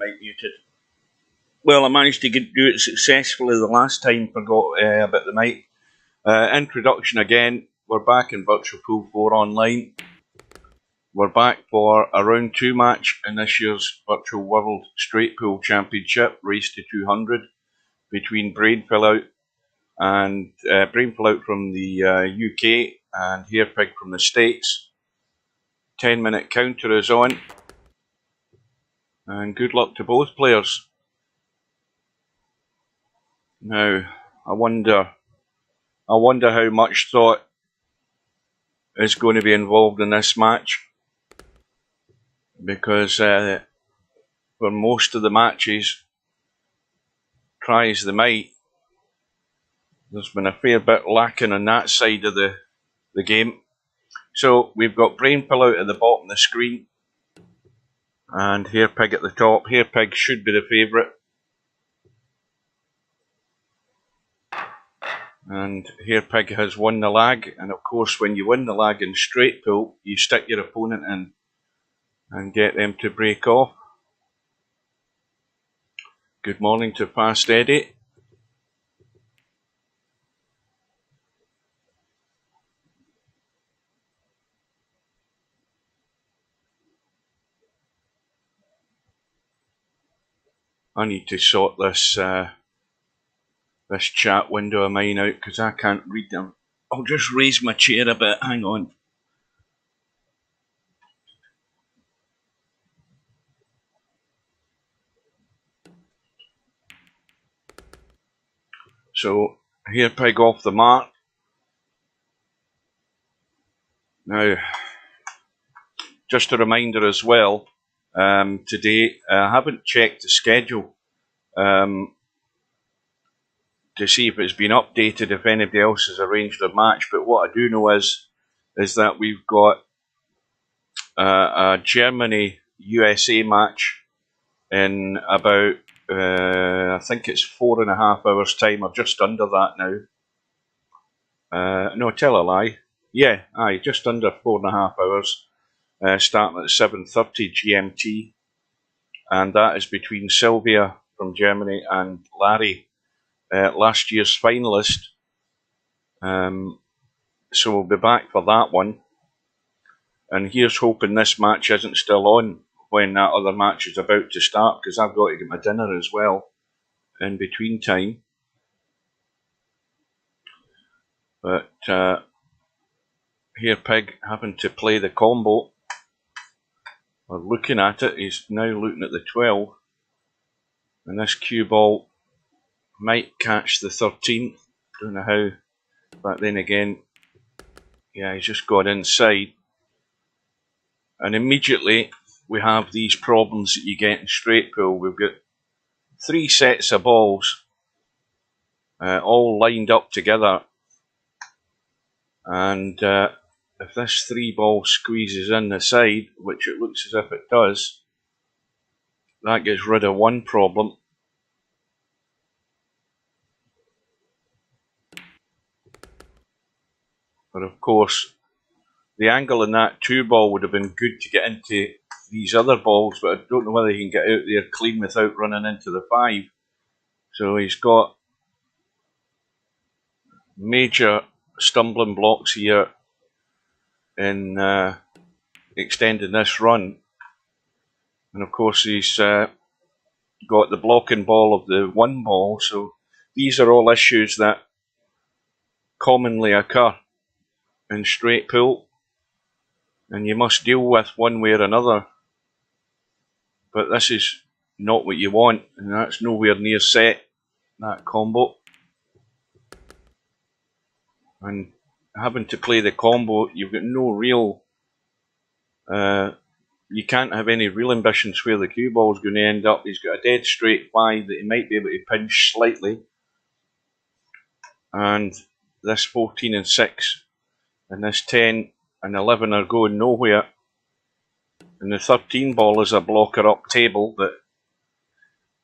mic muted. Well, I managed to do it successfully the last time. Forgot about the mic. Introduction again. We're back in Virtual Pool 4 Online. We're back for a round 2 match in this year's Virtual World Straight Pool Championship, Race to 200, between BrainFellout and BrainFellout from the UK and Hairpig from the States. 10-minute counter is on, and good luck to both players. Now, I wonder how much thought is going to be involved in this match, because for most of the matches, try as they might, there's been a fair bit lacking on that side of the game. So we've got BrainFellout at the bottom of the screen and Hairpig at the top. Hairpig should be the favourite. And Hairpig has won the lag, and of course when you win the lag in straight pool, you stick your opponent in and get them to break off. Good morning to Fast Eddie. I need to sort this this chat window of mine out because I can't read them. I'll just raise my chair a bit, hang on. So, Hairpig off the mark. Now, just a reminder as well, today I haven't checked the schedule to see if it's been updated, if anybody else has arranged a match, but what I do know is that we've got a Germany-USA match in about, I think it's 4.5 hours time, or just under that now. No, tell a lie. Yeah, just under 4.5 hours, starting at 7:30 GMT, and that is between Sylvia from Germany and Larry, last year's finalist. So we'll be back for that one. And here's hoping this match isn't still on when that other match is about to start, because I've got to get my dinner as well in between time. But Hairpig having to play the combo. We're looking at it. He's now looking at the 12. And this cue ball might catch the 13. Don't know how. But then again, yeah, he's just got inside. And immediately we have these problems that you get in straight pool. We've got 3 sets of balls all lined up together. And if this 3 ball squeezes in the side, which it looks as if it does, that gets rid of one problem. But of course, the angle in that 2 ball would have been good to get into these other balls, but I don't know whether he can get out there clean without running into the 5. So he's got major stumbling blocks here in extending this run. And of course he's got the blocking ball of the 1 ball, so these are all issues that commonly occur in straight pool, and you must deal with one way or another. But this is not what you want, and that's nowhere near set, that combo. And having to play the combo, you've got no real, you can't have any real ambitions where the cue ball is going to end up. He's got a dead straight 5 that he might be able to pinch slightly, and this 14 and 6 and this 10 and 11 are going nowhere, and the 13 ball is a blocker up table that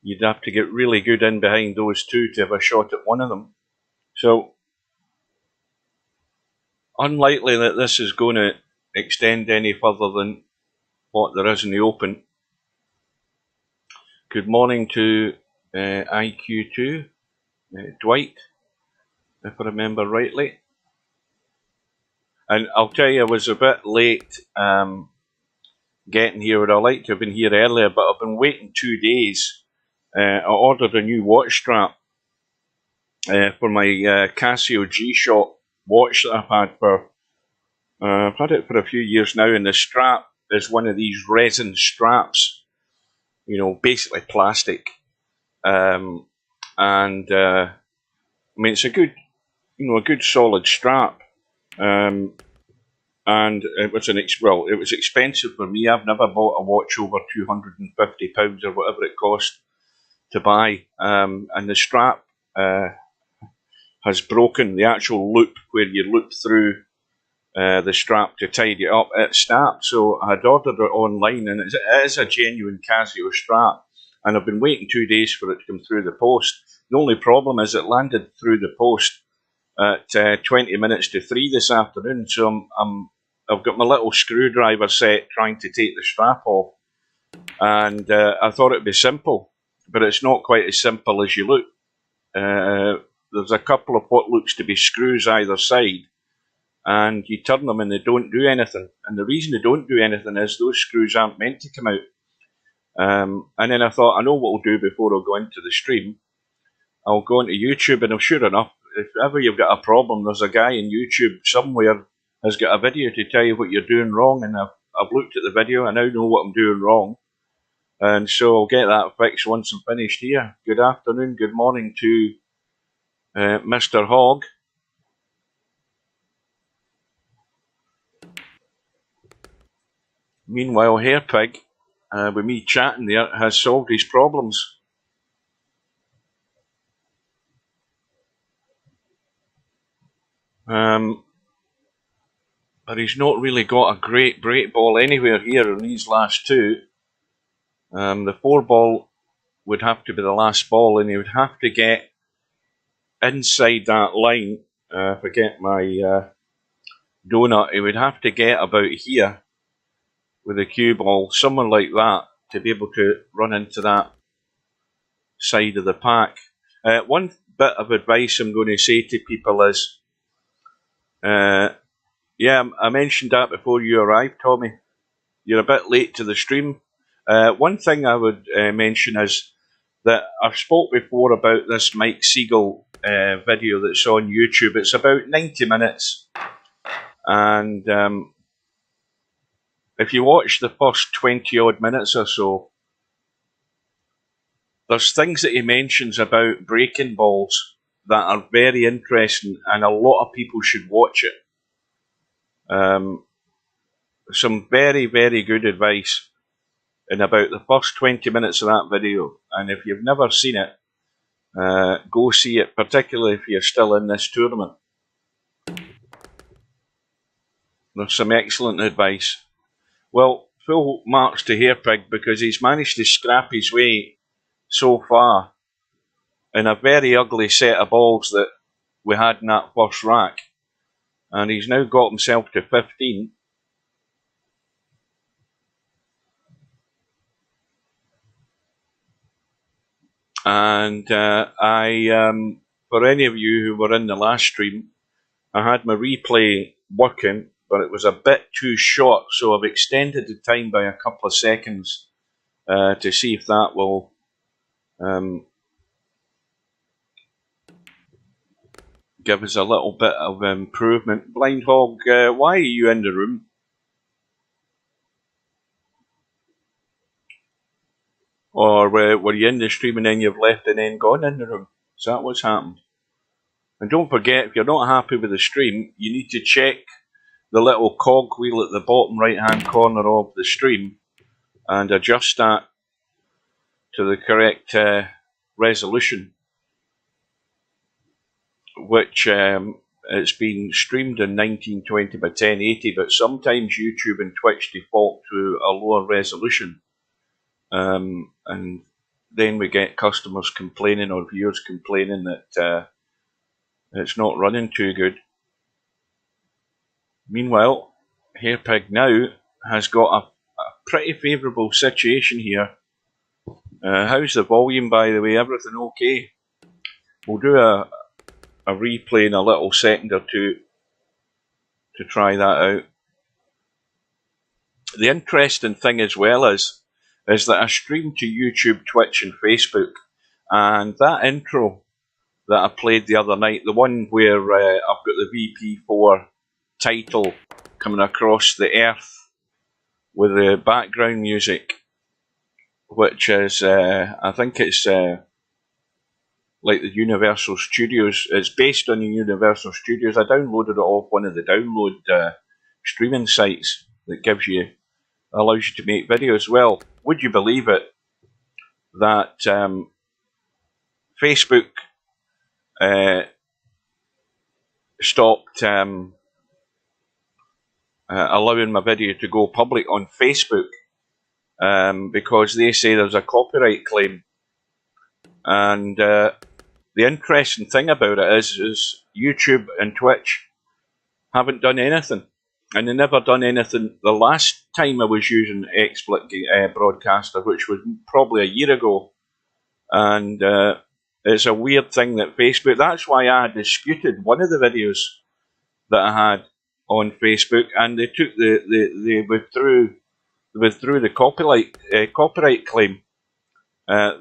you'd have to get really good in behind those 2 to have a shot at one of them. So unlikely that this is going to extend any further than what there is in the open. Good morning to IQ2, Dwight, if I remember rightly. And I'll tell you, I was a bit late getting here. I'd like to have been here earlier, but I've been waiting 2 days. I ordered a new watch strap for my Casio G-Shock watch that I've had it for a few years now, and the strap is one of these resin straps, basically plastic. I mean, it's a good, a good solid strap. And it was it was expensive for me. I've never bought a watch over £250 or whatever it cost to buy. And the strap has broken. The actual loop where you loop through the strap to tidy it up, it snapped. So I had ordered it online, and it is a genuine Casio strap. And I've been waiting 2 days for it to come through the post. The only problem is it landed through the post at 20 minutes to 3 this afternoon. So I've got my little screwdriver set trying to take the strap off. And I thought it'd be simple, but it's not quite as simple as you look. There's a couple of what looks to be screws either side, and you turn them and they don't do anything. And the reason they don't do anything is those screws aren't meant to come out. And then I thought, I know what I'll do before I go into the stream. I'll go into YouTube, and sure enough, if ever you've got a problem, there's a guy in YouTube somewhere has got a video to tell you what you're doing wrong, and I've looked at the video. I now know what I'm doing wrong, and so I'll get that fixed once I'm finished here. Good afternoon, good morning to Mr. Hogg. Meanwhile, Hairpig, with me chatting there, has solved his problems. But he's not really got a great break ball anywhere here in these last two. The 4 ball would have to be the last ball, and he would have to get inside that line. If I get my donut, he would have to get about here with a cue ball, somewhere like that, to be able to run into that side of the pack. One bit of advice I'm going to say to people is, yeah, I mentioned that before you arrived, Tommy. You're a bit late to the stream. One thing I would mention is that I've spoke before about this Mike Siegel video that's on YouTube. It's about 90 minutes. And if you watch the first 20 odd minutes or so, there's things that he mentions about breaking balls that are very interesting, and a lot of people should watch it. Some very, very good advice in about the first 20 minutes of that video. And if you've never seen it, go see it, particularly if you're still in this tournament. There's some excellent advice. Well, full marks to Hairpig, because he's managed to scrap his way so far in a very ugly set of balls that we had in that first rack. And he's now got himself to 15. And for any of you who were in the last stream, I had my replay working, but it was a bit too short, so I've extended the time by a couple of seconds to see if that will give us a little bit of improvement. Blind Hog, why are you in the room? Or were you in the stream and then you've left and then gone in the room? Is that what's happened? And don't forget, if you're not happy with the stream, you need to check the little cog wheel at the bottom right hand corner of the stream and adjust that to the correct resolution, which it's been streamed in 1920 by 1080, but sometimes YouTube and Twitch default to a lower resolution, and then we get customers complaining or viewers complaining that it's not running too good. Meanwhile, Hairpig now has got a pretty favourable situation here. How's the volume, by the way? Everything okay? We'll do a replay in a little second or two to try that out. The interesting thing as well is that I stream to YouTube, Twitch and Facebook, and that intro that I played the other night, the one where I've got the VP4 title coming across the earth with the background music, which is, I think it's like the Universal Studios. It's based on the Universal Studios. I downloaded it off one of the download streaming sites that allows you to make videos. Well, would you believe it that Facebook stopped allowing my video to go public on Facebook because they say there's a copyright claim. And the interesting thing about it is YouTube and Twitch haven't done anything. And they never done anything the last time I was using XSplit Broadcaster, which was probably a year ago. And it's a weird thing that Facebook, that's why I disputed one of the videos that I had on Facebook, and they took they withdrew the copyright claim.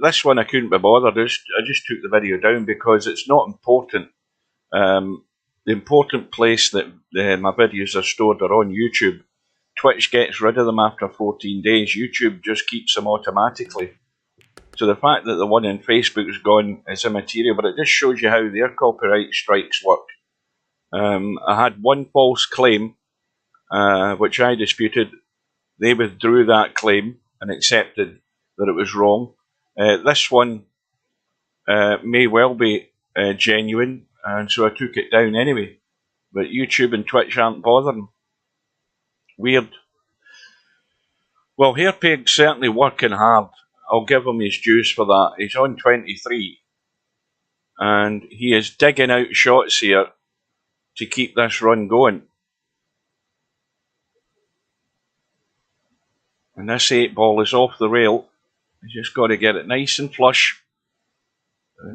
This one I couldn't be bothered. I just took the video down because it's not important. The important place that my videos are stored are on YouTube. Twitch gets rid of them after 14 days. YouTube just keeps them automatically. So the fact that the one in Facebook is gone is immaterial, but it just shows you how their copyright strikes work. I had one false claim, which I disputed. They withdrew that claim and accepted that it was wrong. This one may well be genuine, and so I took it down anyway. But YouTube and Twitch aren't bothering. Weird. Well, Hairpig's certainly working hard. I'll give him his dues for that. He's on 23, and he is digging out shots here to keep this run going. And this 8 ball is off the rail. He's just got to get it nice and flush,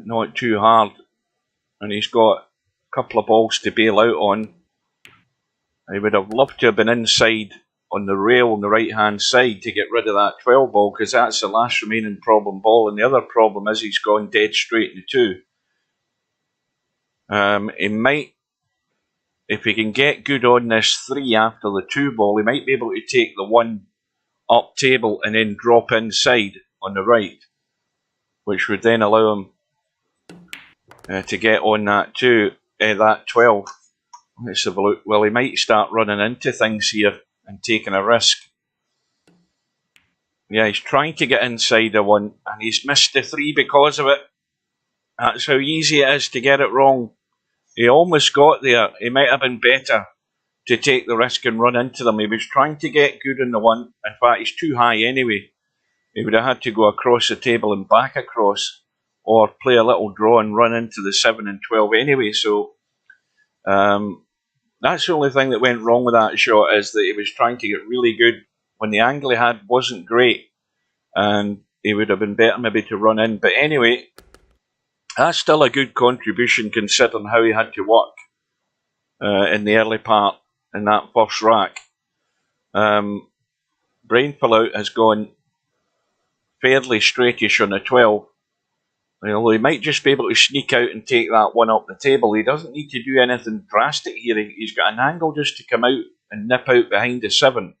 not too hard. And he's got a couple of balls to bail out on. I would have loved to have been inside on the rail on the right hand side to get rid of that 12 ball, because that's the last remaining problem ball. And the other problem is he's gone dead straight in the 2. He might, if he can get good on this 3 after the 2 ball, he might be able to take the 1 up table and then drop inside on the right, which would then allow him to get on that 12. Let's have a look. Well, he might start running into things here and taking a risk. Yeah, he's trying to get inside a 1, and he's missed the 3 because of it. That's how easy it is to get it wrong. He almost got there. He might have been better to take the risk and run into them. He was trying to get good on the 1. In fact, he's too high anyway. He would have had to go across the table and back across, or play a little draw and run into the 7 and 12 anyway. So that's the only thing that went wrong with that shot, is that he was trying to get really good when the angle he had wasn't great, and he would have been better maybe to run in. But anyway, that's still a good contribution considering how he had to work in the early part in that first rack. BrainFellout has gone fairly straightish on the 12. Although he might just be able to sneak out and take that 1 up the table. He doesn't need to do anything drastic here. He's got an angle just to come out and nip out behind the 7.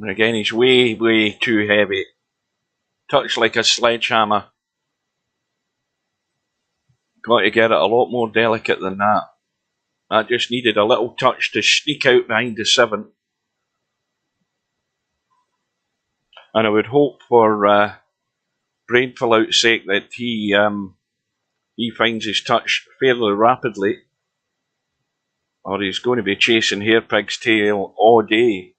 And again, he's way, way too heavy. Touch like a sledgehammer. Got to get it a lot more delicate than that. That just needed a little touch to sneak out behind the 7. And I would hope for BrainFellout's sake that he finds his touch fairly rapidly, or he's going to be chasing Hairpig's tail all day.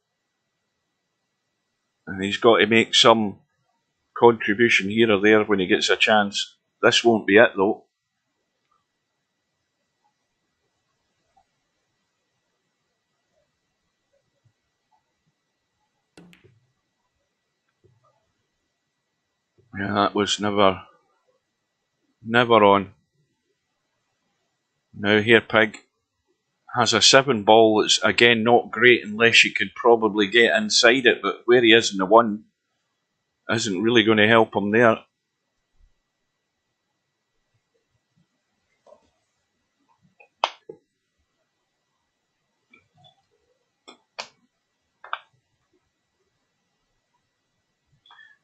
And he's got to make some contribution here or there when he gets a chance. This won't be it though. Yeah, that was never on. Now Hairpig has a 7 ball that's again not great unless you could probably get inside it, but where he is in the 1 isn't really going to help him there.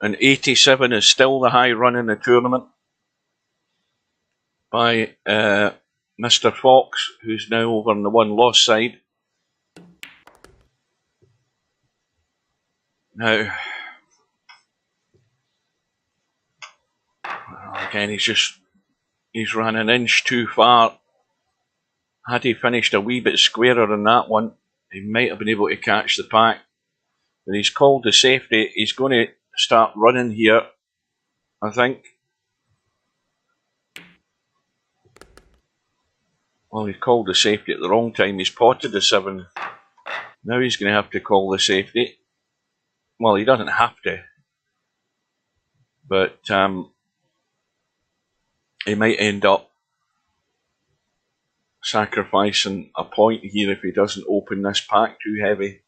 And 87 is still the high run in the tournament by Mr. Fox, who's now over on the 1 loss side. Now, again, he's ran an inch too far. Had he finished a wee bit squarer on that one, he might have been able to catch the pack. But he's called the safety. He's going to start running here, I think. Well, he called the safety at the wrong time. He's potted the 7. Now he's going to have to call the safety. Well, he doesn't have to. But he might end up sacrificing a point here if he doesn't open this pack too heavy.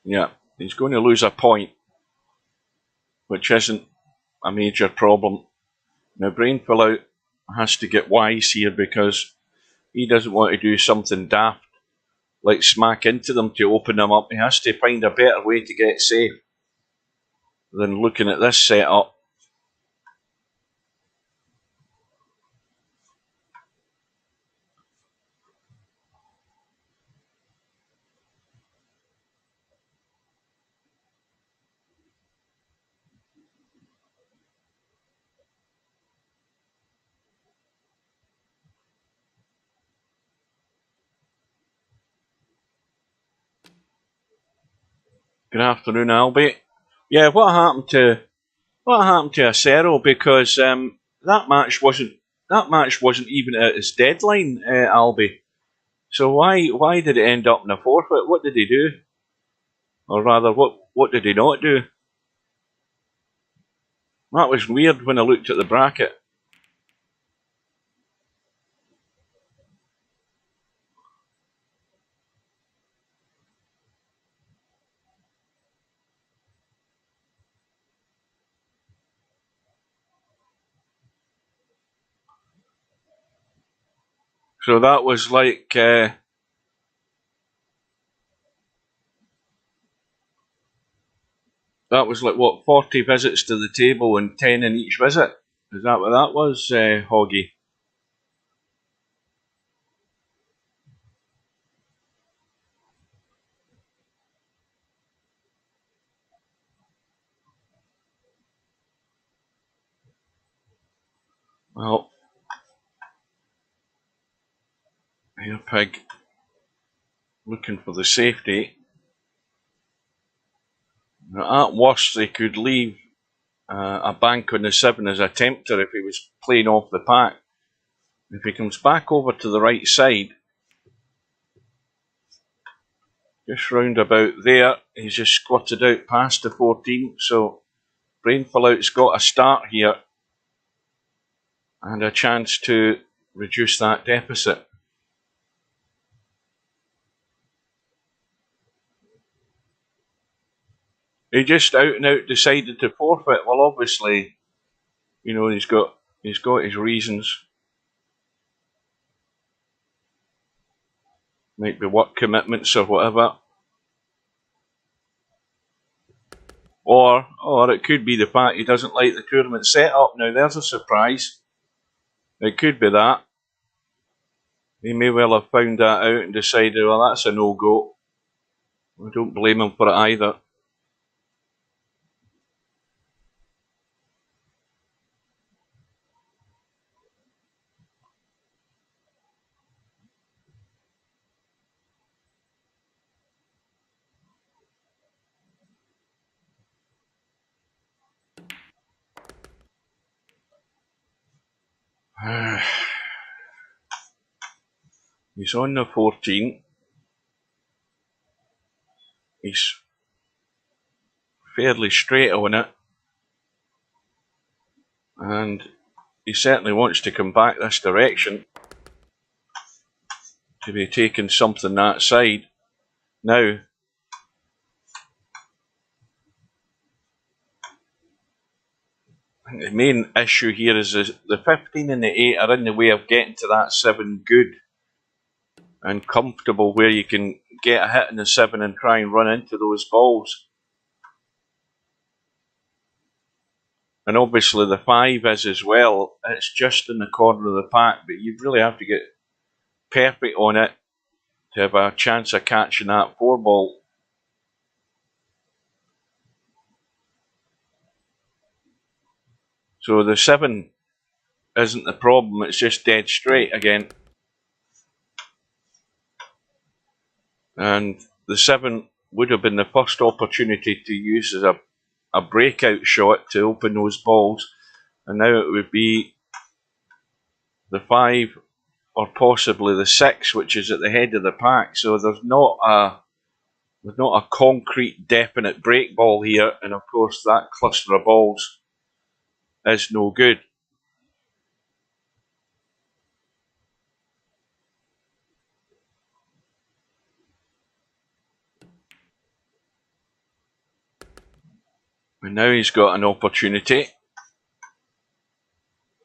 Yeah, he's going to lose a point, which isn't a major problem. Now, BrainFellout has to get wise here because he doesn't want to do something daft like smack into them to open them up. He has to find a better way to get safe than looking at this setup. Good afternoon, Albie. Yeah, what happened to Acero? Because that match wasn't even at its deadline, Albie. So why did it end up in a forfeit? What did he do? Or rather, what did he not do? That was weird when I looked at the bracket. So that was like what, 40 visits to the table and 10 in each visit? Is that what that was, Hoggy? Well, Hairpig looking for the safety. Now, at worst, they could leave a bank on the 7 as a tempter if he was playing off the pack. If he comes back over to the right side, just round about there, he's just squatted out past the 14, so BrainFellout's got a start here and a chance to reduce that deficit. He just out and out decided to forfeit. Well, obviously, you know, he's got his reasons. Might be work commitments or whatever. Or it could be the fact he doesn't like the tournament setup. Now there's a surprise. It could be that. He may well have found that out and decided, well, that's a no-go. I don't blame him for it either. He's on the 14. fairly straight on it, and he certainly wants to come back this direction to be taking something that side. Now, I think the main issue here is the 15 and the 8 are in the way of getting to that 7 good and comfortable, where you can get a hit in the 7 and try and run into those balls. And obviously the 5 is as well. It's just in the corner of the pack, but you really have to get perfect on it to have a chance of catching that 4 ball. So the 7 isn't the problem, it's just dead straight again. And the 7 would have been the first opportunity to use as a breakout shot to open those balls, and now it would be the 5 or possibly the 6, which is at the head of the pack. So there's not a concrete definite break ball here, and of course that cluster of balls is no good. And now he's got an opportunity,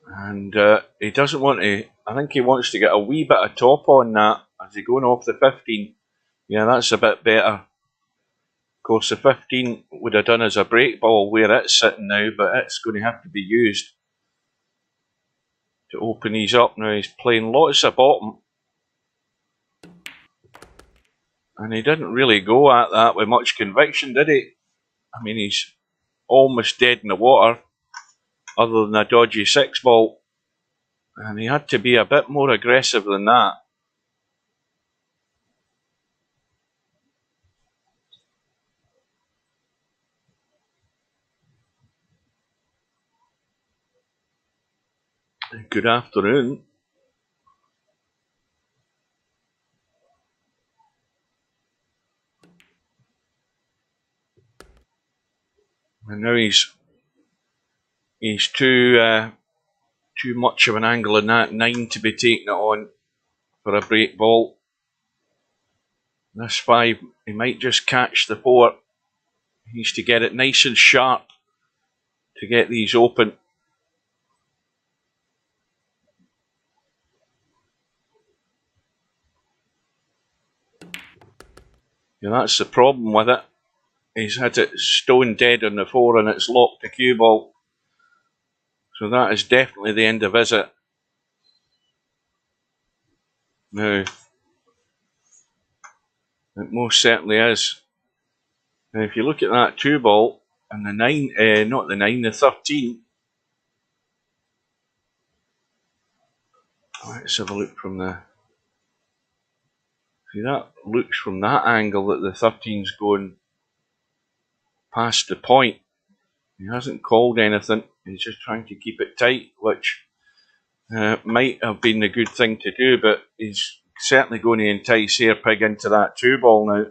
and he doesn't want to. I think he wants to get a wee bit of top on that as he's going off the 15. Yeah, that's a bit better. Of course, the 15 would have done as a break ball where it's sitting now, but it's going to have to be used to open these up. Now he's playing lots of bottom, and he didn't really go at that with much conviction, did he? I mean, he's almost dead in the water, other than a dodgy 6 ball, and he had to be a bit more aggressive than that. Good afternoon. And now he's too much of an angle in that 9 to be taking it on for a break ball. This 5, he might just catch the 4. He needs to get it nice and sharp to get these open. Yeah, that's the problem with it. He's had it stone dead on the 4 and it's locked the cue ball. So that is definitely the end of visit. Now, it most certainly is. Now, if you look at that 2 ball and the 9, not the 9, the 13. Let's have a look from the. See, that looks from that angle that the 13's going past the point. He hasn't called anything. He's just trying to keep it tight, which might have been the good thing to do, but he's certainly going to entice Hairpig into that 2 ball now.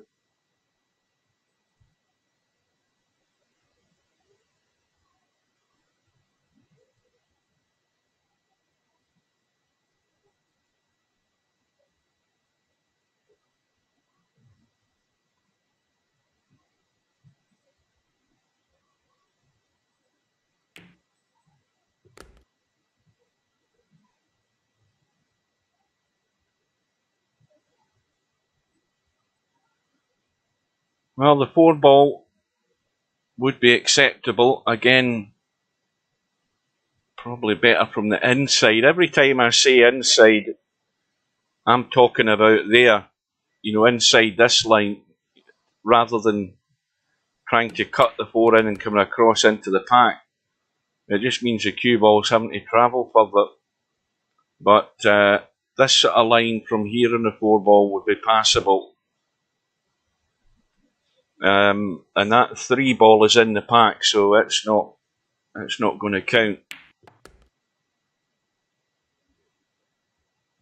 Well, the 4 ball would be acceptable. Again, probably better from the inside. Every time I say inside, I'm talking about there, inside this line, rather than trying to cut the 4 in and coming across into the pack. It just means the cue ball's having to travel further. But this sort of line from here on the 4 ball would be passable. And that 3 ball is in the pack, so it's not going to count.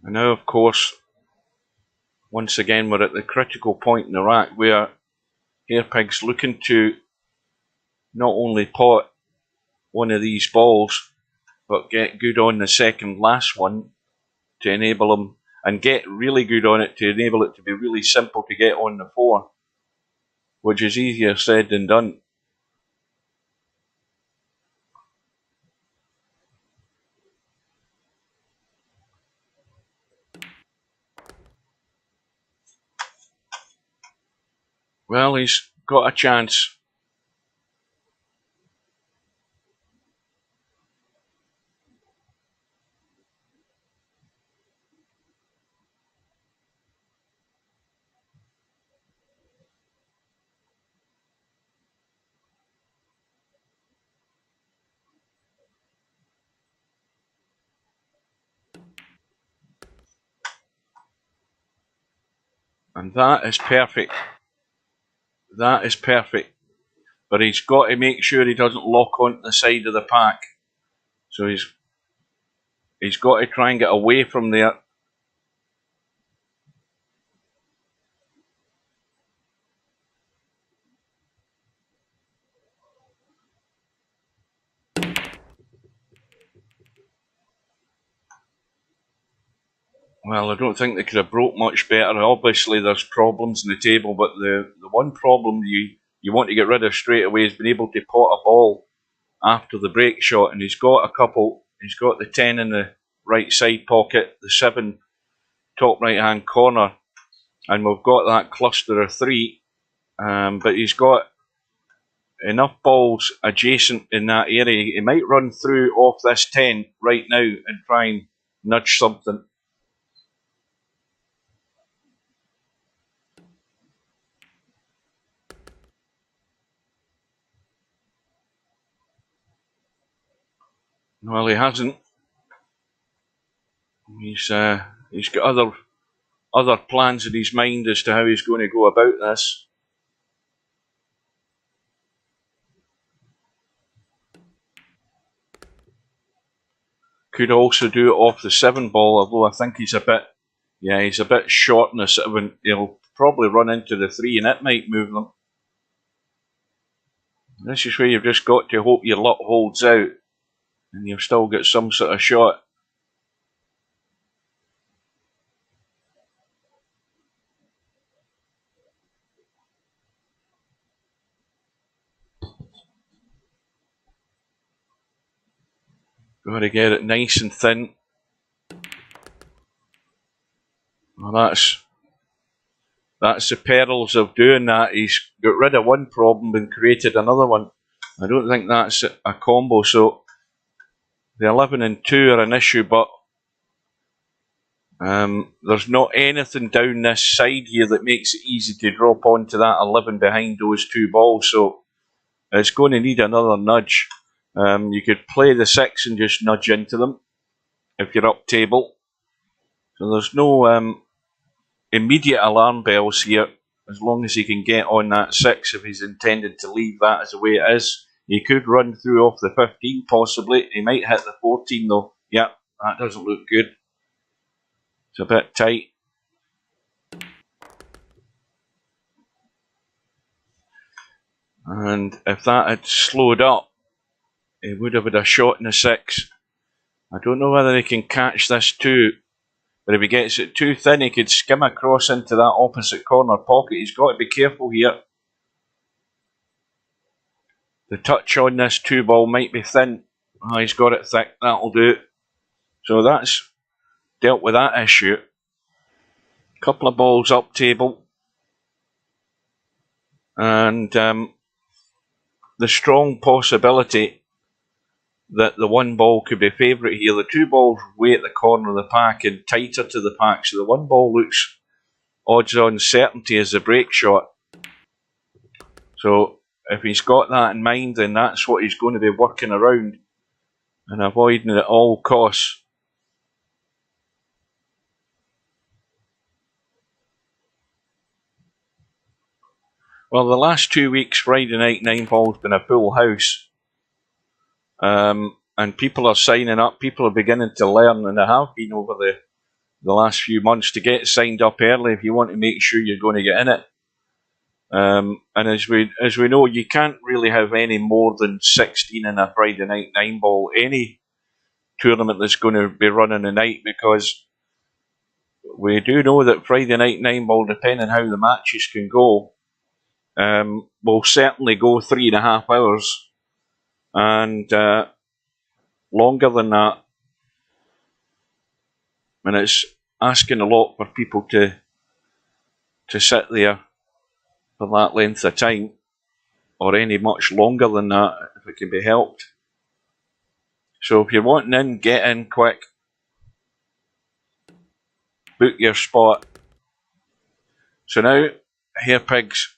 And now, of course, once again, we're at the critical point in the rack where Hairpig's looking to not only pot one of these balls, but get good on the second last one to enable him, and get really good on it to enable it to be really simple to get on the 4, which is easier said than done. Well, he's got a chance. And that is perfect. That is perfect. But he's got to make sure he doesn't lock onto the side of the pack. So he's got to try and get away from there. Well, I don't think they could have broke much better. Obviously, there's problems in the table, but the one problem you want to get rid of straight away is being able to pot a ball after the break shot. And he's got a couple. He's got the 10 in the right side pocket, the 7 top right hand corner, and we've got that cluster of 3. But he's got enough balls adjacent in that area. He might run through off this 10 right now and try and nudge something. Well, he hasn't. He's got other plans in his mind as to how he's going to go about this. Could also do it off the 7 ball, although I think he's a bit short in the 7. He'll probably run into the 3 and it might move them. This is where you've just got to hope your luck holds out and you've still got some sort of shot. Got to get it nice and thin. Well, that's the perils of doing that. He's got rid of one problem and created another one. I don't think that's a combo, so the 11 and 2 are an issue, but there's not anything down this side here that makes it easy to drop onto that 11 behind those 2 balls, so it's going to need another nudge. You could play the 6 and just nudge into them if you're up table. So there's no immediate alarm bells here, as long as he can get on that 6 if he's intended to leave that as the way it is. He could run through off the 15 possibly. He might hit the 14 though. Yeah, that doesn't look good. It's a bit tight. And if that had slowed up, he would have had a shot in the 6. I don't know whether he can catch this 2. But if he gets it too thin, he could skim across into that opposite corner pocket. He's got to be careful here. The touch on this 2 ball might be thin. Oh, he's got it thick. That'll do. So that's dealt with that issue. Couple of balls up table. And the strong possibility that the 1 ball could be favourite here. The 2 balls way at the corner of the pack and tighter to the pack, so the 1 ball looks odds on certainty as the break shot. So if he's got that in mind, then that's what he's going to be working around and avoiding at all costs. Well, the last 2 weeks, Friday night 9 ball's been a full house. And people are signing up, people are beginning to learn, and they have been over the last few months, to get signed up early if you want to make sure you're going to get in it. And as we know, you can't really have any more than 16 in a Friday night 9-ball, any tournament that's going to be running a night, because we do know that Friday night 9-ball, depending on how the matches can go, will certainly go 3.5 hours, and longer than that. And it's asking a lot for people to sit there for that length of time, or any much longer than that, if it can be helped. So if you're wanting in, get in quick. Book your spot. So now, Hairpig's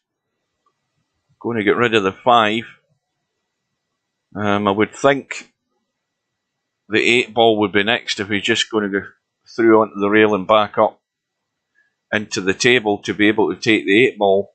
going to get rid of the 5. I would think the 8-ball would be next if he's just going to go through onto the rail and back up into the table to be able to take the 8-ball.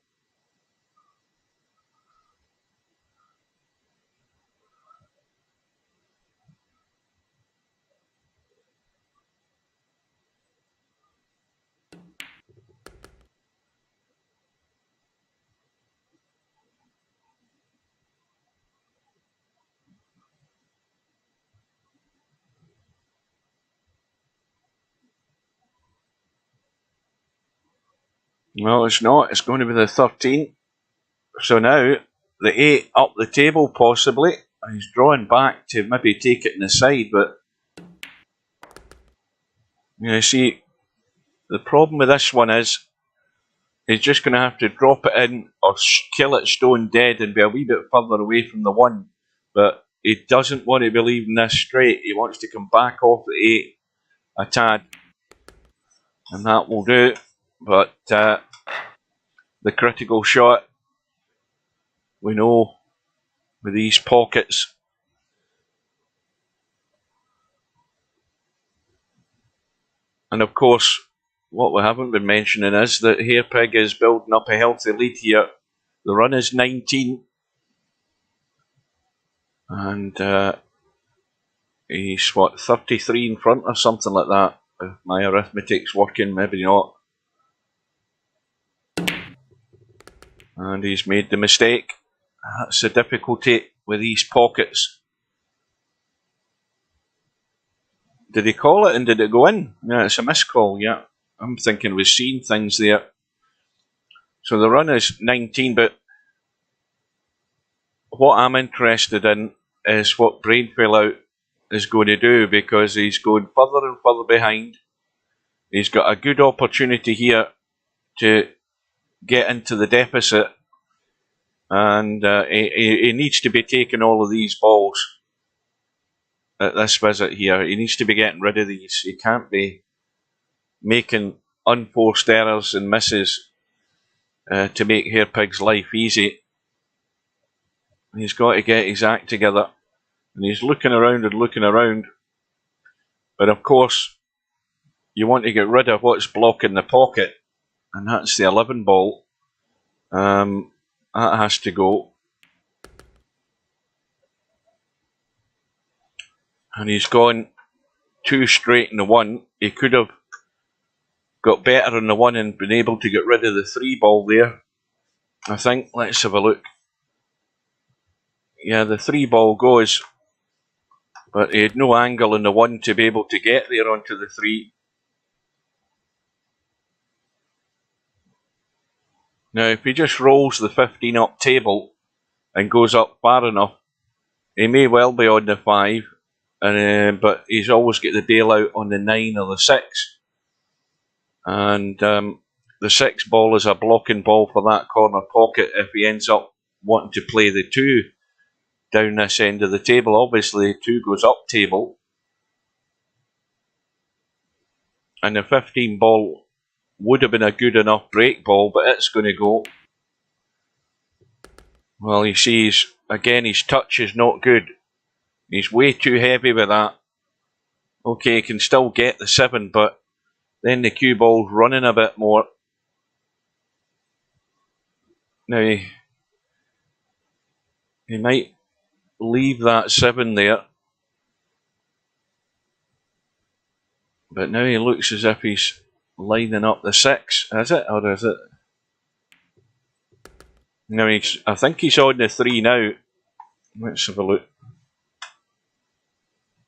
No, it's not. It's going to be the 13. So now, the 8 up the table possibly. He's drawing back to maybe take it in the side, but you see, the problem with this one is he's just going to have to drop it in or kill it stone dead and be a wee bit further away from the 1. But he doesn't want to be leaving this straight. He wants to come back off the 8 a tad, and that will do. But the critical shot, we know, with these pockets. And of course, what we haven't been mentioning is that Hairpig is building up a healthy lead here. The run is 19. And he's, what, 33 in front or something like that. If my arithmetic's working, maybe not. And he's made the mistake. That's the difficulty with these pockets. Did he call it and did it go in? Yeah, it's a miscall, yeah. I'm thinking we've seen things there. So the run is 19, but what I'm interested in is what BrainFellout is going to do, because he's going further and further behind. He's got a good opportunity here to get into the deficit, and he needs to be taking all of these balls at this visit here. He needs to be getting rid of these. He can't be making unforced errors and misses to make Hairpig's life easy. He's got to get his act together, and he's looking around and looking around. But of course, you want to get rid of what's blocking the pocket, and that's the 11 ball. That has to go. And he's gone 2 straight in the 1. He could have got better in the 1 and been able to get rid of the 3 ball there, I think. Let's have a look. Yeah, the 3 ball goes, but he had no angle in the 1 to be able to get there onto the 3. Now, if he just rolls the 15 up table and goes up far enough, he may well be on the 5, but he's always got the bailout on the 9 or the 6. And the 6 ball is a blocking ball for that corner pocket if he ends up wanting to play the 2 down this end of the table. Obviously, 2 goes up table. And the 15 ball would have been a good enough break ball, but it's going to go. Well, you see, again, his touch is not good. He's way too heavy with that. Okay, he can still get the 7, but then the cue ball's running a bit more. Now, he might leave that 7 there. But now he looks as if he's lining up the 6, is it? Or is it? Now I think he's on the 3 now. Let's have a look.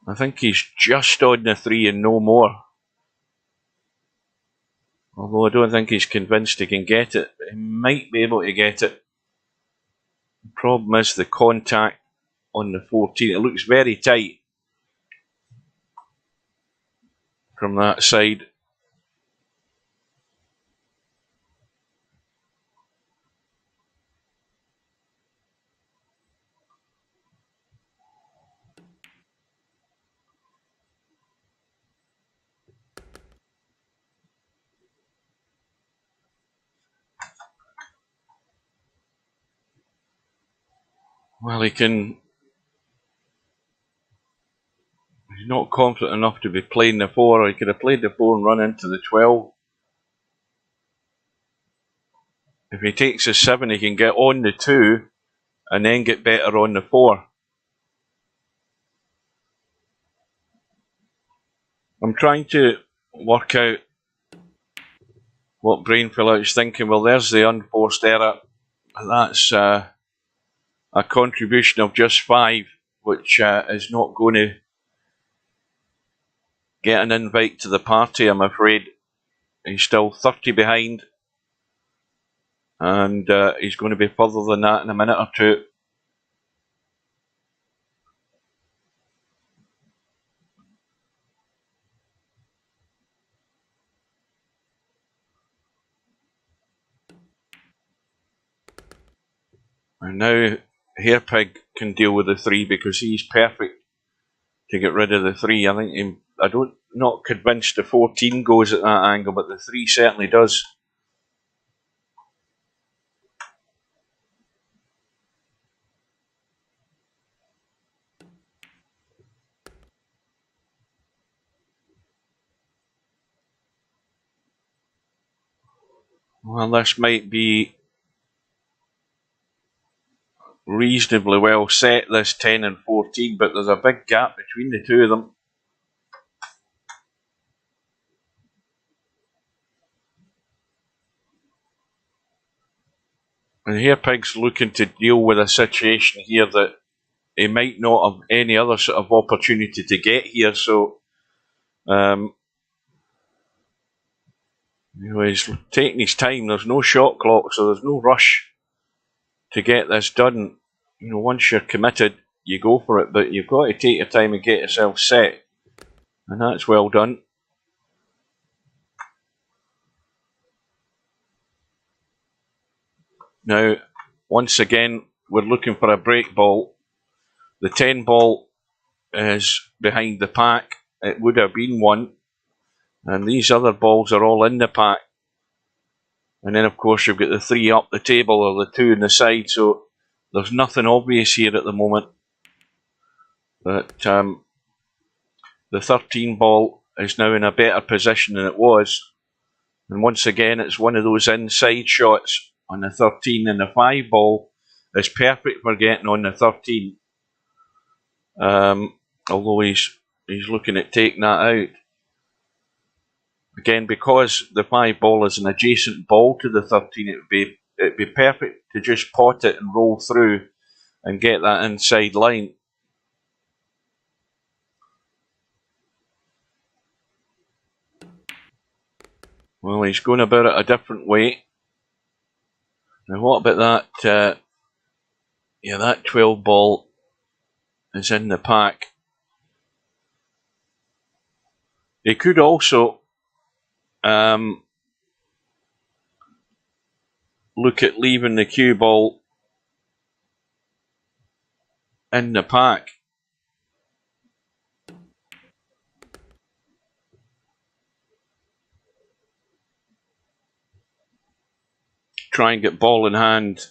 I think he's just on the 3 and no more. Although I don't think he's convinced he can get it, but he might be able to get it. The problem is the contact on the 14. It looks very tight from that side. Well, he's not confident enough to be playing the 4. He could have played the 4 and run into the 12. If he takes the 7, he can get on the 2 and then get better on the 4. I'm trying to work out what BrainFellout is thinking. Well, there's the unforced error. That's a contribution of just 5, which is not going to get an invite to the party, I'm afraid. He's still 30 behind, and he's going to be further than that in a minute or two. And now Hairpig can deal with the 3 because he's perfect to get rid of the 3. I think not convinced the 14 goes at that angle, but the 3 certainly does. Well, this might be reasonably well set, this 10 and 14, but there's a big gap between the two of them. And Hairpig's looking to deal with a situation here that he might not have any other sort of opportunity to get here, so he's taking his time. There's no shot clock, so there's no rush to get this done. Once you're committed, you go for it, but you've got to take your time and get yourself set, and that's well done. Now, once again, we're looking for a break ball. The 10 ball is behind the pack. It would have been 1, and these other balls are all in the pack. And then, of course, you've got the 3 up the table or the 2 on the side, so there's nothing obvious here at the moment. But the 13 ball is now in a better position than it was. And once again, it's one of those inside shots on the 13, and the 5 ball is perfect for getting on the 13. Although he's looking at taking that out. Again, because the 5 ball is an adjacent ball to the 13, it'd be perfect to just pot it and roll through and get that inside line. Well, he's going about it a different way. Now, what about that? That 12 ball is in the pack. He could also look at leaving the cue ball in the pack. Try and get ball in hand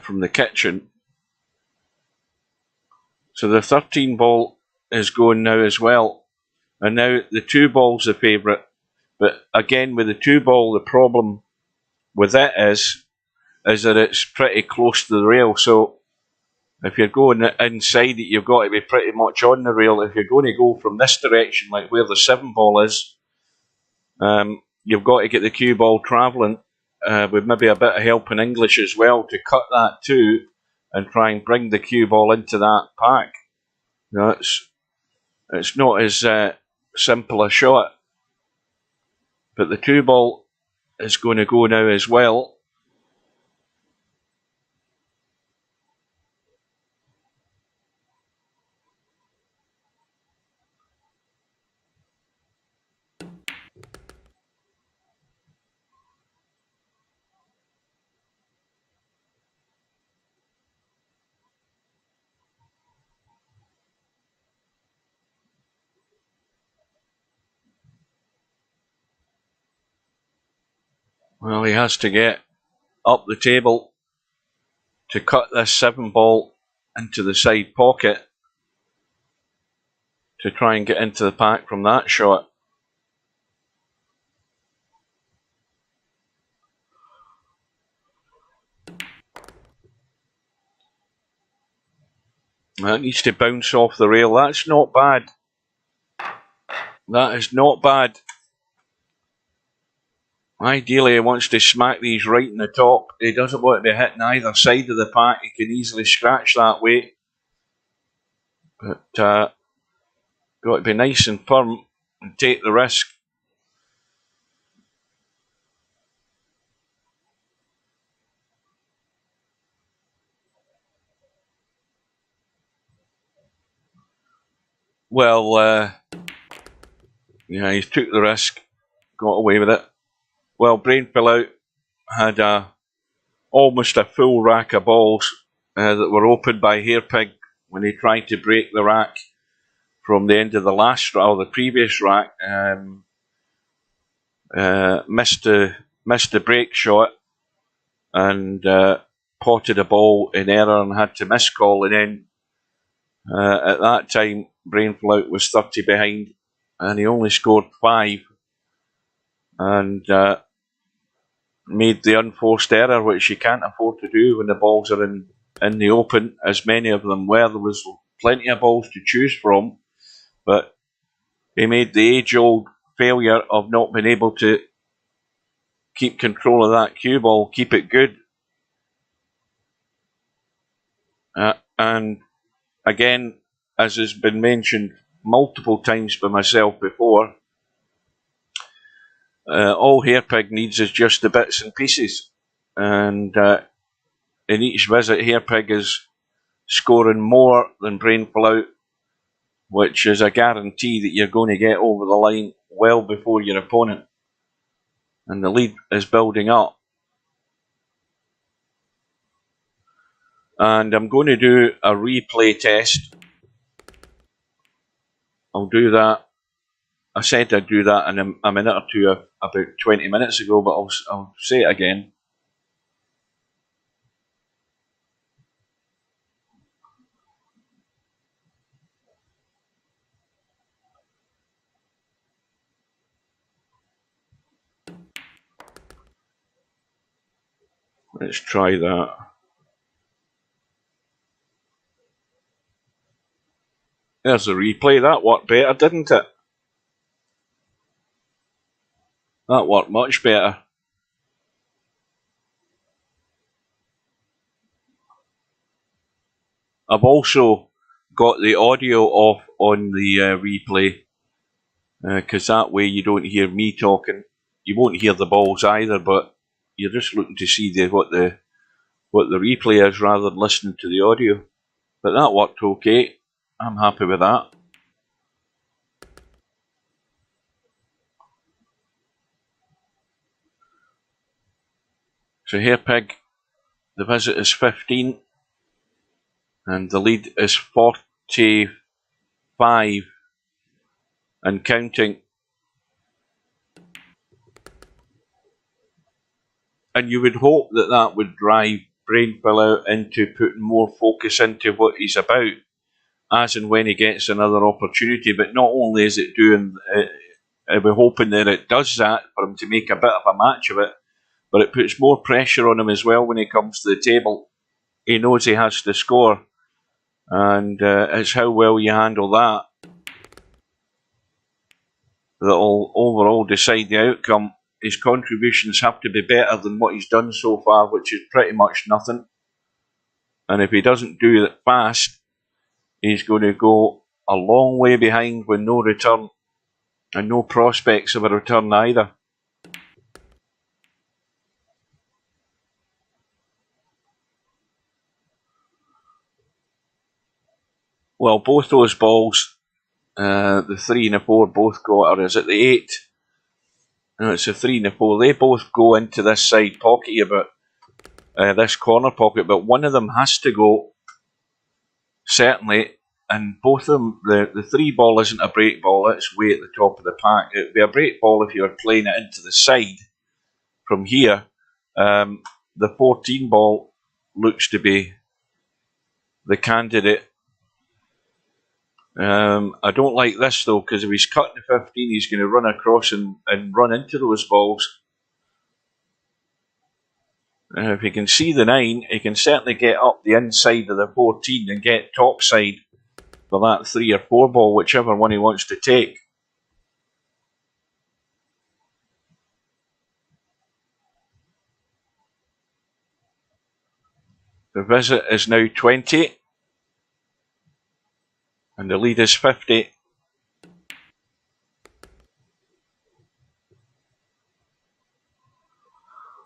from the kitchen. So the 13 ball is going now as well. And now the 2 ball's the favourite. But again, with the 2 ball, the problem with it is that it's pretty close to the rail. So if you're going inside it, you've got to be pretty much on the rail. If you're going to go from this direction, like where the 7 ball is, you've got to get the cue ball travelling with maybe a bit of help in English as well, to cut that too and try and bring the cue ball into that pack. You know, it's not as simple a shot. But the cue ball is going to go now as well. Well, he has to get up the table to cut this 7 ball into the side pocket to try and get into the pack from that shot. That needs to bounce off the rail. That's not bad. That is not bad. Ideally, he wants to smack these right in the top. He doesn't want to be hitting either side of the pack. He can easily scratch that way. But got to be nice and firm and take the risk. Well, yeah, he took the risk, got away with it. Well, BrainFellout had almost a full rack of balls that were opened by Hairpig when he tried to break the rack from the end of the last or the previous rack. Missed the break shot and potted a ball in error and had to miss call. And then at that time, BrainFellout was 30 behind, and he only scored 5 and made the unforced error, which you can't afford to do when the balls are in the open, as many of them were. There was plenty of balls to choose from, but he made the age-old failure of not being able to keep control of that cue ball, keep it good. And again, as has been mentioned multiple times by myself before, all Hairpig needs is just the bits and pieces. And in each visit, Hairpig is scoring more than BrainFellout, which is a guarantee that you're going to get over the line well before your opponent. And the lead is building up. And I'm going to do a replay test. I'll do that. I said I'd do that in a minute or two about 20 minutes ago, but I'll say it again. Let's try that. There's the replay. That worked better, didn't it? That worked much better. I've also got the audio off on the replay, because that way you don't hear me talking. You won't hear the balls either, but you're just looking to see what the replay is rather than listening to the audio. But that worked okay. I'm happy with that. So Hairpig, the visit is 15 and the lead is 45 and counting. And you would hope that that would drive BrainFellout into putting more focus into what he's about as and when he gets another opportunity. But not only is it doing, we're hoping that it does that for him to make a bit of a match of it, but it puts more pressure on him as well when he comes to the table. He knows he has to score, and it's how well you handle that that'll overall decide the outcome. his contributions have to be better than what he's done so far, which is pretty much nothing. And if he doesn't do it fast, he's going to go a long way behind with no return and no prospects of a return either. Well, both those balls, the 3 and the 4 both go, or is it the 8? No, it's the 3 and the 4. They both go into this side pocket here, but this corner pocket, but one of them has to go, certainly, and both of them, the 3 ball isn't a break ball, it's way at the top of the pack. It would be a break ball if you were playing it into the side from here. The 14 ball looks to be the candidate. I don't like this though, because if he's cutting the 15, he's going to run across and run into those balls. If he can see the 9, he can certainly get up the inside of the 14 and get top side for that 3 or 4 ball, whichever one he wants to take. The visit is now 20. And the lead is 50.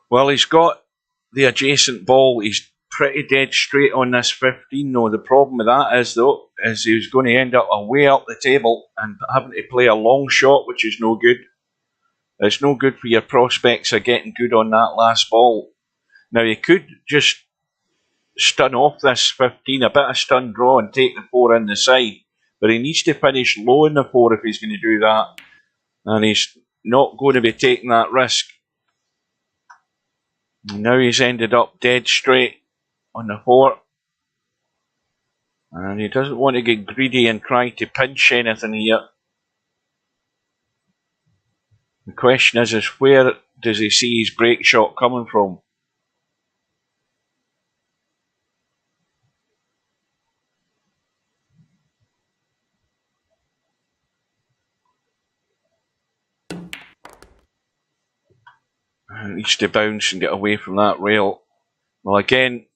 Well, he's got the adjacent ball. He's pretty dead straight on this 15. No, the problem with that is, though, is he's going to end up way up the table and having to play a long shot, which is no good. It's no good for your prospects of getting good on that last ball. Now, he could just stun off this 15, a bit of stun draw, and take the 4 in the side. But he needs to finish low in the 4 if he's going to do that. And he's not going to be taking that risk. Now he's ended up dead straight on the 4. And he doesn't want to get greedy and try to pinch anything here. The question is where does he see his break shot coming from? He needs to bounce and get away from that rail. Well, again,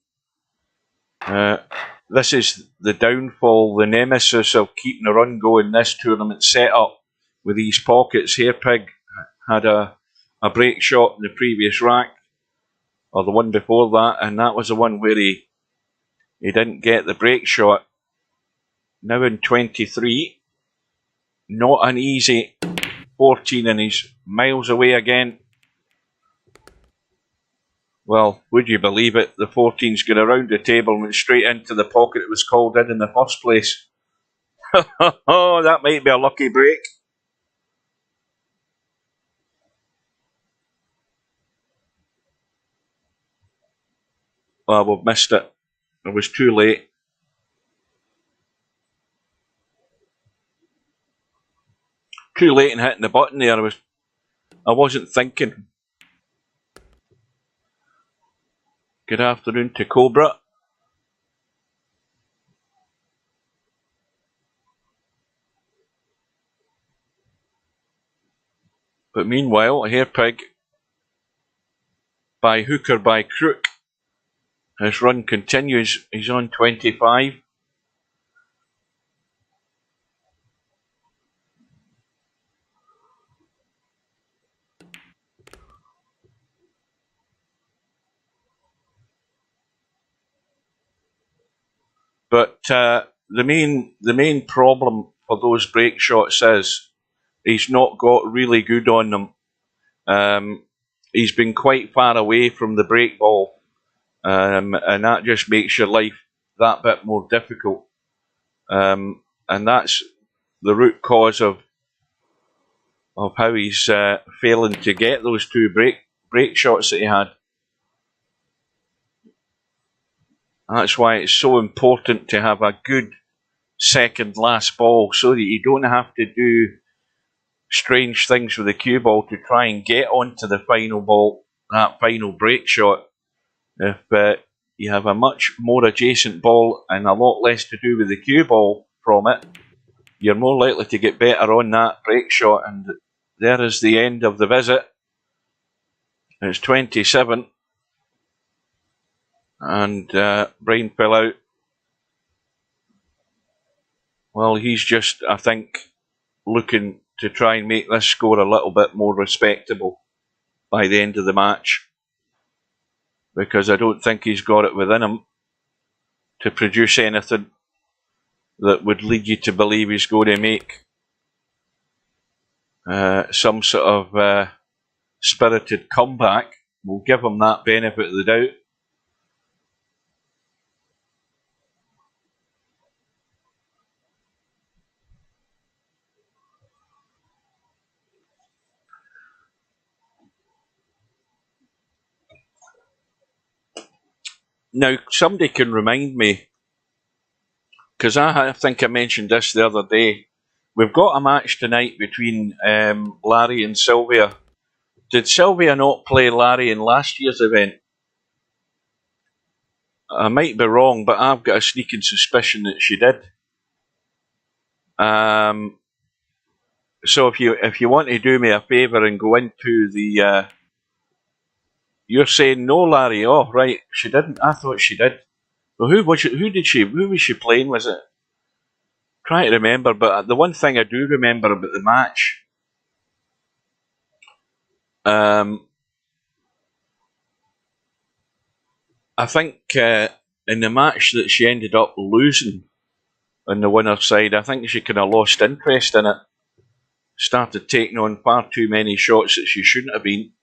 this is the downfall, the nemesis of keeping the run going this tournament setup with these pockets. Hairpig had a break shot in the previous rack, or the one before that, and that was the one where he didn't get the break shot. Now in 23, not an easy 14, and he's miles away again. Well, would you believe it? The 14's got around the table and went straight into the pocket it was called in the first place. Oh, that might be a lucky break. Well, we've missed it. It was too late. Too late in hitting the button there. I wasn't thinking. Good afternoon to Cobra. But meanwhile, Hairpig, by hook or by crook, his run continues. He's on 25. But the main problem for those break shots is he's not got really good on them. He's been quite far away from the break ball, and that just makes your life that bit more difficult. And that's the root cause of how he's failing to get those 2 break shots that he had. That's why it's so important to have a good second last ball, so that you don't have to do strange things with the cue ball to try and get onto the final ball, that final break shot. If you have a much more adjacent ball and a lot less to do with the cue ball from it, you're more likely to get better on that break shot. And there is the end of the visit. It's 27. And BrainFellout, well, he's just, I think, looking to try and make this score a little bit more respectable by the end of the match, because I don't think he's got it within him to produce anything that would lead you to believe he's going to make some sort of spirited comeback. We'll give him that benefit of the doubt. Now, somebody can remind me, because I think I mentioned this the other day. We've got a match tonight between Larry and Sylvia. Did Sylvia not play Larry in last year's event? I might be wrong, but I've got a sneaking suspicion that she did. So if you want to do me a favour and go into the, you're saying no, Larry. Oh, right, she didn't. I thought she did. Well, who was she playing? Was it? Trying to remember, but the one thing I do remember about the match, I think in the match that she ended up losing on the winner's side, I think she kind of lost interest in it. Started taking on far too many shots that she shouldn't have been,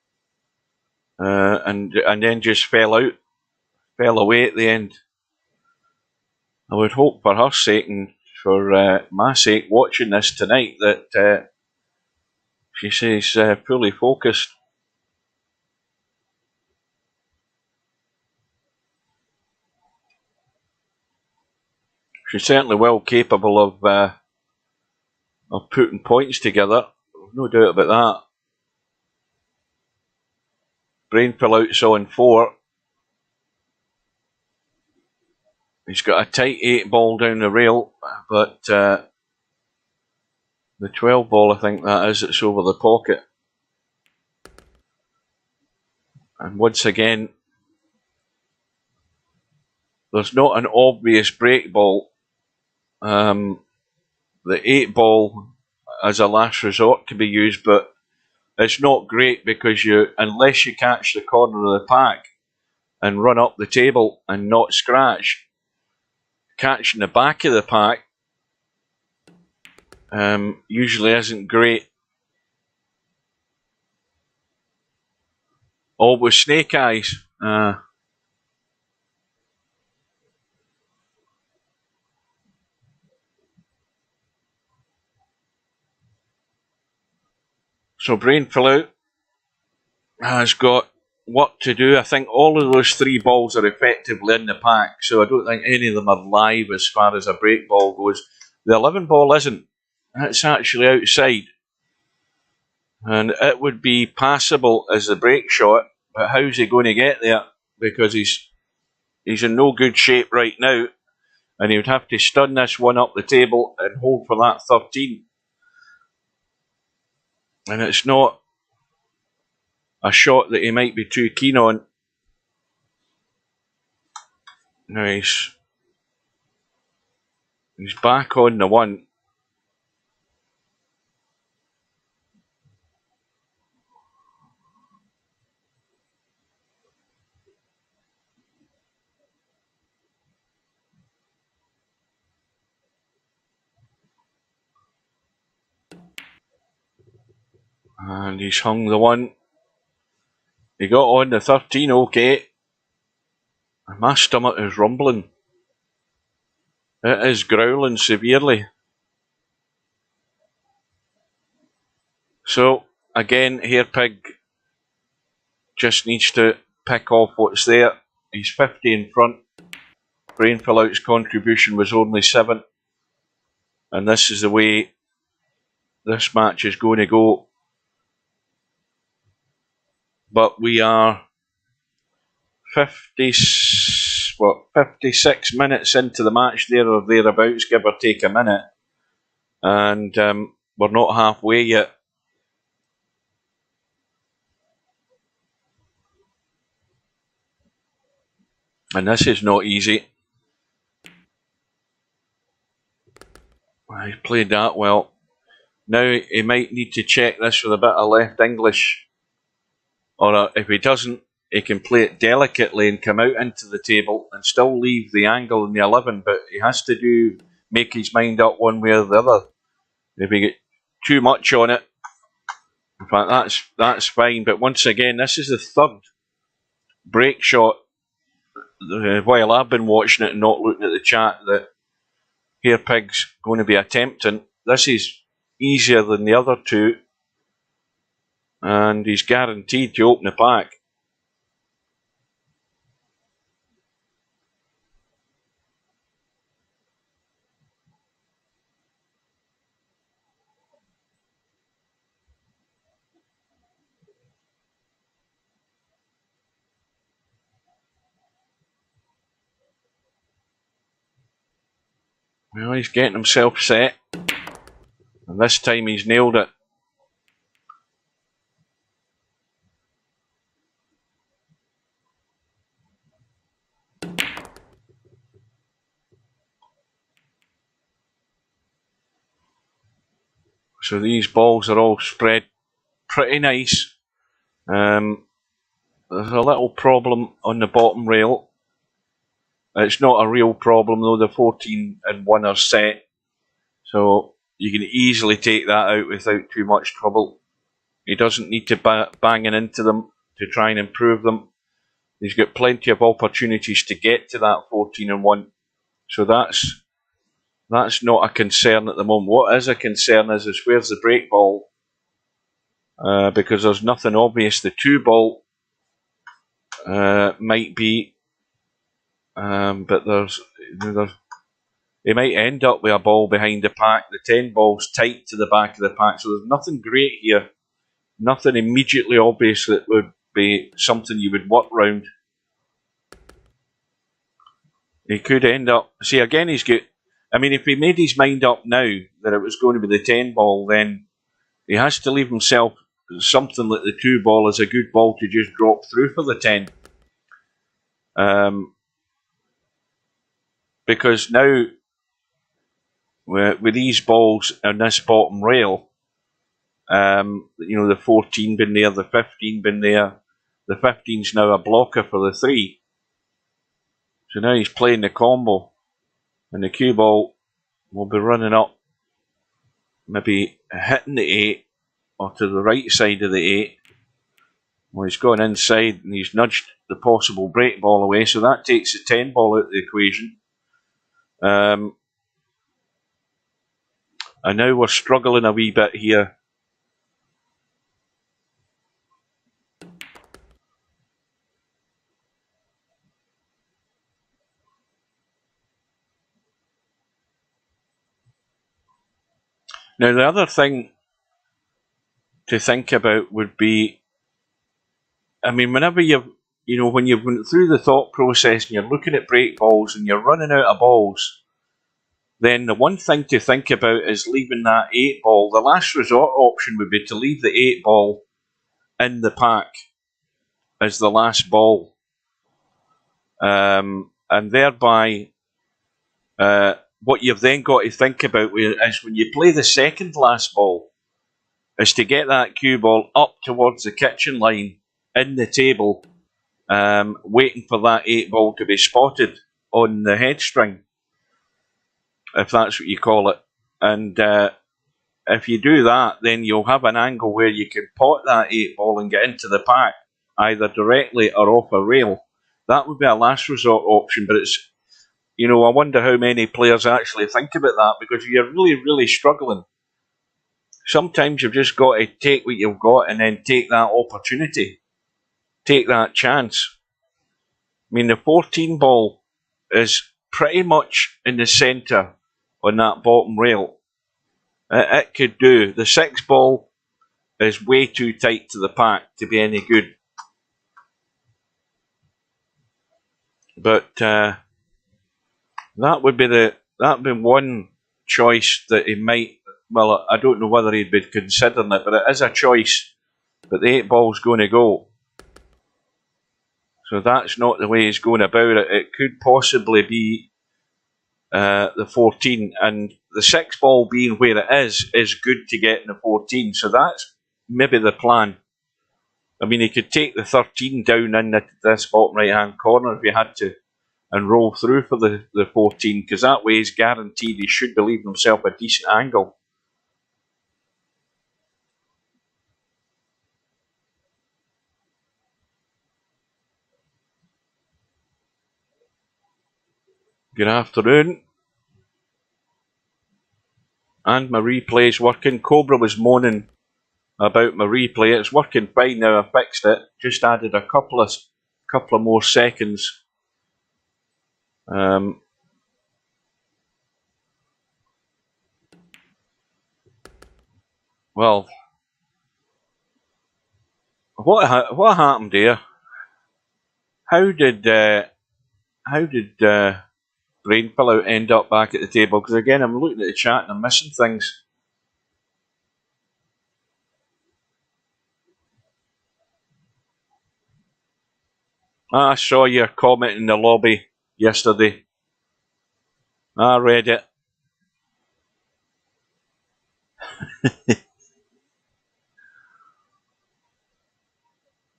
and then just fell away at the end. I would hope for her sake and for my sake, watching this tonight, that she stays fully focused. She's certainly well capable of putting points together. No doubt about that. BrainFellout's on 4. He's got a tight 8 ball down the rail, but the 12 ball, I think that is, it's over the pocket. And once again, there's not an obvious break ball. The 8 ball as a last resort to be used, but it's not great because unless you catch the corner of the pack and run up the table and not scratch, catching the back of the pack usually isn't great. Always snake eyes. So BrainFellout has got work to do. I think all of those 3 balls are effectively in the pack, so I don't think any of them are live as far as a break ball goes. The 11 ball isn't. It's actually outside. And it would be passable as the break shot, but how's he going to get there? Because he's in no good shape right now, and he would have to stun this one up the table and hold for that 13. And it's not a shot that he might be too keen on. Now he's back on the 1. And he's hung the 1. He got on the 13, okay. And my stomach is rumbling. It is growling severely. So, again, Hairpig just needs to pick off what's there. He's 50 in front. BrainFellout's contribution was only 7. And this is the way this match is going to go. But we are 56 minutes into the match there or thereabouts, give or take a minute. And we're not halfway yet. And this is not easy. He played that well. Now he might need to check this with a bit of left English. Or if he doesn't, he can play it delicately and come out into the table and still leave the angle in the 11, but he has to make his mind up one way or the other. If he get too much on it, in fact, that's fine. But once again, this is the third break shot while I've been watching it and not looking at the chat that Hairpig's going to be attempting. This is easier than the other two, and he's guaranteed to open the pack. Well, he's getting himself set, and this time he's nailed it. So these balls are all spread pretty nice. There's a little problem on the bottom rail. It's not a real problem though, the 14 and 1 are set. So you can easily take that out without too much trouble. He doesn't need to bang into them to try and improve them. He's got plenty of opportunities to get to that 14 and 1. So that's not a concern at the moment. What is a concern is where's the break ball? Because there's nothing obvious. The 2 ball might be, but he might end up with a ball behind the pack. The 10 ball's tight to the back of the pack, so there's nothing great here. Nothing immediately obvious that would be something you would work round. He could end up... See, again, he's got... I mean, if he made his mind up now that it was going to be the 10 ball, then he has to leave himself something like the 2 ball as a good ball to just drop through for the 10. Because now, with these balls on this bottom rail, the 14 been there, the 15 been there, the 15's now a blocker for the 3. So now he's playing the combo, and the cue ball will be running up, maybe hitting the 8, or to the right side of the 8. Well, he's gone inside and he's nudged the possible break ball away, so that takes the 10 ball out of the equation. And now we're struggling a wee bit here. Now, the other thing to think about would be, I mean, whenever when you've went through the thought process and you're looking at break balls and you're running out of balls, then the one thing to think about is leaving that 8 ball. The last resort option would be to leave the 8 ball in the pack as the last ball. And thereby, what you've then got to think about is when you play the second last ball, is to get that cue ball up towards the kitchen line in the table, waiting for that 8 ball to be spotted on the head string, if that's what you call it. And if you do that, then you'll have an angle where you can pot that 8 ball and get into the pack, either directly or off a rail. That would be a last resort option, but it's, I wonder how many players actually think about that, because you're really, really struggling. Sometimes you've just got to take what you've got and then take that opportunity, take that chance. I mean, the 14 ball is pretty much in the centre on that bottom rail. It could do. The 6 ball is way too tight to the pack to be any good. But that would be one choice that he might. Well, I don't know whether he'd be considering it, but it is a choice. But the 8 ball's going to go. So that's not the way he's going about it. It could possibly be the 14, and the 6 ball being where it is good to get in the 14. So that's maybe the plan. I mean, he could take the 13 down in this bottom right hand corner if he had to, and roll through for the 14, because that way he's guaranteed he should be leaving himself a decent angle. Good afternoon. And my replay's working. Cobra was moaning about my replay. It's working fine now. I fixed it. Just added a couple of more seconds. Well, what happened here? How did BrainFellout end up back at the table? Because again, I'm looking at the chat and I'm missing things. I saw your comment in the lobby yesterday. I read it.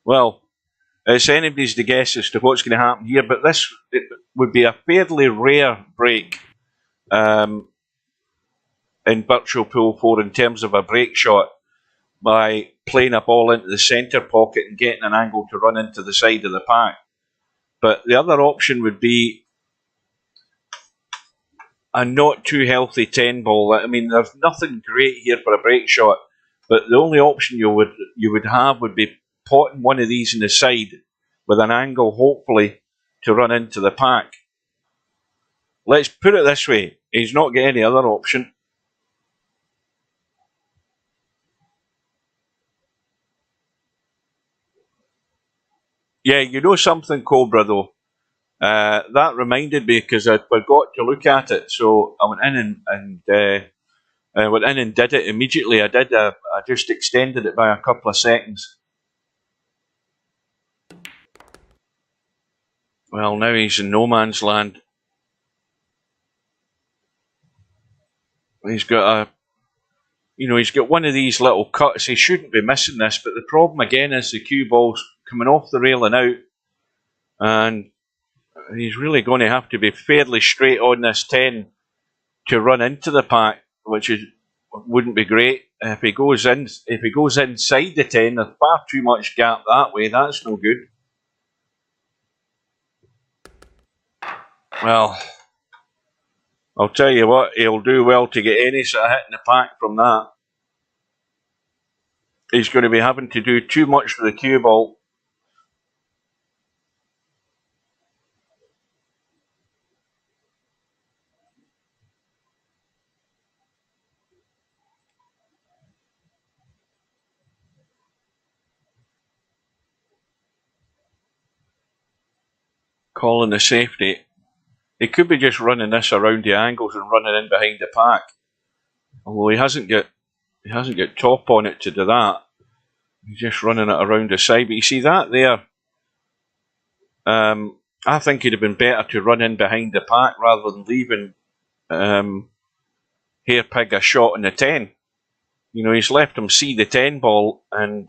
Well, it's anybody's to guess as to what's going to happen here, but this would be a fairly rare break in Virtual Pool 4 in terms of a break shot by playing a ball into the centre pocket and getting an angle to run into the side of the pack. But the other option would be a not too healthy 10 ball. I mean, there's nothing great here for a break shot, but the only option you would have would be potting one of these in the side with an angle, hopefully, to run into the pack. Let's put it this way, he's not got any other option. Yeah, you know something, Cobra, though? That reminded me, because I forgot to look at it, so I went in and did it immediately. I just extended it by a couple of seconds. Well, now he's in no man's land. He's got he's got one of these little cuts. He shouldn't be missing this, but the problem again is the cue ball's coming off the rail and out, and he's really going to have to be fairly straight on this 10 to run into the pack, which wouldn't be great. If he goes inside the 10, there's far too much gap that way. That's no good. Well, I'll tell you what, he'll do well to get any sort of hit in the pack from that. He's going to be having to do too much for the cue ball. Calling the safety. He could be just running this around the angles and running in behind the pack. Although he hasn't got top on it to do that. He's just running it around the side. But you see that there? I think it'd have been better to run in behind the pack rather than leaving Hairpig a shot in the 10. He's left him see the 10 ball, and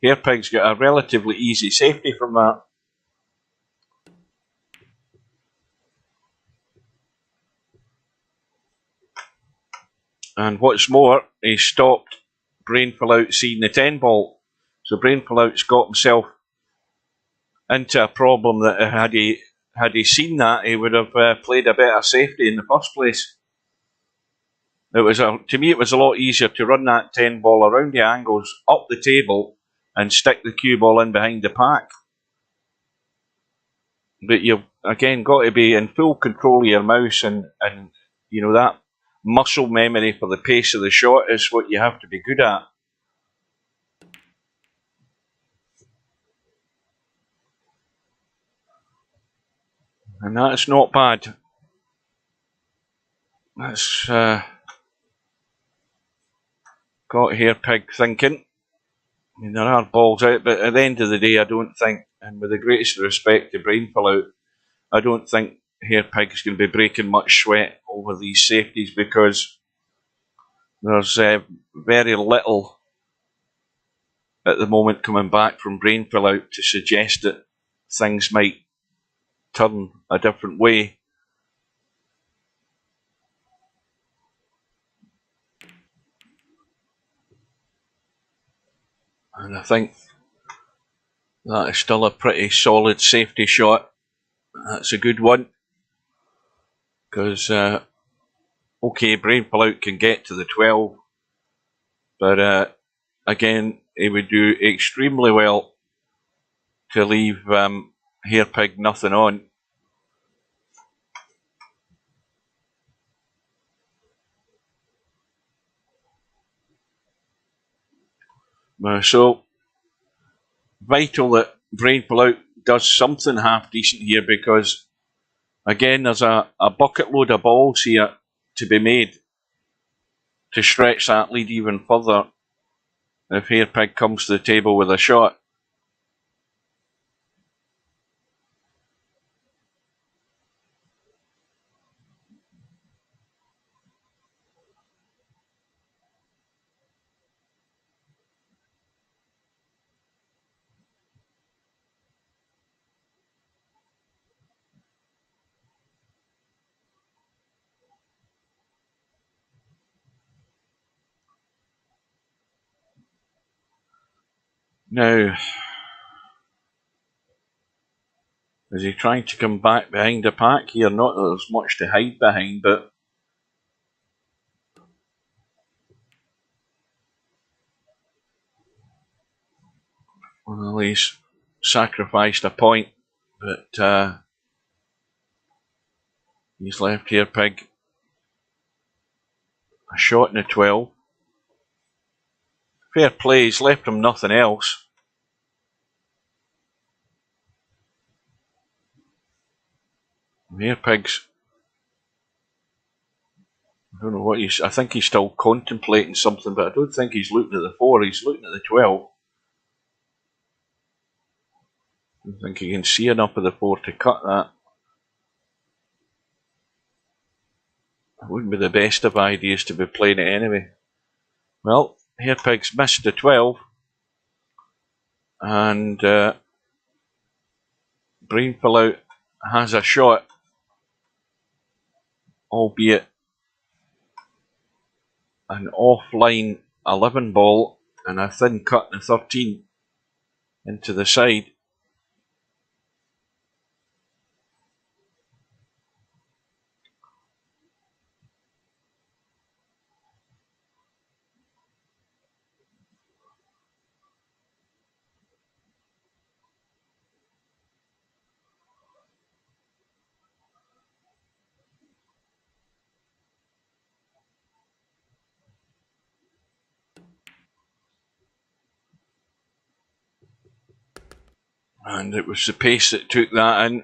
Hairpig's got a relatively easy safety from that. And what's more, he stopped BrainFellout seeing the 10 ball. So BrainFellout's got himself into a problem that had he seen that, he would have played a better safety in the first place. To me, it was a lot easier to run that 10 ball around the angles, up the table, and stick the cue ball in behind the pack. But you've, again, got to be in full control of your mouse, and that muscle memory for the pace of the shot is what you have to be good at. And that's not bad. That's got Hairpig thinking. mean, there are balls out, but at the end of the day, I don't think, and with the greatest respect to BrainFellout, I don't think Hairpig is going to be breaking much sweat over these safeties because there's very little at the moment coming back from BrainFellout to suggest that things might turn a different way. And I think that is still a pretty solid safety shot. That's a good one. Because, okay, BrainFellout can get to the 12. But again, he would do extremely well to leave Hairpig nothing on. So, vital that BrainFellout does something half decent here because, again, there's a bucket load of balls here to be made to stretch that lead even further if Hairpig comes to the table with a shot. Now, is he trying to come back behind the pack here? Not that there's much to hide behind, but well, he's sacrificed a point, but he's left Hairpig a shot in the 12. Fair play, he's left him nothing else. Hairpig's, I don't know what I think he's still contemplating something, but I don't think he's looking at the 4, he's looking at the 12. I don't think he can see enough of the 4 to cut that. It wouldn't be the best of ideas to be playing it anyway. Well, Hairpig's missed the 12, and BrainFellout has a shot, albeit an offline 11 ball and a thin cut in the 13 into the side. And it was the pace that took that in.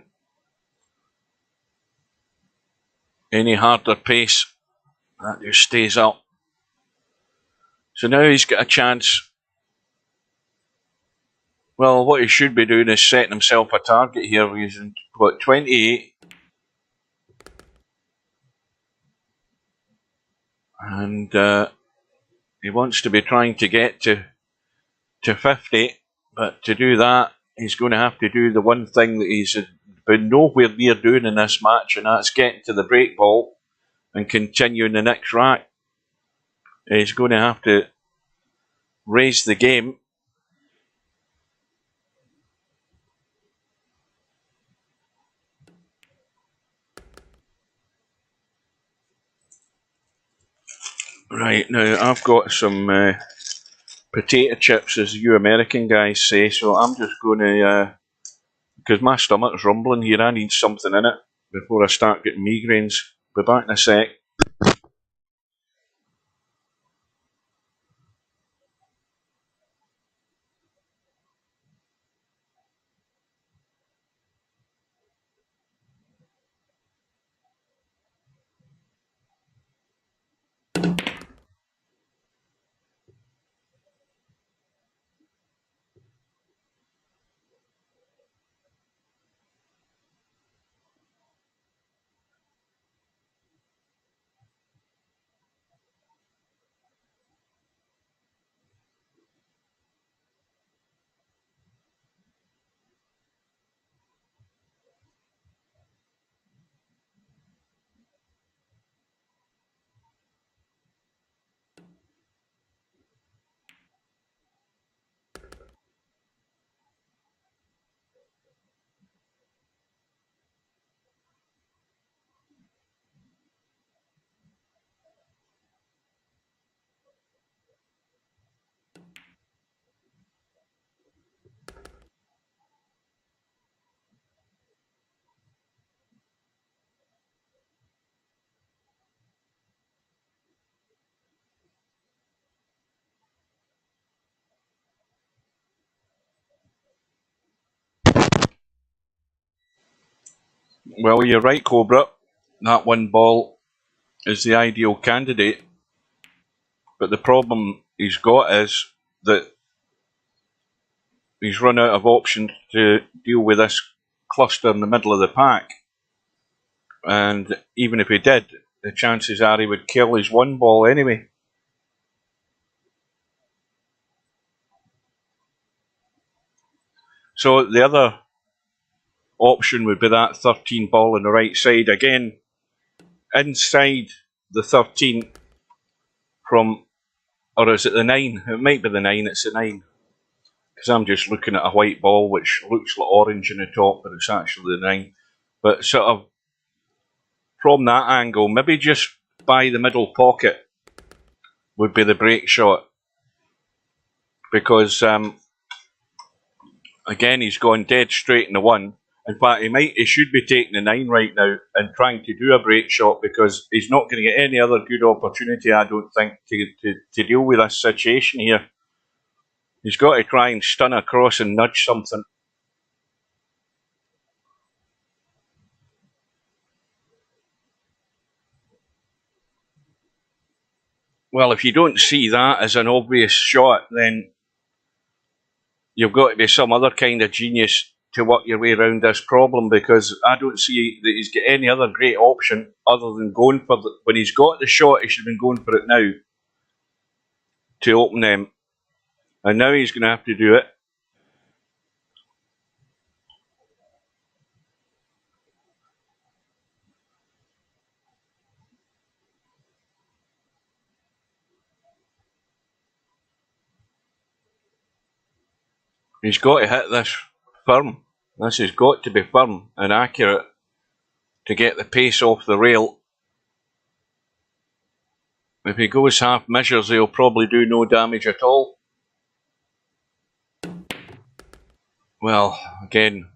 Any harder pace, that just stays up. So now he's got a chance. Well, what he should be doing is setting himself a target here. He's in, 28. And he wants to be trying to get to 50. But to do that, he's going to have to do the one thing that he's been nowhere near doing in this match, and that's getting to the break ball and continuing the next rack. He's going to have to raise the game. Right, now I've got some potato chips, as you American guys say, so I'm just going to, because my stomach's rumbling here, I need something in it before I start getting migraines. Be back in a sec. Well, you're right, Cobra. That one ball is the ideal candidate. But the problem he's got is that he's run out of options to deal with this cluster in the middle of the pack. And even if he did, the chances are he would kill his one ball anyway. So the other option would be that 13 ball on the right side. Again, inside the 13 from, or is it the 9? It might be the 9, it's the 9. Because I'm just looking at a white ball which looks like orange in the top, but it's actually the 9. But sort of from that angle, maybe just by the middle pocket would be the break shot. Because again, he's gone dead straight in the 1. In fact, he should be taking the 9 right now and trying to do a break shot, because he's not going to get any other good opportunity, I don't think, to deal with this situation here. He's got to try and stun across and nudge something. Well, if you don't see that as an obvious shot, then you've got to be some other kind of genius to work your way around this problem, because I don't see that he's got any other great option other than going for the, when he's got the shot, he should have been going for it now to open them. And now he's going to have to do it. He's got to hit this firm. This has got to be firm and accurate to get the pace off the rail. If he goes half measures, he'll probably do no damage at all. Well, again,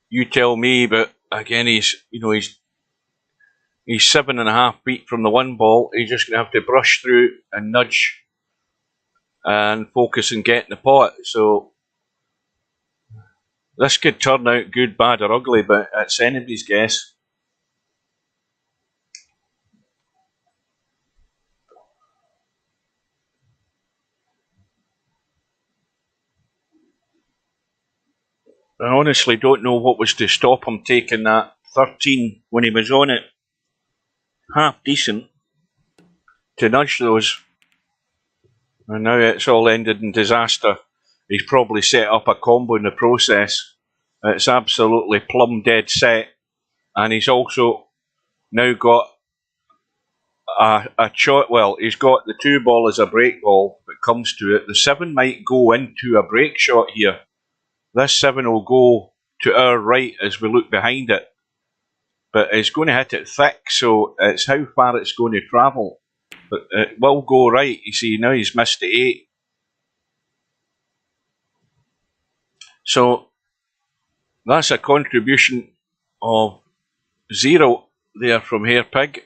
you tell me, but again, he's 7.5 feet from the one ball. He's just going to have to brush through and nudge and focus on getting the pot. So this could turn out good, bad or ugly, but it's anybody's guess. I honestly don't know what was to stop him taking that 13 when he was on it. Half decent to nudge those. And now it's all ended in disaster. He's probably set up a combo in the process. It's absolutely plumb dead set. And he's also now got a shot. Well, he's got the 2 ball as a break ball if it comes to it. The 7 might go into a break shot here. This 7 will go to our right as we look behind it. But it's going to hit it thick, so it's how far it's going to travel. But it will go right. You see, now he's missed the 8. So that's a contribution of 0 there from Hairpig.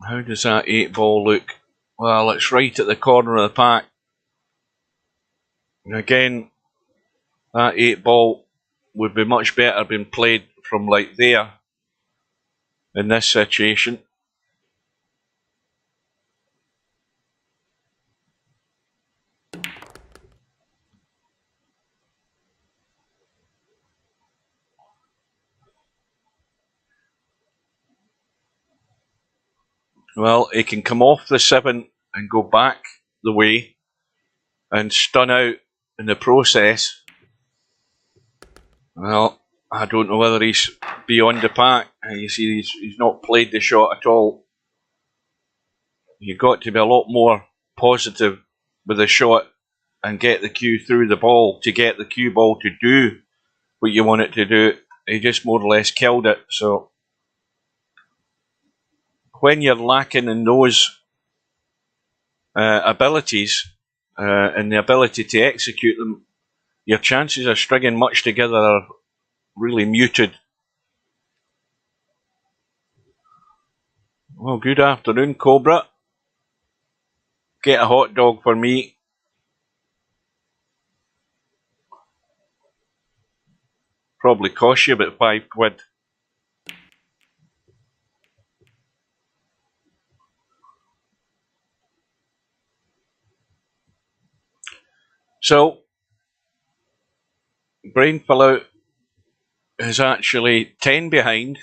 How does that 8 ball look? Well, it's right at the corner of the pack. And again, that 8 ball would be much better being played from like there in this situation. Well, he can come off the 7 and go back the way and stun out in the process. Well, I don't know whether he's beyond the pack. You see, he's not played the shot at all. You've got to be a lot more positive with the shot and get the cue through the ball to get the cue ball to do what you want it to do. He just more or less killed it. So when you're lacking in those abilities and the ability to execute them, your chances of stringing much together are really muted. Well, good afternoon, Cobra. Get a hot dog for me. Probably cost you about £5. So, BrainFellout is actually 10 behind.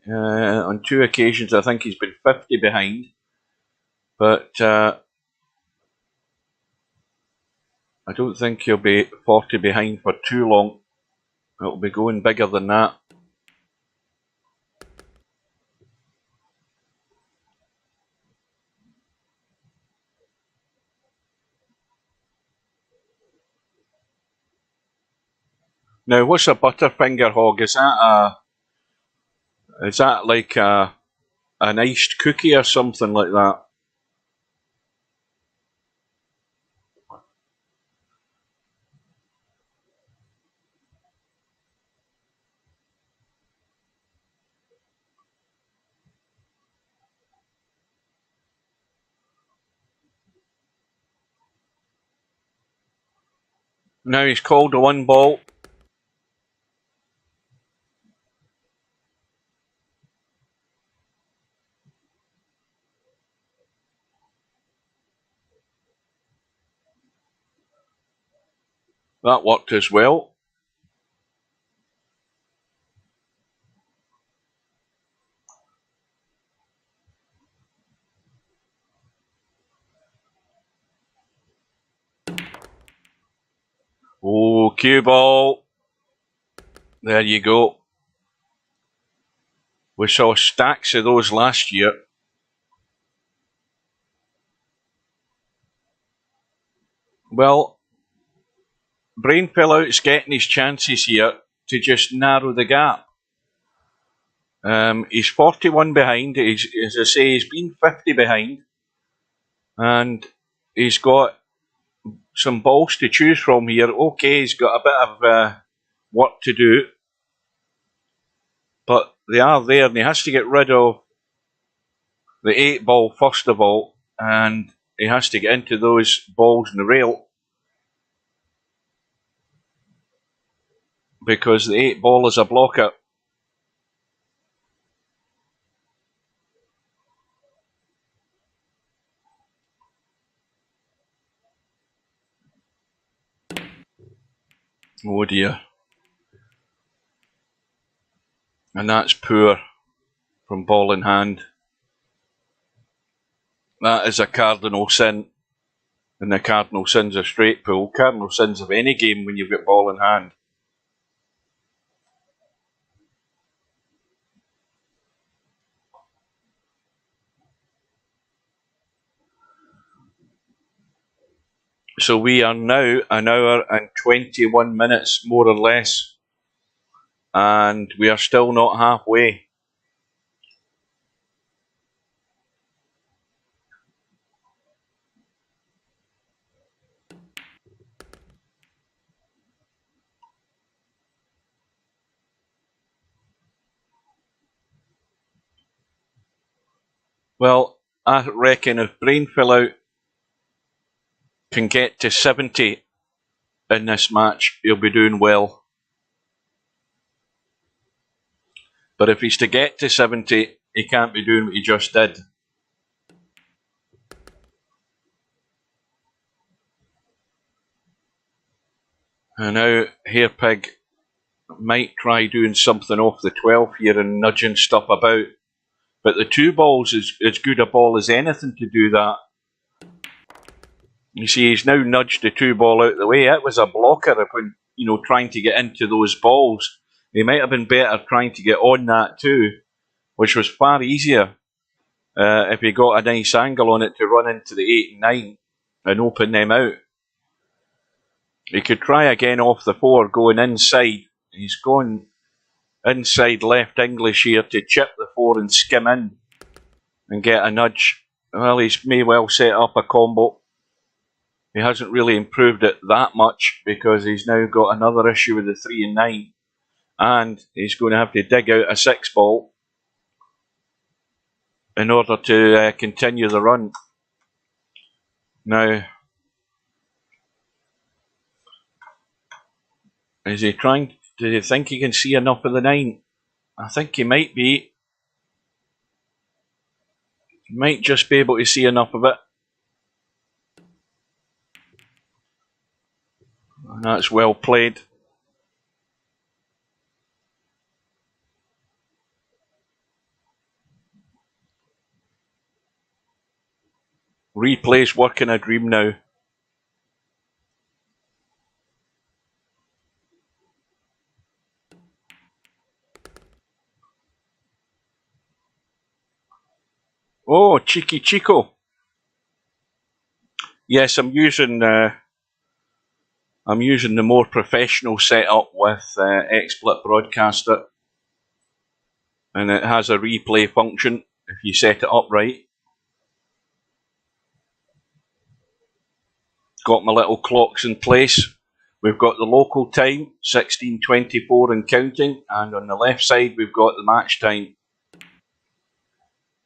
On 2 occasions, I think he's been 50 behind. But I don't think he'll be 40 behind for too long. It'll be going bigger than that. Now, what's a Butterfinger hog? Is that like an iced cookie or something like that? Now he's called the 1 ball. That worked as well. Oh, cue ball. There you go. We saw stacks of those last year. Well, BrainFellout's getting his chances here to just narrow the gap. He's 41 behind. As I say, he's been 50 behind. And he's got some balls to choose from here. Okay, he's got a bit of work to do. But they are there, and he has to get rid of the 8 ball first of all. And he has to get into those balls in the rail. Because the 8 ball is a blocker. Oh dear. And that's poor from ball in hand. That is a cardinal sin. And the cardinal sin's a straight pull. Cardinal sins of any game when you've got ball in hand. So we are now an hour and 21 minutes, more or less. And we are still not halfway. Well, I reckon if BrainFellout can get to 70 in this match, he'll be doing well. But if he's to get to 70, he can't be doing what he just did. And now Hairpig might try doing something off the 12 here and nudging stuff about. But the 2 balls is as good a ball as anything to do that. You see, he's now nudged the 2 ball out of the way. It was a blocker when, trying to get into those balls. He might have been better trying to get on that too, which was far easier if he got a nice angle on it to run into the 8 and 9 and open them out. He could try again off the 4 going inside. He's going inside left English here to chip the 4 and skim in and get a nudge. Well, he's may well set up a combo. He hasn't really improved it that much because he's now got another issue with the 3 and 9. And he's going to have to dig out a 6 ball in order to continue the run. Now, is he trying? Do you think he can see enough of the 9? I think he might be. He might just be able to see enough of it. And that's well played. Replay's working a dream now. Oh, cheeky Chico. Yes, I'm using the more professional setup with XSplit Broadcaster, and it has a replay function if you set it up right. Got my little clocks in place. We've got the local time, 16:24 and counting, and on the left side we've got the match time,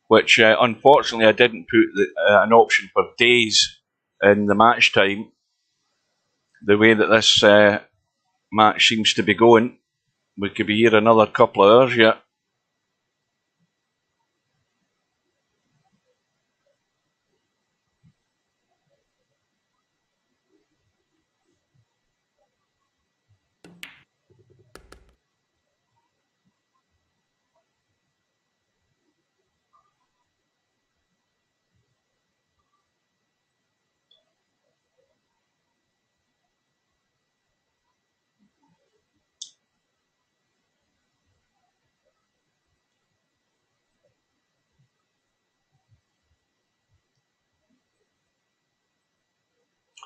which unfortunately I didn't put an option for days in the match time. The way that this match seems to be going, we could be here another couple of hours yet.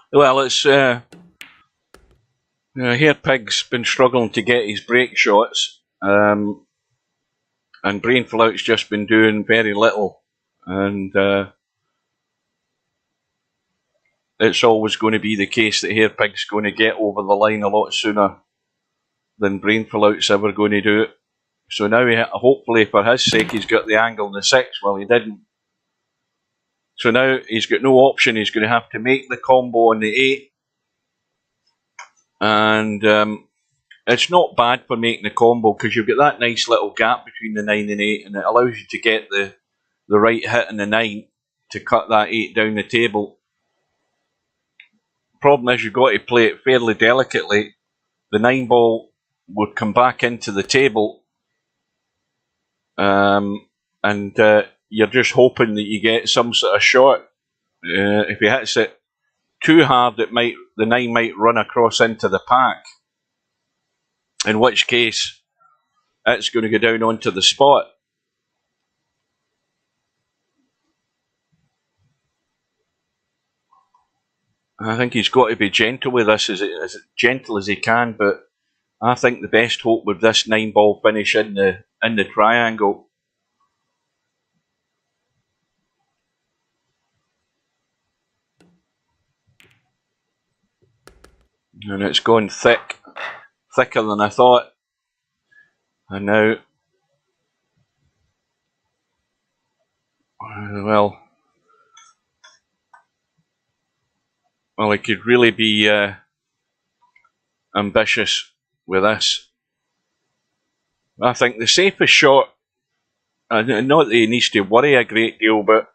Well, it's Hairpig's been struggling to get his break shots, and BrainFellout's just been doing very little, and it's always going to be the case that Hairpig's going to get over the line a lot sooner than BrainFellout's ever going to do it. So now, hopefully for his sake, he's got the angle in the 6. Well, he didn't. So now he's got no option. He's going to have to make the combo on the 8. And it's not bad for making the combo because you've got that nice little gap between the 9 and 8, and it allows you to get the right hit in the 9 to cut that 8 down the table. Problem is you've got to play it fairly delicately. The 9 ball would come back into the table, and you're just hoping that you get some sort of shot. If he hits it too hard, the 9 might run across into the pack, in which case it's going to go down onto the spot. I think he's got to be gentle with this, as gentle as he can, but I think the best hope with this 9 ball finish in the triangle. And it's gone thicker than I thought. And now, well, he could really be ambitious with this. I think the safest shot, not that he needs to worry a great deal, but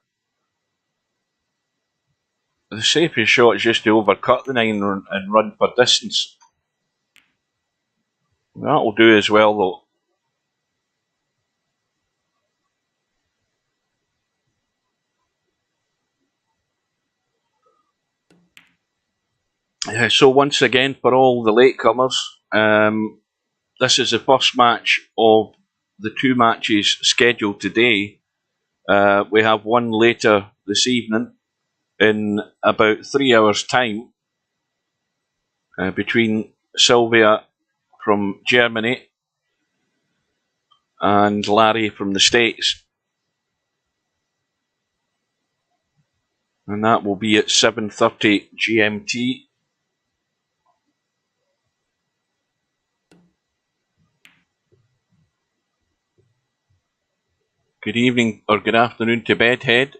the safest shot is just to overcut the 9 and run for distance. That'll do as well, though. So once again, for all the latecomers, this is the first match of the 2 matches scheduled today. We have one later this evening in about 3 hours' time between Sylvia from Germany and Larry from the States. And that will be at 7:30 GMT. Good evening or good afternoon to Bedhead.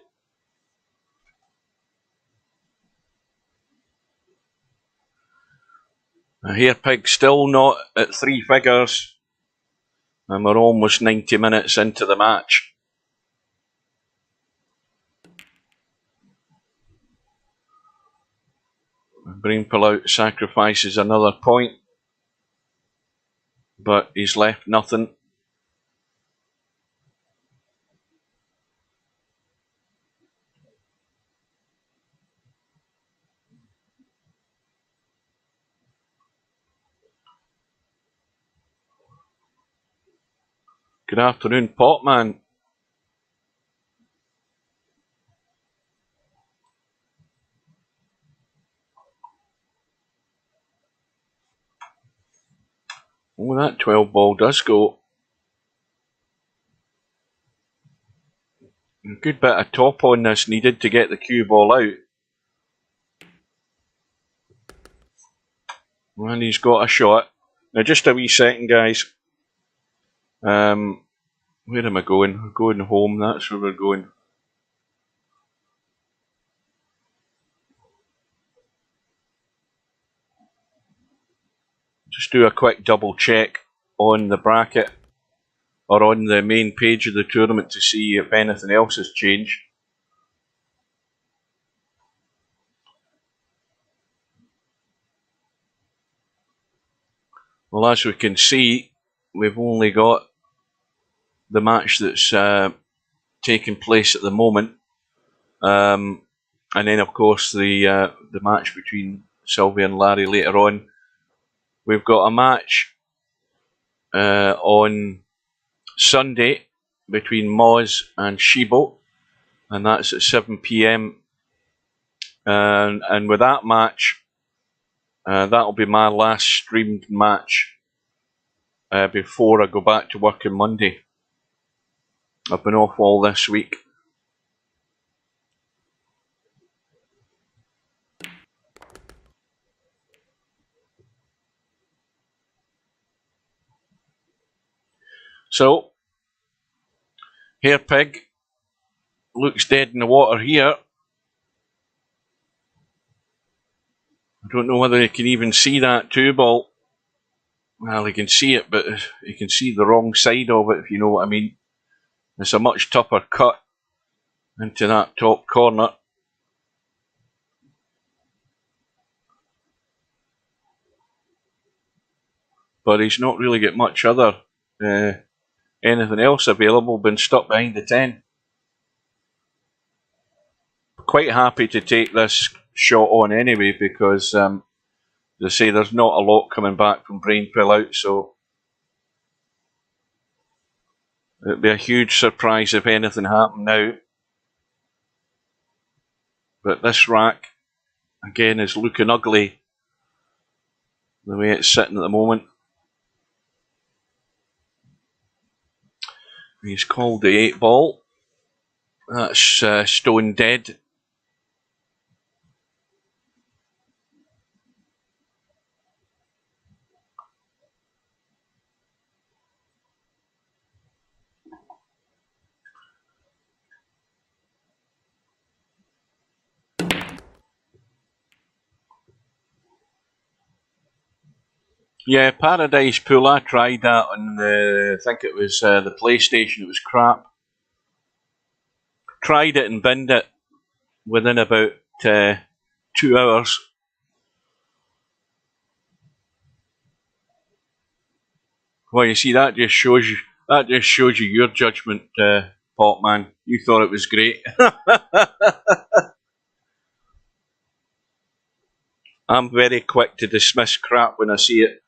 Hairpig still not at 3 figures, and we're almost 90 minutes into the match. BrainFellout sacrifices another point, but he's left nothing. Good afternoon, Potman. Oh, that 12 ball does go. A good bit of top on this needed to get the cue ball out. And he's got a shot. Now, just a wee second, guys. Where am I going? We're going home, that's where we're going. Just do a quick double check on the bracket or on the main page of the tournament to see if anything else has changed. Well, as we can see, we've only got the match that's taking place at the moment, and then of course the match between Sylvia and Larry later on. We've got a match on Sunday between Moz and Shibo, and that's at 7 p.m. And with that match, that'll be my last streamed match before I go back to work on Monday. I've been off all this week. So, Hairpig looks dead in the water here. I don't know whether you can even see that 2 ball. Well, you can see it, but you can see the wrong side of it, if you know what I mean. It's a much tougher cut into that top corner. But he's not really got much other anything else available, been stuck behind the 10. Quite happy to take this shot on anyway, because they say there's not a lot coming back from BrainFellout, so it'd be a huge surprise if anything happened now. But this rack, again, is looking ugly the way it's sitting at the moment. He's called the 8 ball. That's stone dead. Yeah, Paradise Pool, I tried that on the, I think it was the PlayStation, it was crap. Tried it and binned it within about 2 hours. Well, you see, that just shows you your judgment, Potman. You thought it was great. I'm very quick to dismiss crap when I see it.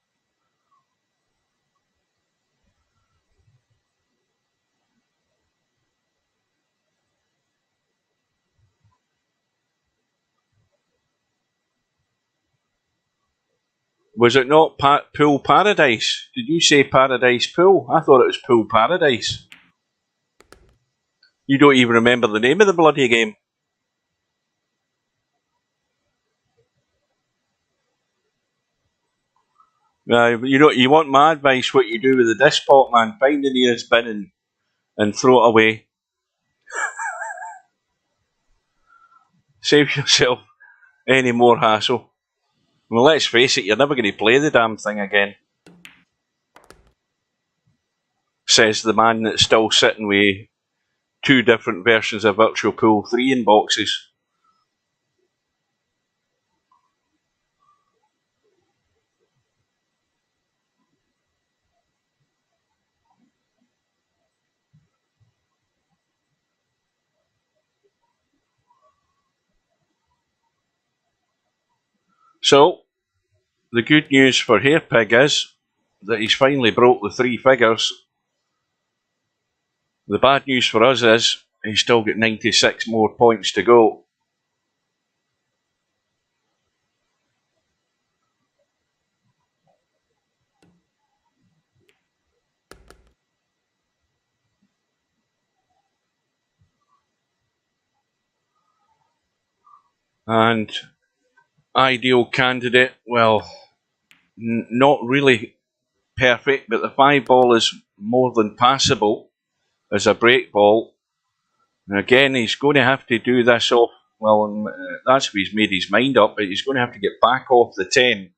Was it not Pool Paradise? Did you say Paradise Pool? I thought it was Pool Paradise. You don't even remember the name of the bloody game. You want my advice? What you do with the disc, Potman? Find the nearest bin and throw it away. Save yourself any more hassle. Well, let's face it, you're never going to play the damn thing again. Says the man that's still sitting with 2 different versions of Virtual Pool 3 in boxes. So, the good news for Hairpig is that he's finally broke the 3 figures. The bad news for us is he's still got 96 more points to go. And ideal candidate, well, not really perfect, but the 5 ball is more than passable as a break ball. And again, he's going to have to do this off, well, that's if he's made his mind up, but he's going to have to get back off the 10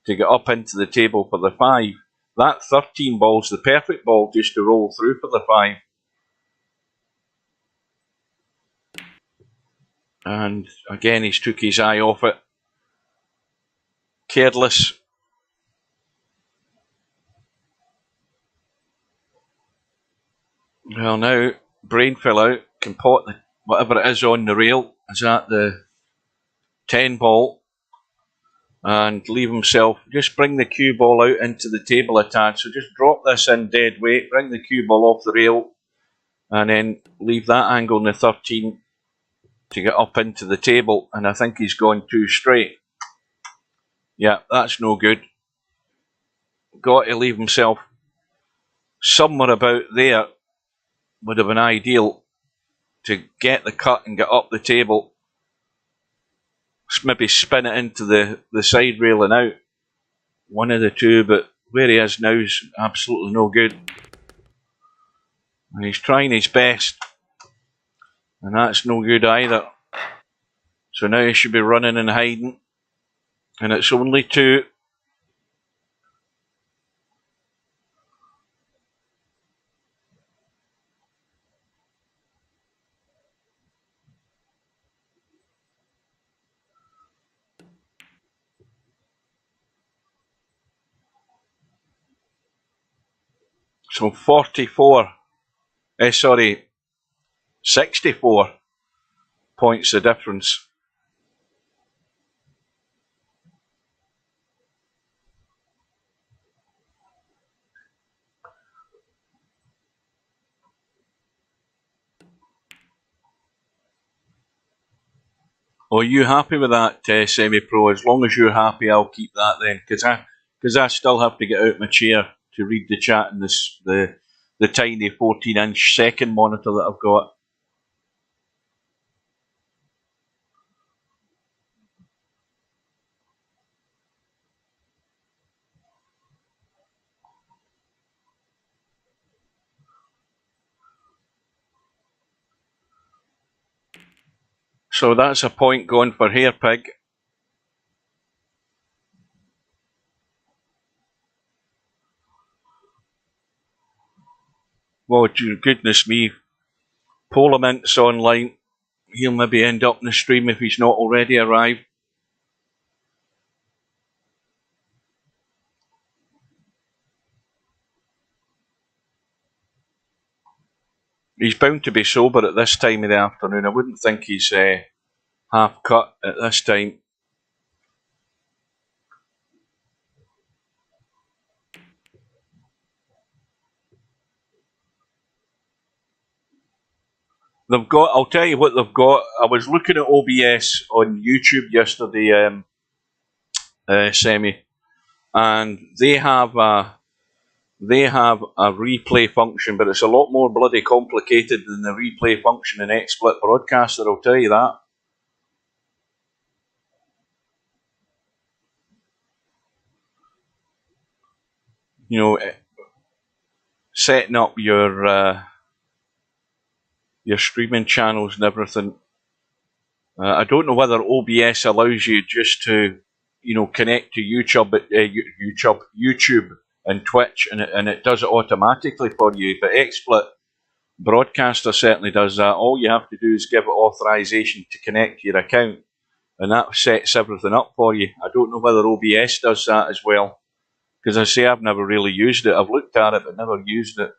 to get up into the table for the 5. That 13 ball's the perfect ball just to roll through for the 5. And again, he's took his eye off it. Careless. Well, now BrainFellout can pot whatever it is on the rail is at the 10 ball and leave himself, just bring the cue ball out into the table attached. So just drop this in dead weight, bring the cue ball off the rail, and then leave that angle in the 13 to get up into the table. And I think he's gone too straight. Yeah, that's no good. Got to leave himself somewhere about there, would have been ideal to get the cut and get up the table. Maybe spin it into the side rail and out. One of the two, but where he is now is absolutely no good. And he's trying his best, and that's no good either. So now he should be running and hiding, and it's only 2. So 44, 64 points the difference. Are you happy with that, semi-pro? As long as you're happy, I'll keep that then, because I still have to get out my chair to read the chat in the tiny 14-inch second monitor that I've got. So that's a point going for Hairpig. Well, goodness me. Polamint's online. He'll maybe end up in the stream if he's not already arrived. He's bound to be sober at this time of the afternoon. I wouldn't think he's half cut at this time. They've got, I'll tell you what they've got. I was looking at OBS on YouTube yesterday, Semi, and they have a replay function, but it's a lot more bloody complicated than the replay function in XSplit Broadcaster, I'll tell you that. You know, setting up your your streaming channels and everything. I don't know whether OBS allows you just to, connect to YouTube and Twitch, and it does it automatically for you. But XSplit Broadcaster certainly does that. All you have to do is give it authorization to connect to your account, and that sets everything up for you. I don't know whether OBS does that as well, because I say I've never really used it. I've looked at it but never used it.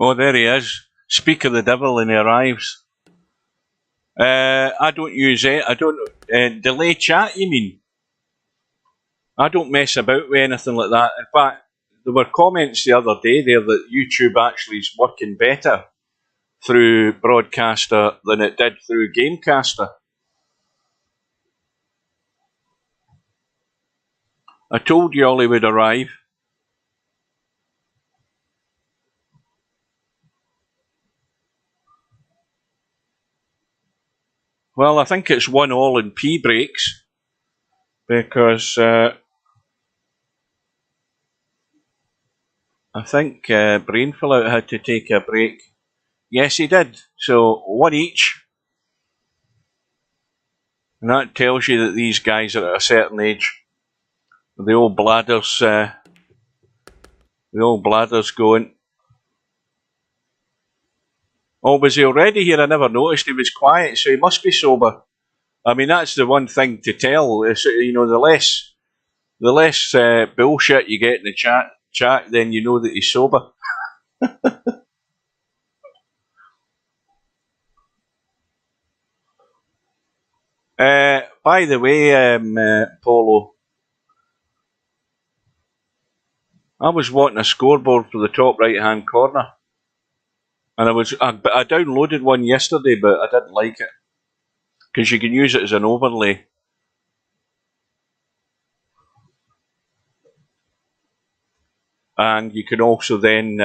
Oh, there he is. Speak of the devil, and he arrives. I don't use it. I don't delay chat. You mean? I don't mess about with anything like that. In fact, there were comments the other day there that YouTube actually is working better through Broadcaster than it did through Gamecaster. I told you Ollie would arrive. Well, I think it's 1-1 in P breaks, because I think BrainFellout had to take a break. Yes, he did. So 1 each. And that tells you that these guys are at a certain age. The old bladder's going. Oh, was he already here? I never noticed. He was quiet, so he must be sober. I mean, that's the one thing to tell. Is, the less bullshit you get in the chat, then you know that he's sober. By the way, Polo, I was wanting a scoreboard for the top right-hand corner, and I downloaded one yesterday, but I didn't like it because you can use it as an overlay. And you can also then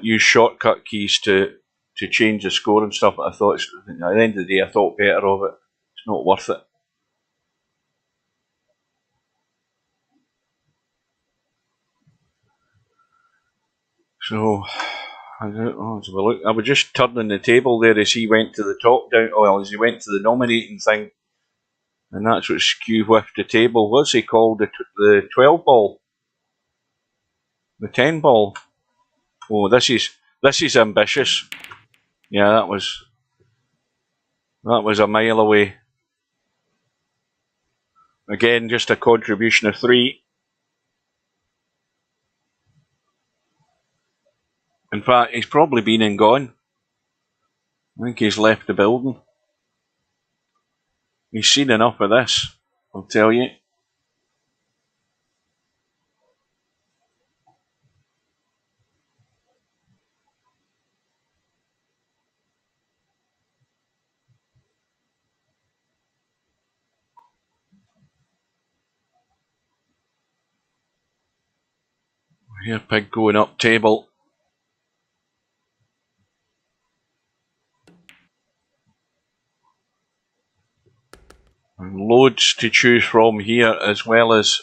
use shortcut keys to change the score and stuff. I thought, at the end of the day, I thought better of it. It's not worth it. So, I was just turning the table there as he went to the top down, well, as he went to the nominating thing, and that's what skew whiffed the table. What's he called? The 12 ball? The 10 ball? Oh, this is ambitious. Yeah, that was a mile away. Again, just a contribution of 3. In fact, he's probably been and gone. I think he's left the building. He's seen enough of this, I'll tell you. Hairpig going up table. And loads to choose from here, as well as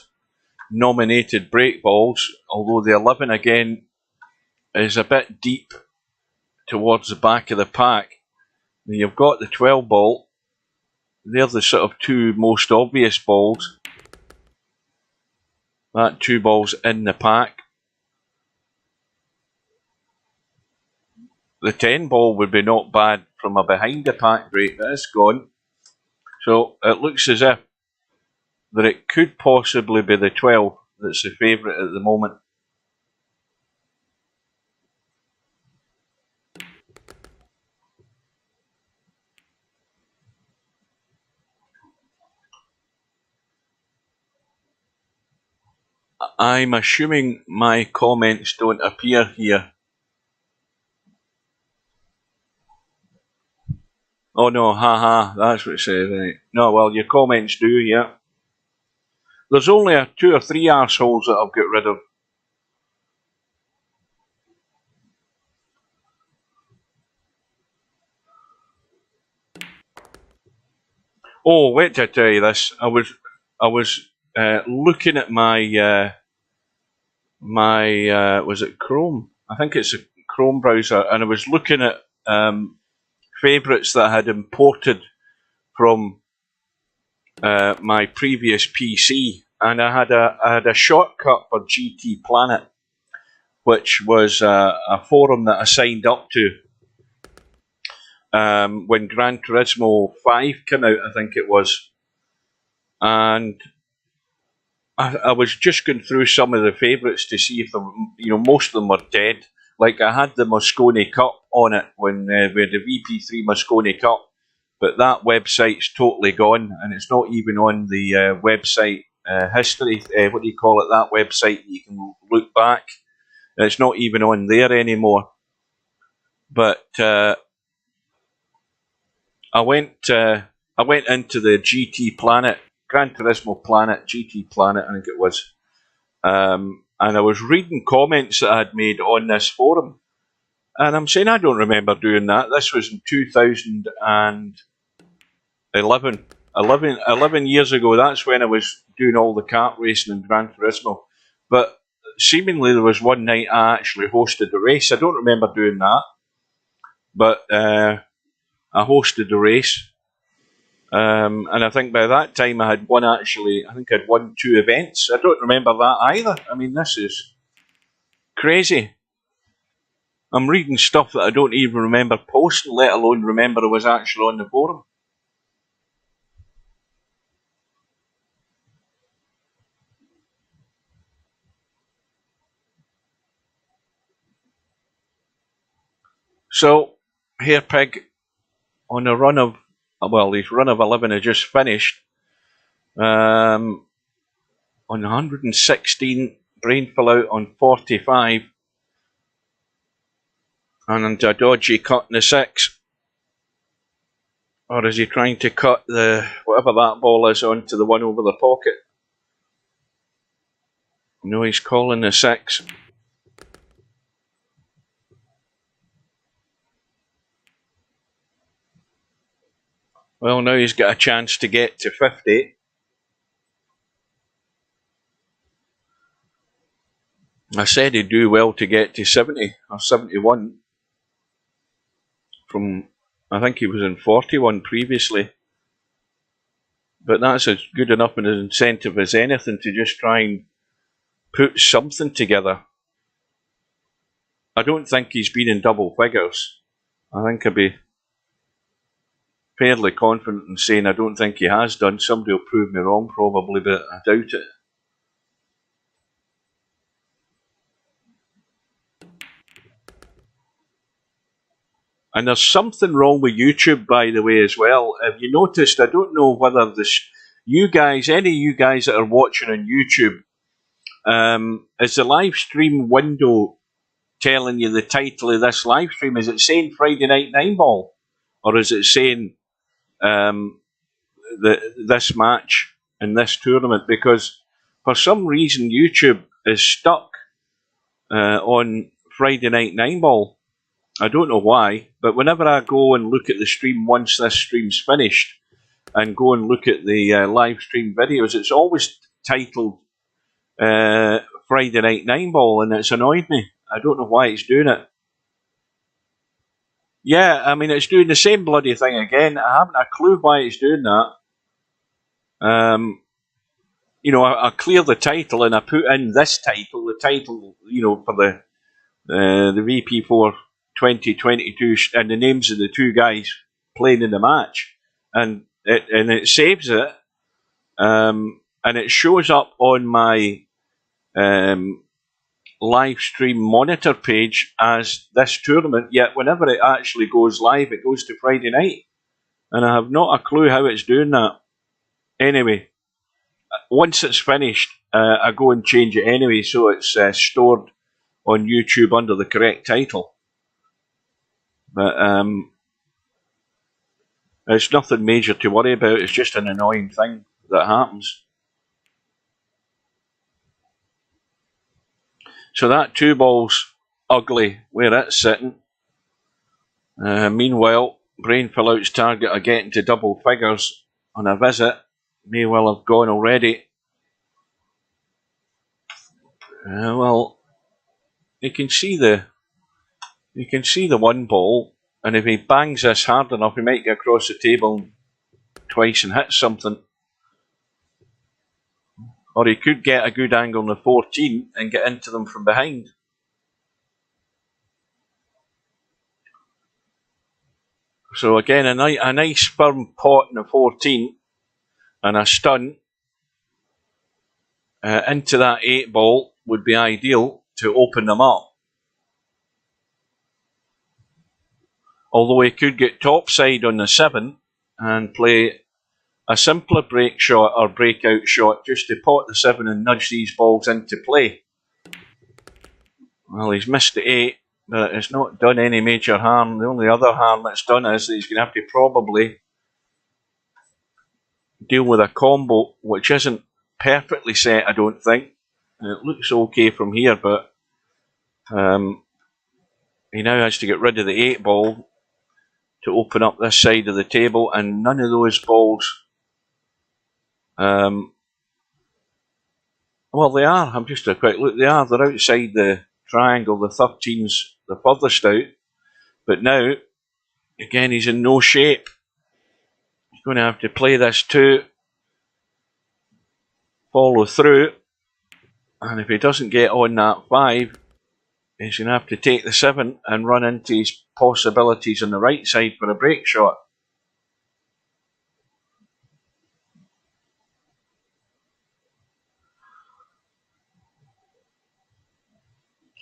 nominated break balls, although the 11 again is a bit deep towards the back of the pack. And you've got the 12 ball. They're the sort of 2 most obvious balls. That 2 balls in the pack. The 10 ball would be not bad from a behind the pack break, but it's gone. So it looks as if that it could possibly be the 12 that's the favourite at the moment. I'm assuming my comments don't appear here. Oh no, haha, that's what it says, right? No, well, your comments do, yeah. There's only 2 or 3 arseholes that I've got rid of. Oh, wait till I tell you this. I was looking at my was it Chrome? I think it's a Chrome browser, and I was looking at favourites that I had imported from my previous PC, and I had a shortcut for GT Planet, which was a forum that I signed up to when Gran Turismo 5 came out, I think it was, and I was just going through some of the favourites to see if most of them were dead. Like I had the Moscone Cup on it when we had the VP3 Moscone Cup, but that website's totally gone, and it's not even on the website history. What do you call it? That website you can look back. It's not even on there anymore. But I went into the GT Planet, Gran Turismo Planet, GT Planet, I think it was. And I was reading comments that I had made on this forum, and I'm saying I don't remember doing that. This was in 2011. 11 years ago. That's when I was doing all the kart racing in Gran Turismo. But seemingly there was one night I actually hosted a race. I don't remember doing that, but I hosted a race. And I think by that time I had won, actually. I think I'd won 2 events. I don't remember that either. I mean, this is crazy. I'm reading stuff that I don't even remember posting, let alone remember I was actually on the forum. So, Hairpig, on a run of, well, his run of 11 had just finished. On 116, BrainFellout on 45, and a dodgy cut in the 6. Or is he trying to cut the whatever that ball is onto the one over the pocket? No, he's calling the 6. Well, now he's got a chance to get to 50. I said he'd do well to get to 70 or 71 from, I think he was in 41 previously. But that's as good enough an incentive as anything to just try and put something together. I don't think he's been in double figures. I think I'd be fairly confident in saying I don't think he has done. Somebody will prove me wrong probably, but I doubt it. And there's something wrong with YouTube, by the way, as well. Have you noticed? I don't know whether any of you guys that are watching on YouTube, is the live stream window telling you the title of this live stream? Is it saying Friday Night Nine Ball, or is it saying this match in this tournament? Because for some reason YouTube is stuck on Friday Night Nine Ball. I don't know why, but whenever I go and look at the stream once this stream's finished and go and look at the live stream videos, it's always titled Friday Night Nine Ball, and it's annoyed me. I don't know why it's doing it. Yeah, I mean, it's doing the same bloody thing again. I haven't a clue why it's doing that. I clear the title and I put in this title, the title, for the VP4 2022, and the names of the 2 guys playing in the match, and it saves it, and it shows up on my live stream monitor page as this tournament. Yet whenever it actually goes live, it goes to Friday night, and I have not a clue how it's doing that. Anyway, once it's finished, I go and change it anyway, so it's stored on YouTube under the correct title. But it's nothing major to worry about. It's just an annoying thing that happens. So that 2 ball's ugly where it's sitting. Meanwhile, BrainFellout's target of getting to double figures on a visit may well have gone already. Well, you can see the 1 ball, and if he bangs this hard enough, he might get across the table twice and hit something. Or he could get a good angle on the 14 and get into them from behind. So again, a nice firm pot in the 14 and a stun into that 8 ball would be ideal to open them up. Although he could get topside on the 7 and play a simpler break shot or breakout shot just to pot the 7 and nudge these balls into play. Well, he's missed the 8, but it's not done any major harm. The only other harm that's done is that he's going to have to probably deal with a combo which isn't perfectly set, I don't think. It looks okay from here, but he now has to get rid of the 8 ball to open up this side of the table, and none of those balls, well, they are, I'm just a quick look, they're outside the triangle. The 13's the furthest out, but now, again, he's in no shape. He's going to have to play this 2, follow through, and if he doesn't get on that 5, he's going to have to take the 7 and run into his possibilities on the right side for a break shot.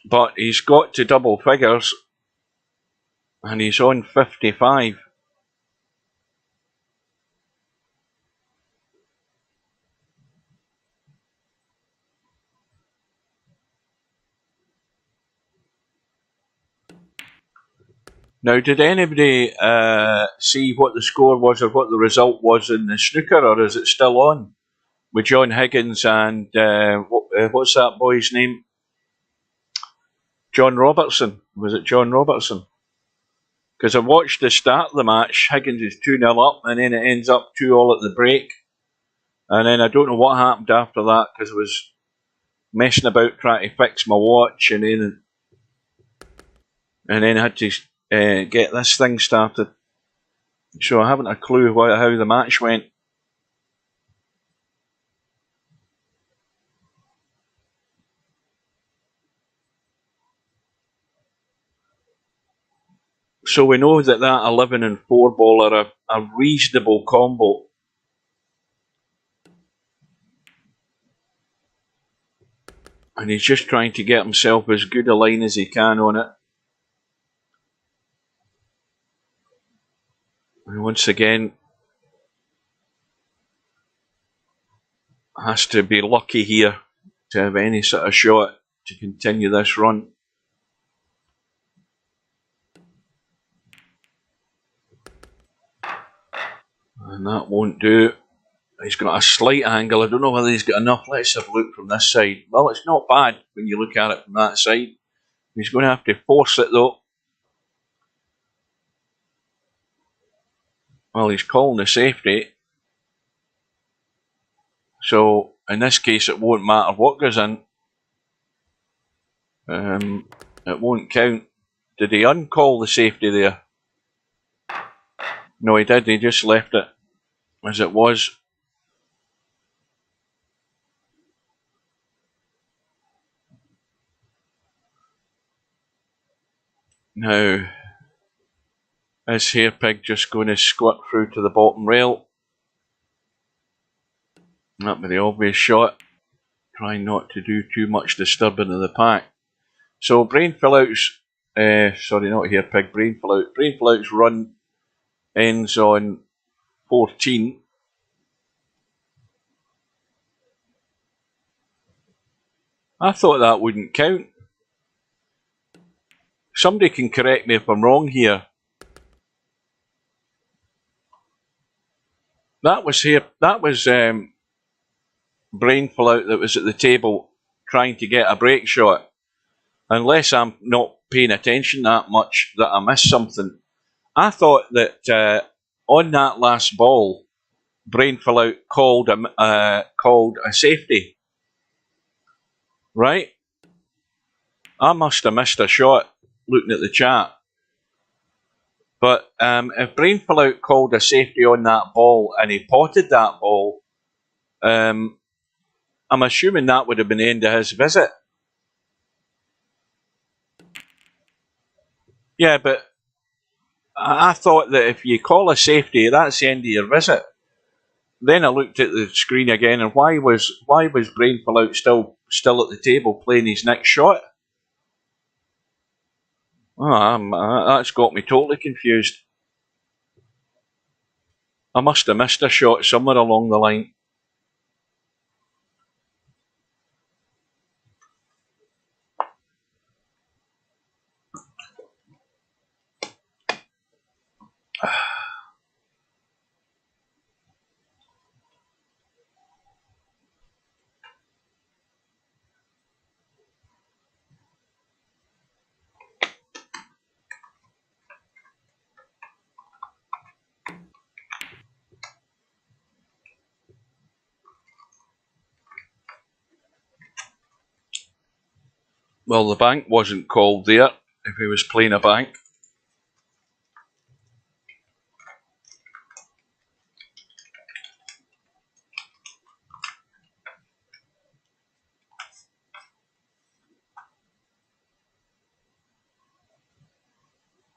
But he's got to double figures, and he's on 55. Now, did anybody see what the score was or what the result was in the snooker, or is it still on? With John Higgins and what's that boy's name? John Robertson. Was it John Robertson? Because I watched the start of the match. Higgins is 2-0 up, and then it ends up 2-all at the break. And then I don't know what happened after that, because I was messing about trying to fix my watch, and then I had to get this thing started. So I haven't a clue how the match went. So we know that 11 and 4 ball are a reasonable combo. And he's just trying to get himself as good a line as he can on it. And once again, has to be lucky here to have any sort of shot to continue this run. And that won't do. He's got a slight angle. I don't know whether he's got enough. Let's have a look from this side. Well, it's not bad when you look at it from that side. He's going to have to force it though. Well, he's calling the safety. So, in this case, it won't matter what goes in. It won't count. Did he uncall the safety there? No, he did. He just left it as it was. Now, is Hairpig just going to squirt through to the bottom rail? That'd be the obvious shot. Trying not to do too much disturbing of the pack. So BrainFellout's, sorry, not Hairpig, BrainFellout. BrainFellout's run ends on 14. I thought that wouldn't count. Somebody can correct me if I'm wrong here. That was BrainFellout that was at the table trying to get a break shot. unless I'm not paying attention that much that I miss something. I thought that on that last ball, BrainFellout called a safety, right? I must have missed a shot looking at the chat. But if BrainFellout called a safety on that ball and he potted that ball, I'm assuming that would have been the end of his visit. Yeah, but I thought that if you call a safety, that's the end of your visit. Then I looked at the screen again, and why was BrainFellout still at the table playing his next shot? That's got me totally confused. I must have missed a shot somewhere along the line. Well, the bank wasn't called there if he was playing a bank.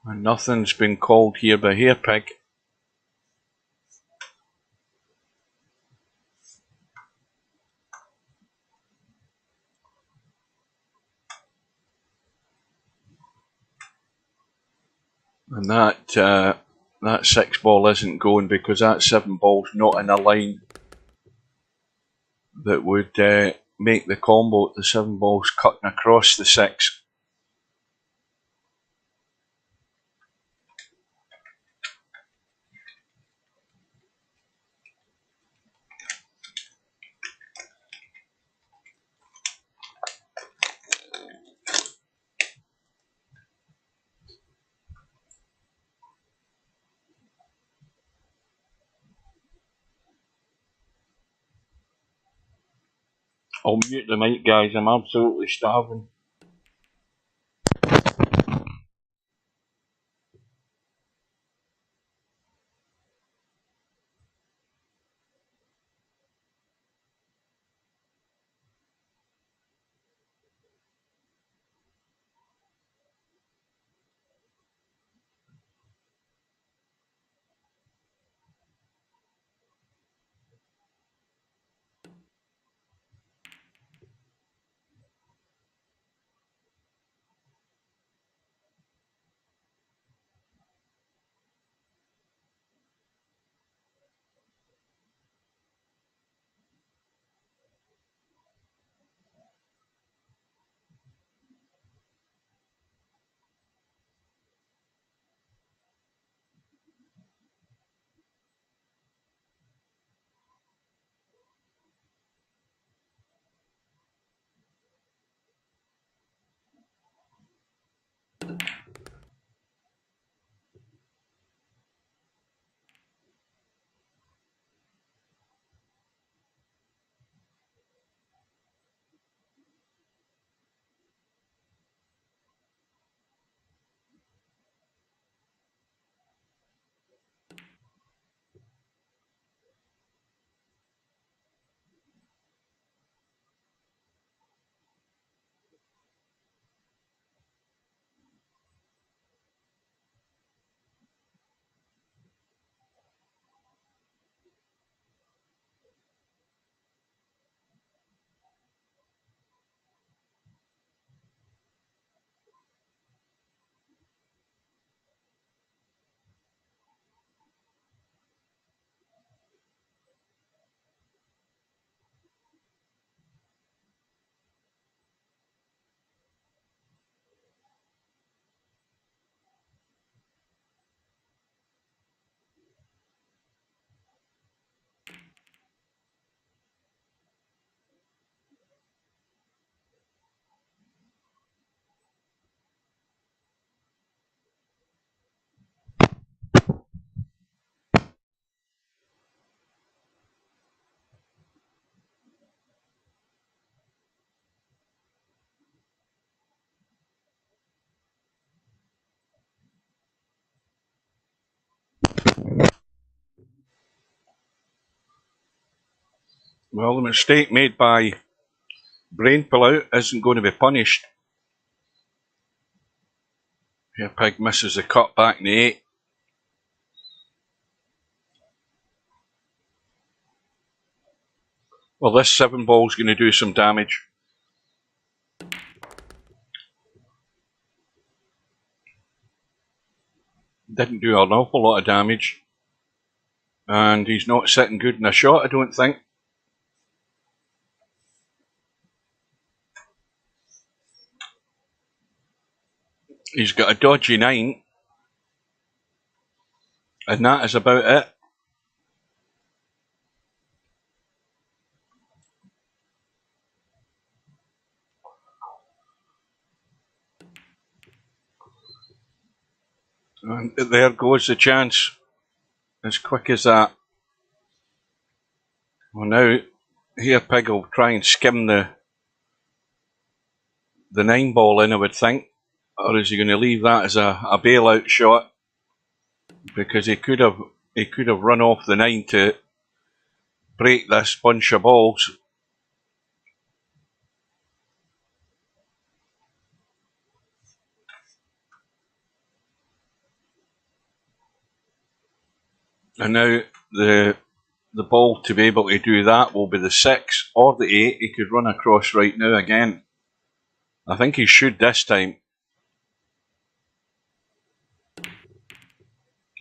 And nothing's been called here by Hairpig. And that 6 ball isn't going because that 7 ball's not in a line that would make the combo. The 7 balls cutting across the 6. I'll mute the mic, guys. I'm absolutely starving. Well, the mistake made by BrainFellout isn't going to be punished. Hairpig misses the cut back in the 8. Well, this 7 ball's going to do some damage. Didn't do an awful lot of damage. And he's not sitting good in a shot, I don't think. He's got a dodgy 9. And that is about it. And there goes the chance. As quick as that. Well, now Hairpig will try and skim the 9 ball in, I would think. Or is he going to leave that as a bailout shot? Because he could have run off the 9 to break this bunch of balls. And now the ball to be able to do that will be the 6 or the 8. He could run across right now again. I think he should this time.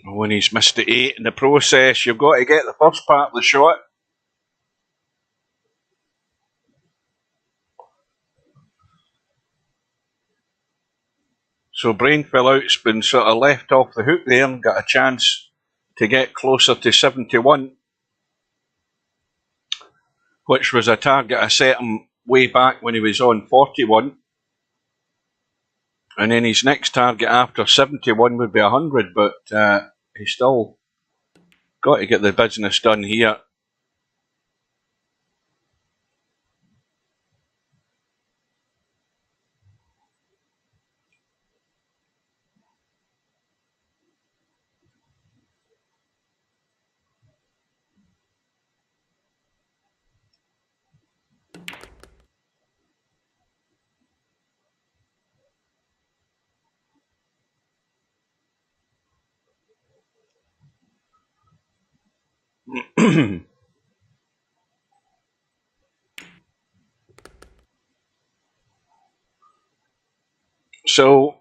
When he's missed the 8 in the process, you've got to get the first part of the shot. So BrainFellout's been sort of left off the hook there and got a chance to get closer to 71, which was a target I set him way back when he was on 41. And then his next target after 71 would be 100, but he's still got to get the business done here. So,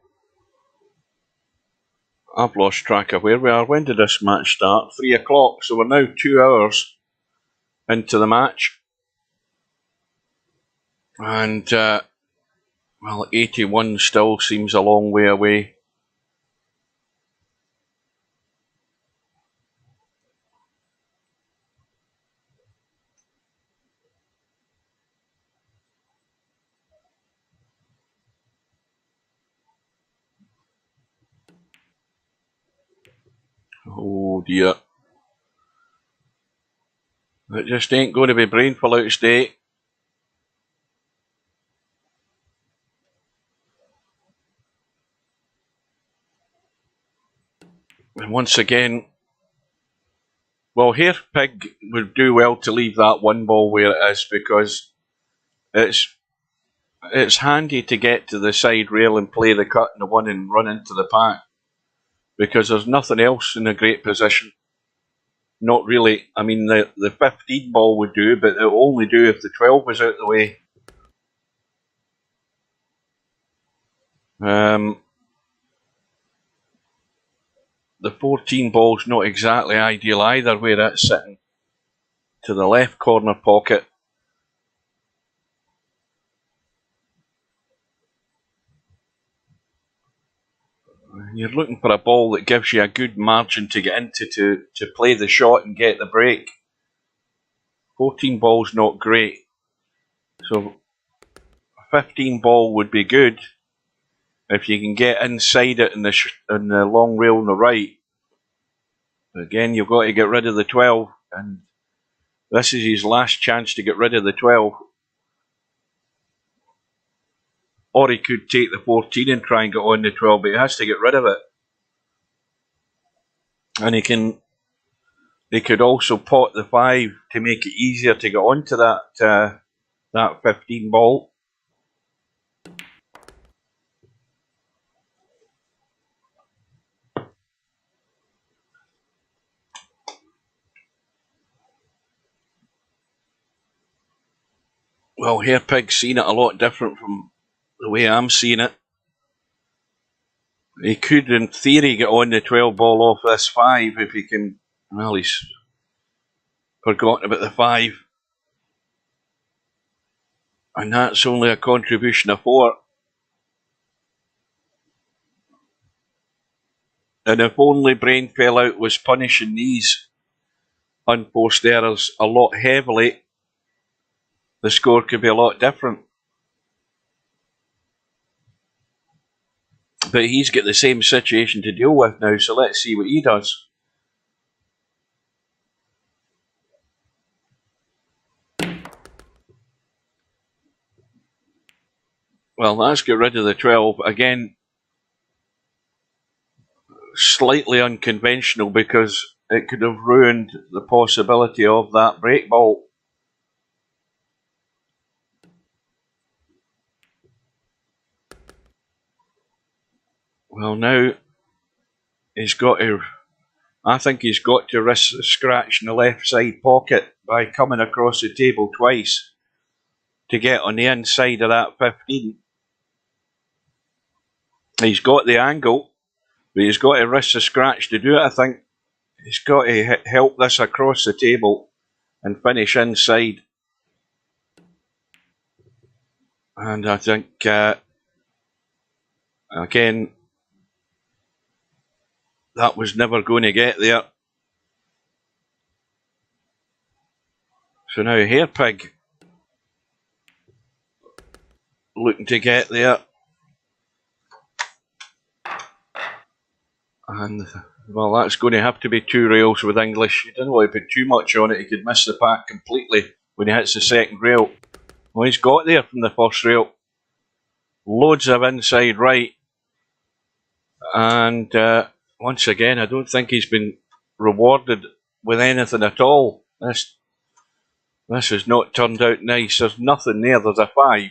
I've lost track of where we are. When did this match start? 3 o'clock. So we're now 2 hours into the match. And, well, 81 still seems a long way away. Oh dear. It just ain't going to be BrainFellout's day. And once again, well, Hairpig would do well to leave that 1 ball where it is, because it's handy to get to the side rail and play the cut in the 1 and run into the pack, because there's nothing else in a great position. Not really. I mean, the 15 ball would do, but it would only do if the 12 was out the way. The 14 ball's not exactly ideal either, where it's sitting to the left corner pocket. You're looking for a ball that gives you a good margin to get into to play the shot and get the break. 14 ball's not great. So 15 ball would be good if you can get inside it in the long rail on the right. Again, you've got to get rid of the 12, and this is his last chance to get rid of the 12. Or he could take the 14 and try and get on the 12, but he has to get rid of it. And he can They could also pot the 5 to make it easier to get onto that 15 ball. Well, Hairpig's seen it a lot different from the way I'm seeing it. He could, in theory, get on the 12 ball off this 5 if he can. Well, he's forgotten about the 5. And that's only a contribution of 4. And if only BrainFellout was punishing these unforced errors a lot heavily, the score could be a lot different. But he's got the same situation to deal with now, so let's see what he does. Well, that's got rid of the 12. Again, slightly unconventional because it could have ruined the possibility of that break ball. Well, now he's got to. I think he's got to risk the scratch in the left side pocket by coming across the table twice to get on the inside of that 15. He's got the angle, but he's got to risk the scratch to do it, I think. He's got to help this across the table and finish inside. And I think, again, that was never going to get there. So now Hairpig looking to get there. And, well, that's going to have to be 2 rails with English. He didn't want to put too much on it. He could miss the pack completely when he hits the second rail. Well, he's got there from the first rail. Loads of inside right. And once again, I don't think he's been rewarded with anything at all. This has not turned out nice. There's nothing there. There's a 5.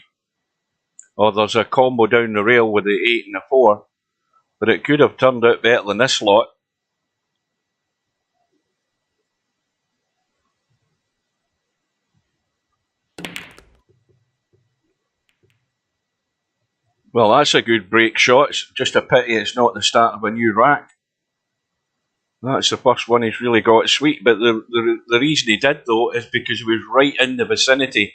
Or there's a combo down the rail with the 8 and the 4. But it could have turned out better than this lot. Well, that's a good break shot. It's just a pity it's not the start of a new rack. That's the first one he's really got sweet. But the reason he did, though, is because he was right in the vicinity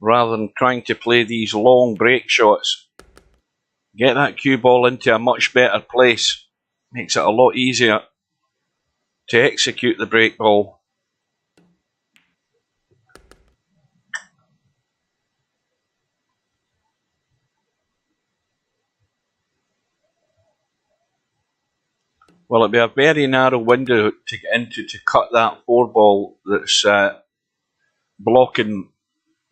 rather than trying to play these long break shots. Get that cue ball into a much better place. Makes it a lot easier to execute the break ball. Well, it'd be a very narrow window to get into to cut that 4 ball that's blocking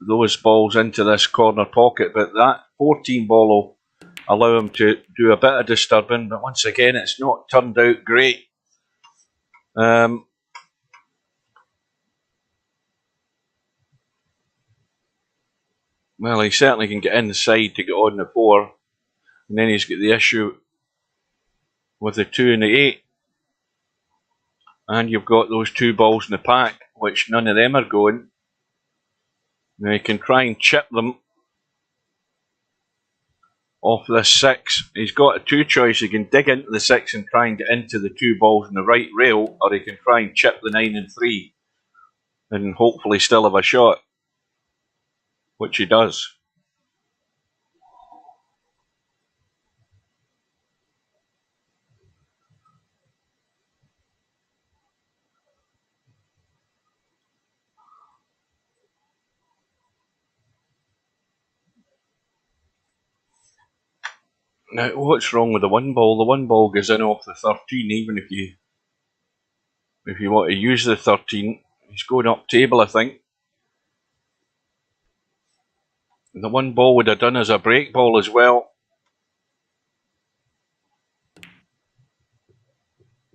those balls into this corner pocket. But that 14 ball will allow him to do a bit of disturbing. But once again, it's not turned out great. Well, he certainly can get inside to get on the 4. And then he's got the issue with the 2 and the 8. And you've got those 2 balls in the pack, which none of them are going. Now he can try and chip them off this 6. He's got a 2 choice. He can dig into the 6 and try and get into the 2 balls in the right rail, or he can try and chip the 9 and 3 and hopefully still have a shot, which he does. Now, what's wrong with the 1 ball? The 1 ball goes in off the 13, even if you want to use the 13. He's going up table, I think. And the 1 ball would have done as a break ball as well.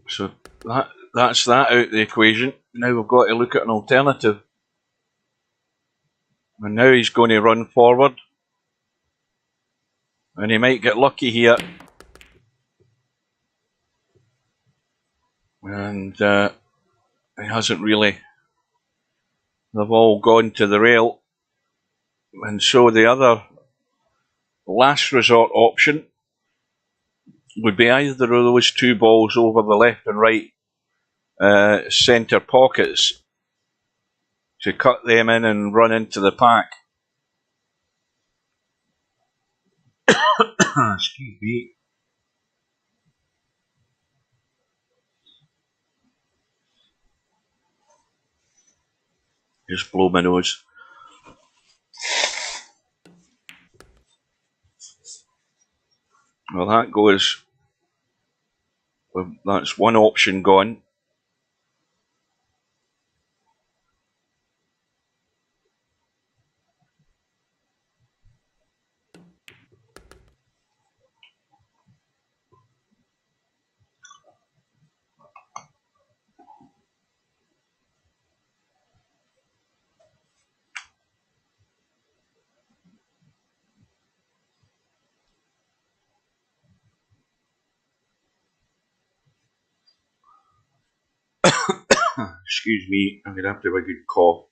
So that's that out of the equation. Now we've got to look at an alternative. And now he's going to run forward. And he might get lucky here. And he hasn't really. They've all gone to the rail. And so the other last resort option would be either of those two balls over the left and right centre pockets to cut them in and run into the pack. Excuse me. Just blow my nose. Well, that goes. Well, that's one option gone. Excuse me, I'm going to have to have a good cough.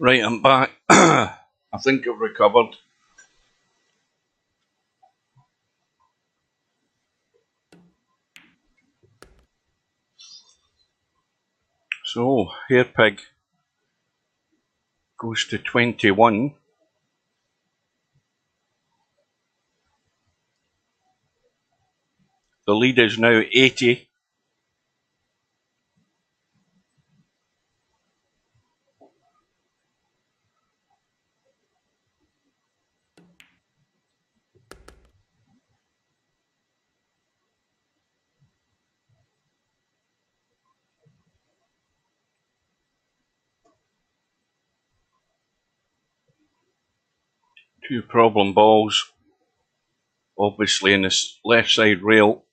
Right, I'm back. I think I've recovered. So, Hairpig goes to 21. The lead is now 80. Two problem balls, obviously in this left side rail.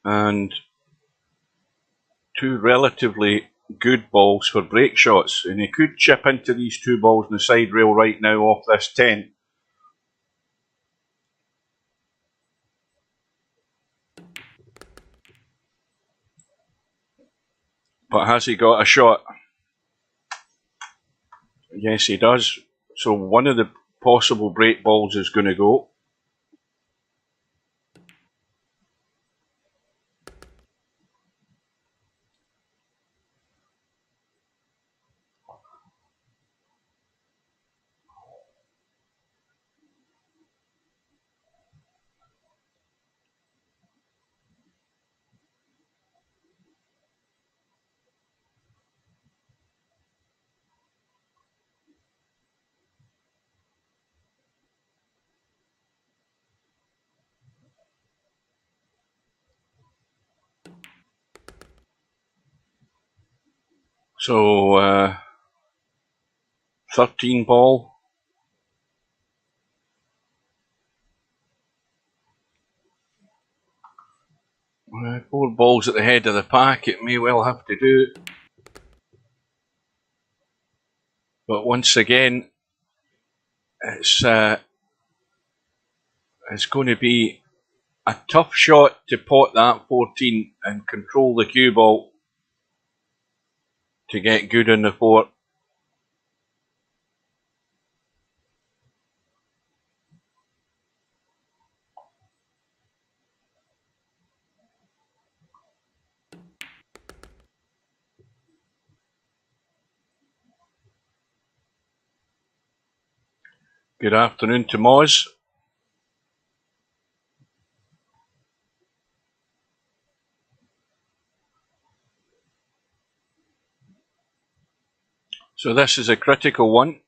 And two relatively good balls for break shots, and he could chip into these two balls in the side rail right now off this 10. But has he got a shot? Yes, he does. So one of the possible break balls is going to go. So 13 ball. Four balls at the head of the pack, it may well have to do. But once again, it's going to be a tough shot to pot that 14 and control the cue ball to get good in the fort. Good afternoon to Moz. So this is a critical one,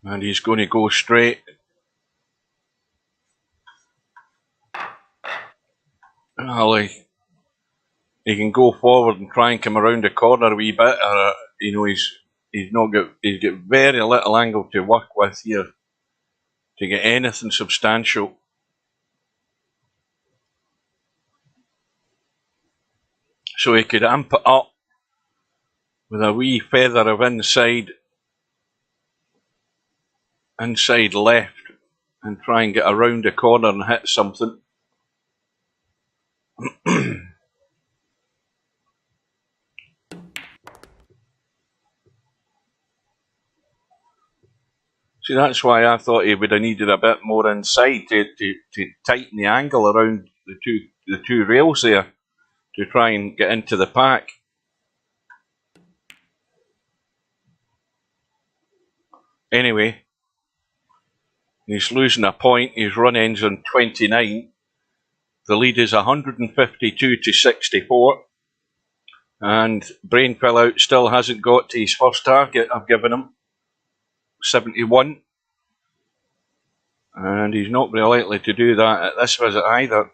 and he's going to go straight. Well, he can go forward and try and come around the corner a wee bit, or you know, he's got very little angle to work with here to get anything substantial. So he could amp it up with a wee feather of inside left and try and get around the corner and hit something. See, that's why I thought he would have needed a bit more inside to tighten the angle around the two rails there to try and get into the pack. Anyway, he's losing a point. His run ends on 29. The lead is 152 to 64. And BrainFellout still hasn't got to his first target I've given him, 71. And he's not very likely to do that at this visit either.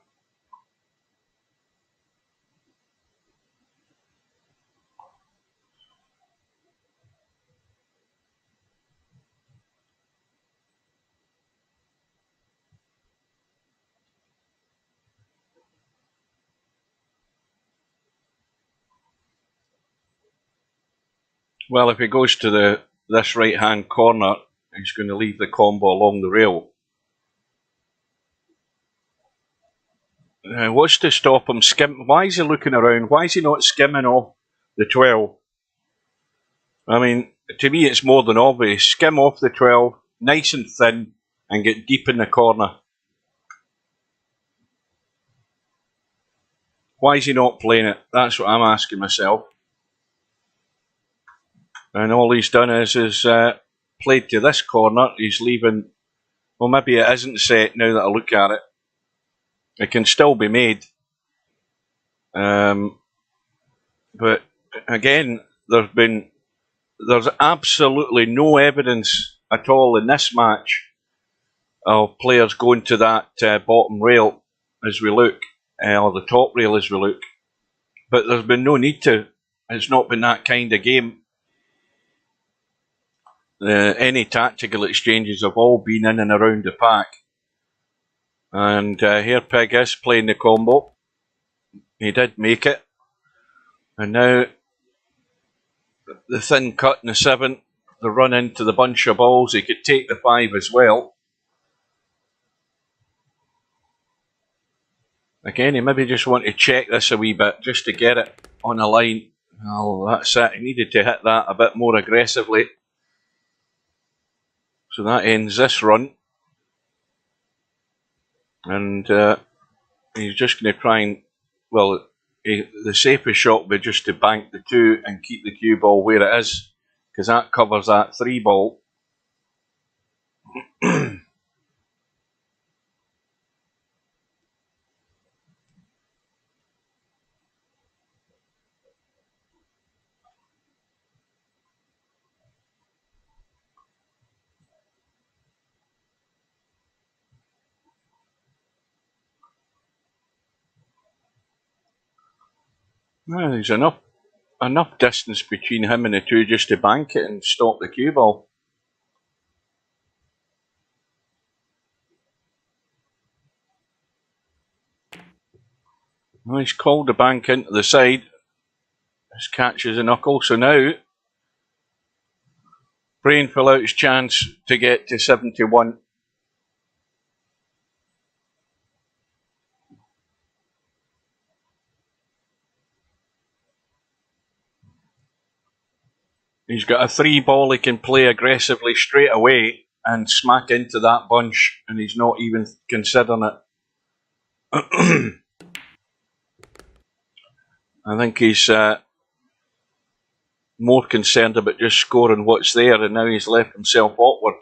Well, if he goes to this right-hand corner, he's going to leave the combo along the rail. What's to stop him why is he looking around? Why is he not skimming off the 12? I mean, to me it's more than obvious. Skim off the 12, nice and thin, and get deep in the corner. Why is he not playing it? That's what I'm asking myself. And all he's done is played to this corner. He's leaving. Well, maybe it isn't set now that I look at it. It can still be made. But again, there's absolutely no evidence at all in this match of players going to that bottom rail as we look, or the top rail as we look. but there's been no need to. It's not been that kind of game. Any tactical exchanges have all been in and around the pack. And Hairpig is playing the combo. He did make it. And now the thin cut in the 7, the run into the bunch of balls. He could take the 5 as well. Again, he maybe just want to check this a wee bit just to get it on a line. Oh, that's it. He needed to hit that a bit more aggressively. So that ends this run. And he's just going to try and, well, the safest shot would be just to bank the 2 and keep the cue ball where it is, because that covers that 3 ball. Well, there's enough distance between him and the 2 just to bank it and stop the cue ball. Well, he's called the bank into the side. This catches a knuckle. So now, BrainFellout's chance to get to 71. He's got a 3 ball he can play aggressively straight away and smack into that bunch, and he's not even considering it. I think he's more concerned about just scoring what's there, and now he's left himself awkward.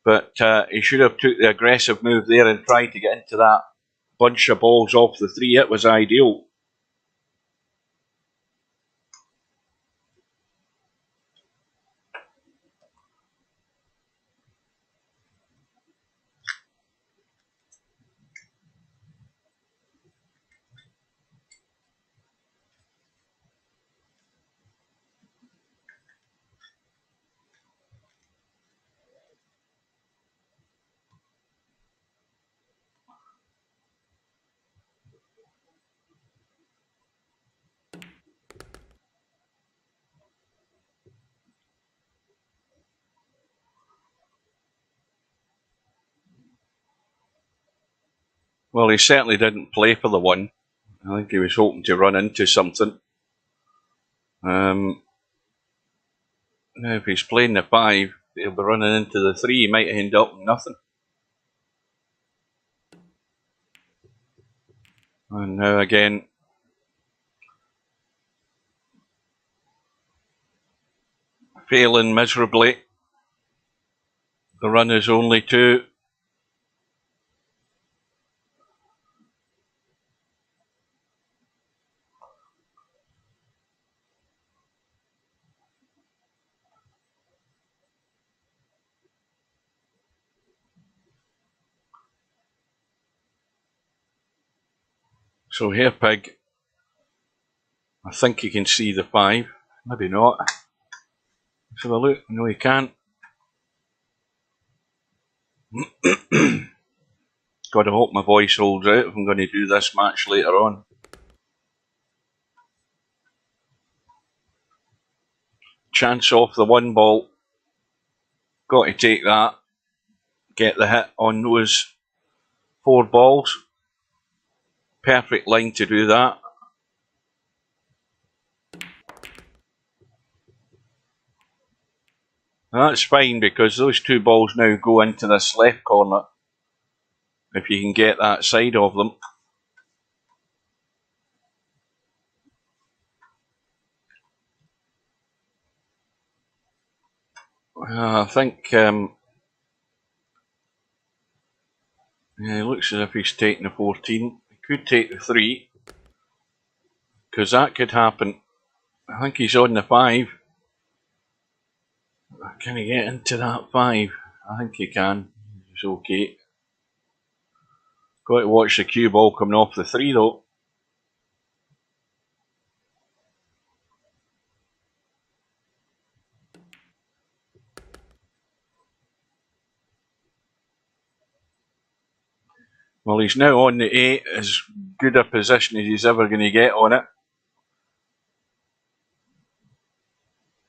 But he should have took the aggressive move there and tried to get into that bunch of balls off the 3. It was ideal. Well, he certainly didn't play for the 1. I think he was hoping to run into something. Now, if he's playing the 5, he'll be running into the 3. He might end up with nothing. And now again, failing miserably. The run is only 2. So Hairpig, I think he can see the 5. Maybe not. Let's have a look. No, he can't. Got to hope my voice holds out if I'm going to do this match later on. Chance off the 1 ball. Got to take that. Get the hit on those 4 balls. Perfect line to do that. That's fine because those 2 balls now go into this left corner. If you can get that side of them. I think yeah, it looks as if he's taking the 14. He could take the 3 because that could happen. I think he's on the 5. Can he get into that 5? I think he can. He's okay. Got to watch the cue ball coming off the 3 though. Well, he's now on the 8, as good a position as he's ever going to get on it.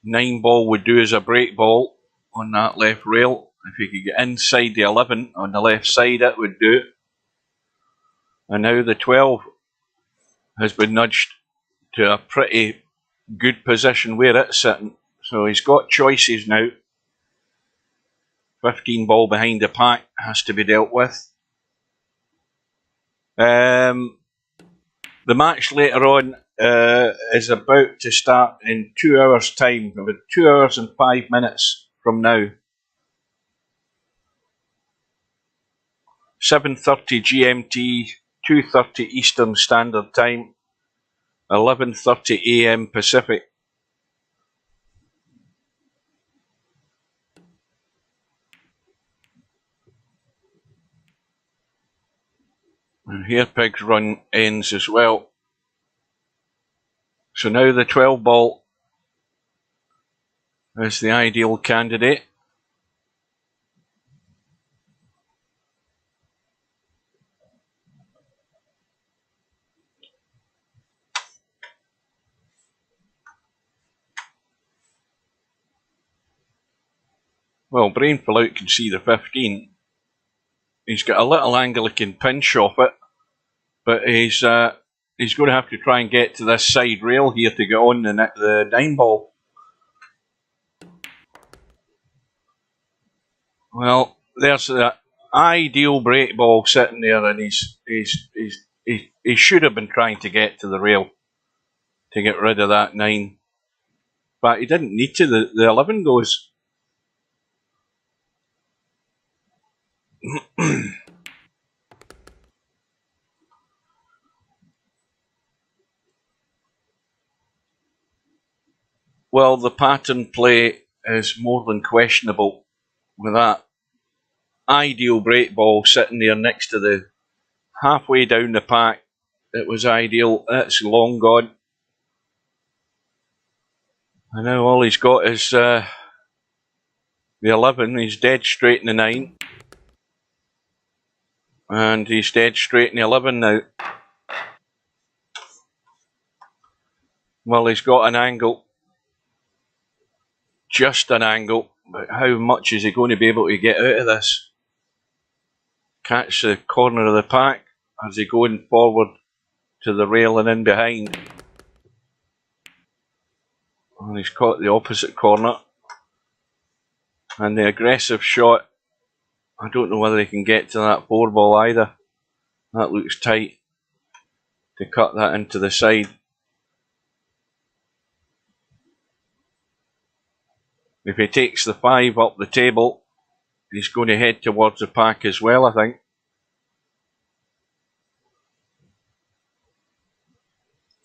9 ball would do as a break ball on that left rail. If he could get inside the 11 on the left side, it would do. And now the 12 has been nudged to a pretty good position where it's sitting. So he's got choices now. 15 ball behind the pack has to be dealt with. The match later on is about to start in 2 hours' time, about 2 hours and 5 minutes from now. 7:30 GMT, 2:30 Eastern Standard Time, 11:30 AM Pacific. And Hairpig's run ends as well. So now the 12 ball is the ideal candidate. Well, BrainFellout can see the 15. He's got a little angle he can pinch off it, but he's going to have to try and get to this side rail here to get on the 9 ball. Well, there's the ideal break ball sitting there, and he should have been trying to get to the rail to get rid of that 9, but he didn't need to. The 11 goes. Well, the pattern play is more than questionable with that ideal break ball sitting there next to the halfway down the pack. It was ideal. It's long gone. And now all he's got is the 11. He's dead straight in the 9. And he's dead straight in the 11 now. Well, he's got an angle. Just an angle. But how much is he going to be able to get out of this? Catch the corner of the pack. Or is he going forward to the rail and in behind? And he's caught the opposite corner. And the aggressive shot, I don't know whether he can get to that 4 ball either. That looks tight to cut that into the side. If he takes the 5 up the table, he's going to head towards the pack as well, I think.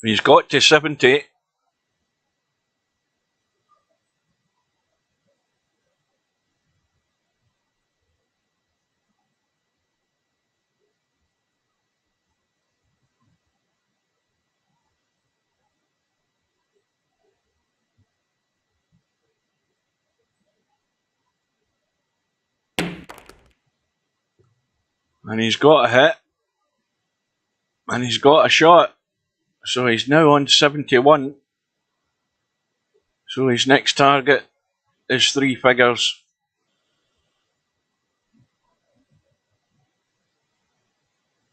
He's got to 70. And he's got a hit. And he's got a shot. So he's now on 71. So his next target is 3 figures.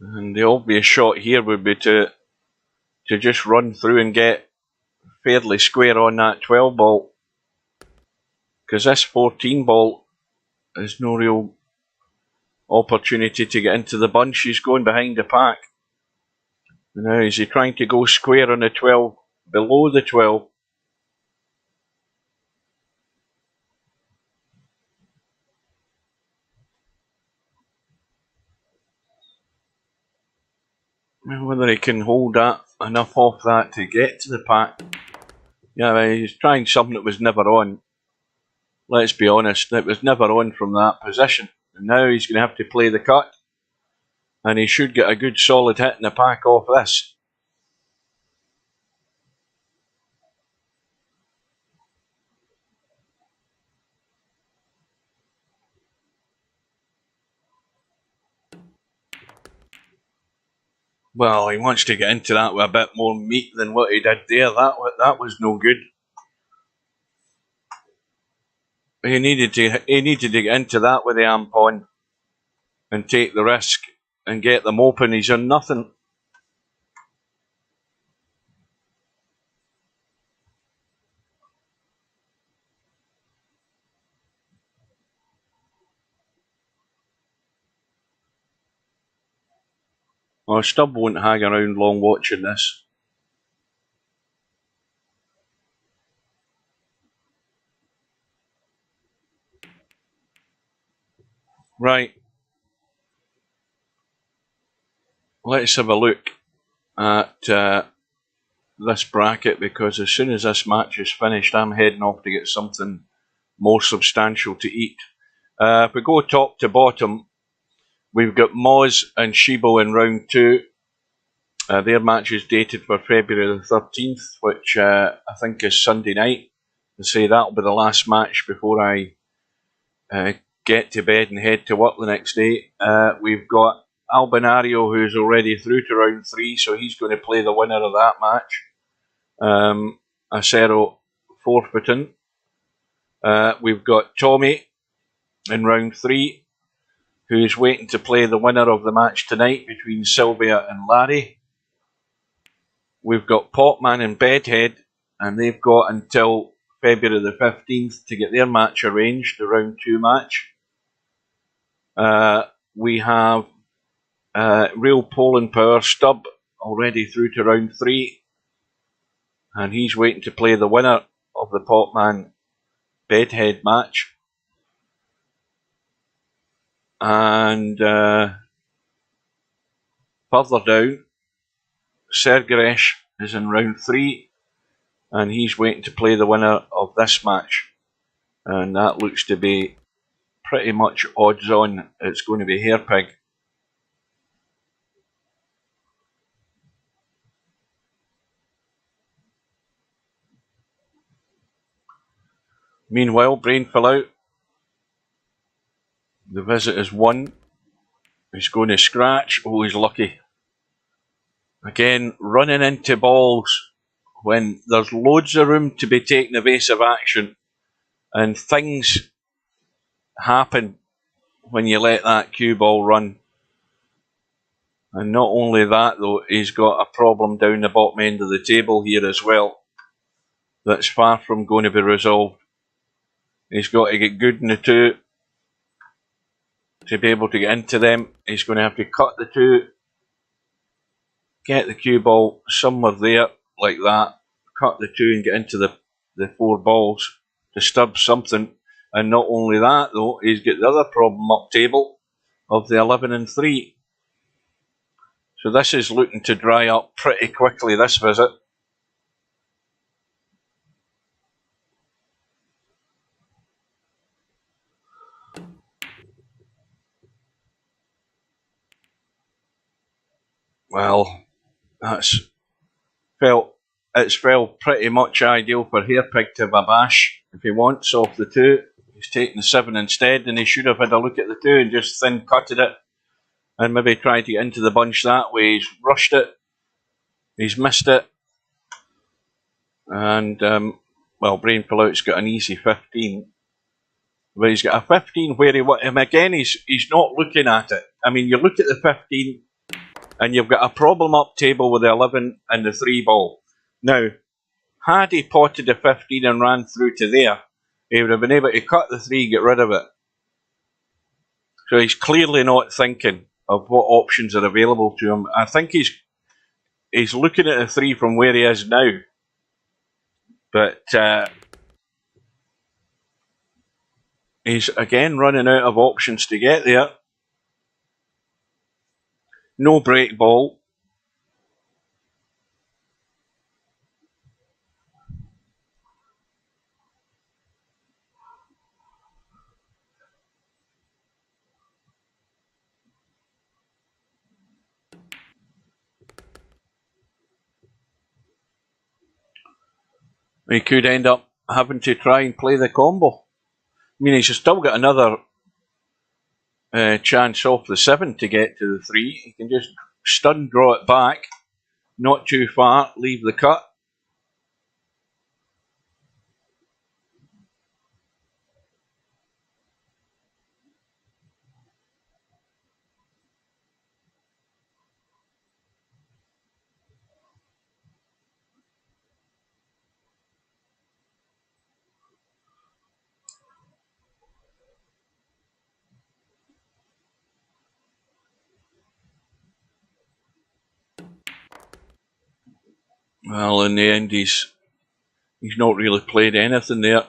And the obvious shot here would be to just run through and get fairly square on that 12 ball. Because this 14 ball is no real opportunity to get into the bunch. He's going behind the pack. Now is he trying to go square on the 12, below the 12? Whether he can hold that enough off that to get to the pack. Yeah, he's trying something that was never on. Let's be honest, it was never on from that position. And now he's going to have to play the cut. And he should get a good solid hit in the pack off this. Well, he wants to get into that with a bit more meat than what he did there. That was no good. He needed to get into that with the ampon and take the risk and get them open. He's done nothing. Well, Stubb won't hang around long watching this. Right. Let's have a look at this bracket, because as soon as this match is finished, I'm heading off to get something more substantial to eat. If we go top to bottom, we've got Moz and Shibo in round 2. Their match is dated for February the 13th, which I think is Sunday night. They say that'll be the last match before I get to bed and head to work the next day. We've got Albinario, who's already through to round 3, so he's going to play the winner of that match. Acero forfeiting. We've got Tommy in round 3, who's waiting to play the winner of the match tonight between Sylvia and Larry. We've got Popman and Bedhead, and they've got until February the 15th to get their match arranged, the round 2 match. We have Real Poland Power Stubb already through to round 3, and he's waiting to play the winner of the Popman Bedhead match. And further down, Sergeresh is in round 3, and he's waiting to play the winner of this match. And that looks to be pretty much odds on. It's going to be Hairpig. Meanwhile, BrainFellout, the visit is 1. He's going to scratch. Oh, he's lucky. Again, running into balls when there's loads of room to be taking evasive action, and things happen when you let that cue ball run. And not only that, though, he's got a problem down the bottom end of the table here as well that's far from going to be resolved. He's got to get good in the 2 to be able to get into them. He's going to have to cut the 2, get the cue ball somewhere there like that, cut the 2 and get into the 4 balls to stub something. And not only that, though, he's got the other problem up table of the 11 and 3. So this is looking to dry up pretty quickly, this visit. Well, it's felt pretty much ideal for Hairpig to have a bash if he wants off the 2. He's taken the 7 instead, and he should have had a look at the 2 and just thin cutted it and maybe tried to get into the bunch that way. He's rushed it, he's missed it, and well, BrainFellout's got an easy 15. But he's got a 15 where he's not looking at it. I mean, you look at the 15 and you've got a problem up table with the 11 and the 3 ball. Now, had he potted the 15 and ran through to there, he would have been able to cut the 3, get rid of it. So he's clearly not thinking of what options are available to him. I think he's looking at the 3 from where he is now. But he's again running out of options to get there. No break ball. He could end up having to try and play the combo. I mean, he's still got another chance off the 7 to get to the 3. He can just stun, draw it back, not too far, leave the cut. Well, in the end, he's not really played anything there.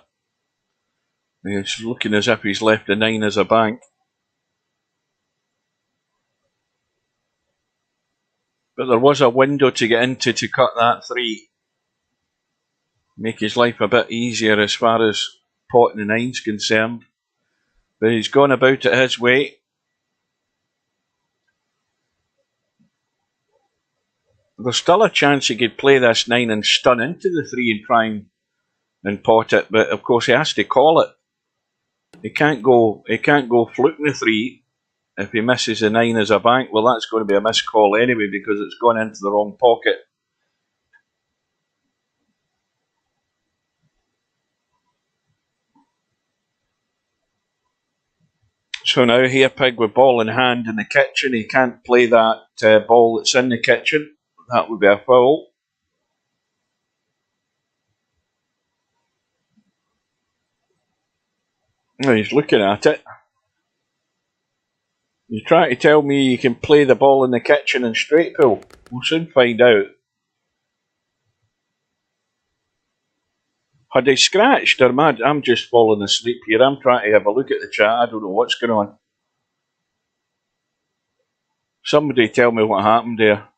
It's looking as if he's left a 9 as a bank. But there was a window to get into to cut that 3. Make his life a bit easier as far as potting the 9's concerned. But he's gone about it his way. There's still a chance he could play this 9 and stun into the 3 and try and pot it, but of course he has to call it. He can't go fluking the 3 if he misses the 9 as a bank. Well, that's going to be a missed call anyway because it's gone into the wrong pocket. So now Hairpig with ball in hand in the kitchen. He can't play that ball that's in the kitchen. That would be a foul. No, he's looking at it. You try to tell me you can play the ball in the kitchen and straight pull? We'll soon find out. Had he scratched or mad? I'm just falling asleep here. I'm trying to have a look at the chat. I don't know what's going on. Somebody tell me what happened there.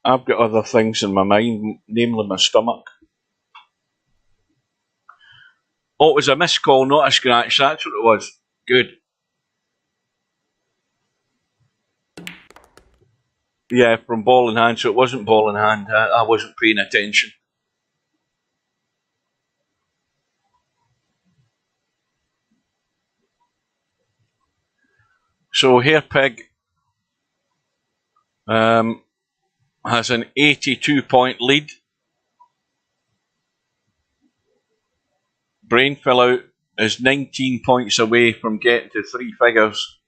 I've got other things in my mind, namely my stomach. Oh, it was a missed call, not a scratch. That's what it was. Good. Yeah, from ball in hand, so it wasn't ball in hand. I wasn't paying attention. So Hairpig has an 82-point lead. BrainFellout is 19 points away from getting to 3 figures.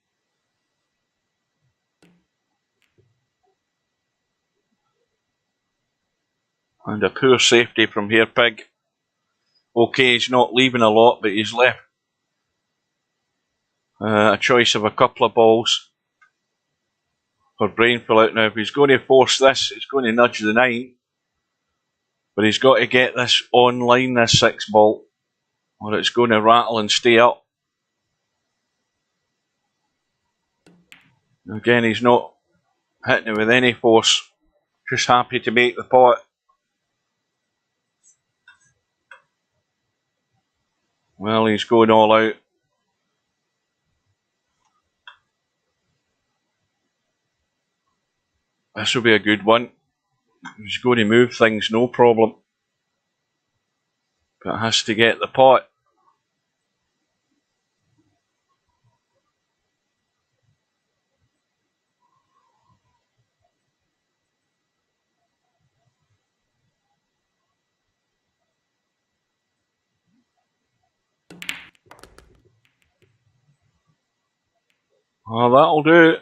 And a poor safety from Hairpig. Okay, he's not leaving a lot, but he's left a choice of a couple of balls for BrainFellout. Now, if he's going to force this, he's going to nudge the 9. But he's got to get this online, this 6 ball, or it's going to rattle and stay up. Again, he's not hitting it with any force, just happy to make the pot. Well, he's going all out. This will be a good one. He's going to move things, no problem. But has to get the pot. Well, that'll do.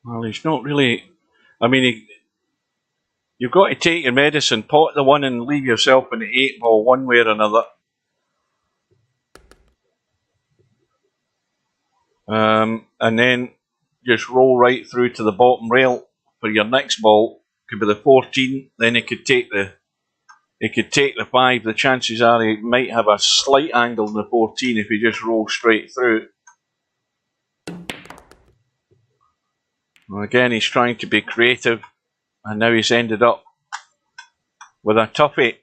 Well, he's not really. I mean, you've got to take your medicine, pot the 1 and leave yourself in the 8 ball one way or another. And then just roll right through to the bottom rail for your next ball could be the 14. Then he could take the 5. The chances are he might have a slight angle in the 14 if he just rolls straight through. Well, again, he's trying to be creative, and now he's ended up with a toughie.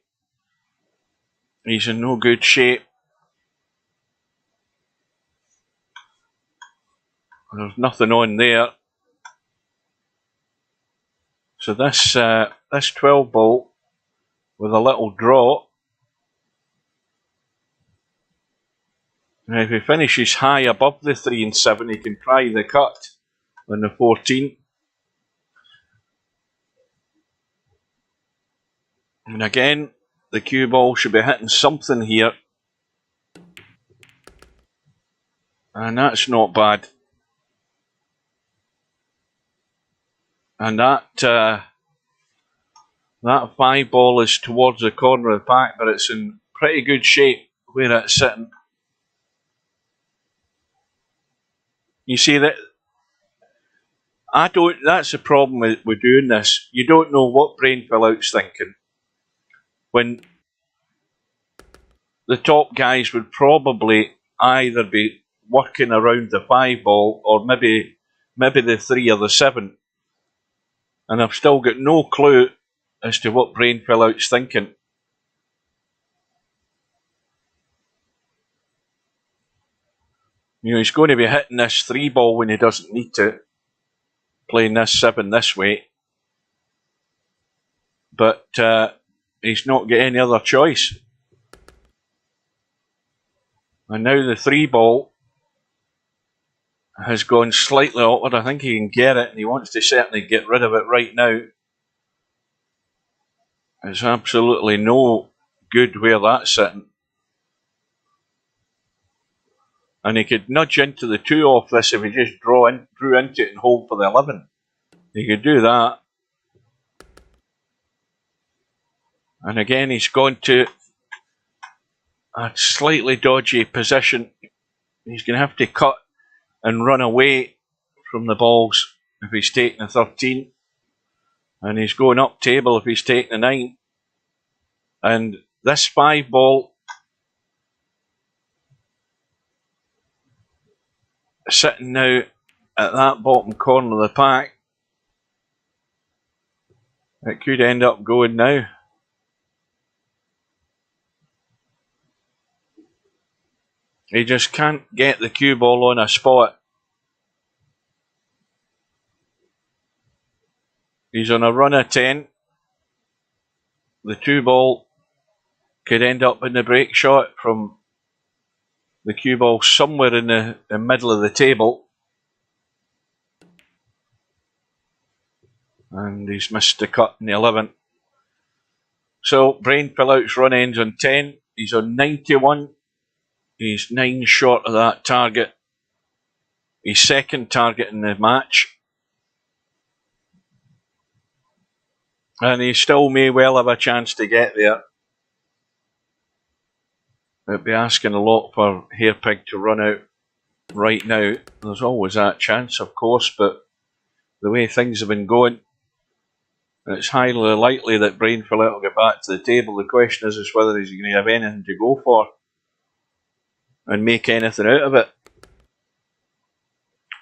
He's in no good shape. There's nothing on there. So this 12 ball with a little draw. Now if he finishes high above the 3 and 7, he can try the cut on the 14. And again, the cue ball should be hitting something here. And that's not bad. And that 5 ball is towards the corner of the pack, but it's in pretty good shape where it's sitting. You see that that's the problem with doing this. You don't know what BrainFellout's thinking. When the top guys would probably either be working around the 5 ball or maybe the 3 or the 7. And I've still got no clue as to what BrainFellout's thinking. You know, he's going to be hitting this 3 ball when he doesn't need to, playing this 7 this way. But he's not got any other choice. And now the 3 ball has gone slightly awkward. I think he can get it, and he wants to certainly get rid of it right now. It's absolutely no good where that's sitting. And he could nudge into the 2 off this if he just drew into it and hold for the 11. He could do that. And again, he's gone to a slightly dodgy position. He's going to have to cut and run away from the balls if he's taking a 13. And he's going up table if he's taking a 9. And this 5 ball sitting now at that bottom corner of the pack. It could end up going now. He just can't get the cue ball on a spot. He's on a run of 10. The 2 ball could end up in the break shot from the cue ball somewhere in the middle of the table. And he's missed the cut in the 11. So BrainFellout's run ends on 10. He's on 91. He's 9 short of that target. His second target in the match. And he still may well have a chance to get there. It'd be asking a lot for Hairpig to run out right now. There's always that chance, of course, but the way things have been going, it's highly likely that BrainFellout will get back to the table. The question is whether he's going to have anything to go for and make anything out of it.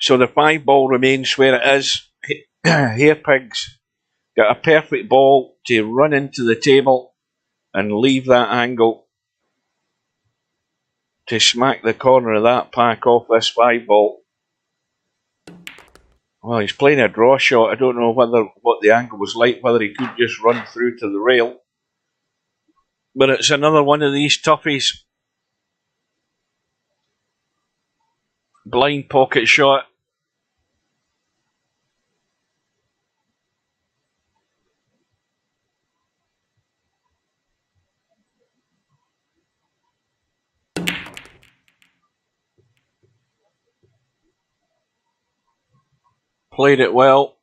So the 5 ball remains where it is. Hairpig's got a perfect ball to run into the table and leave that angle to smack the corner of that pack off this 5 ball. Well, he's playing a draw shot. I don't know what the angle was like, whether he could just run through to the rail. But it's another one of these toughies. Blind pocket shot. Played it well.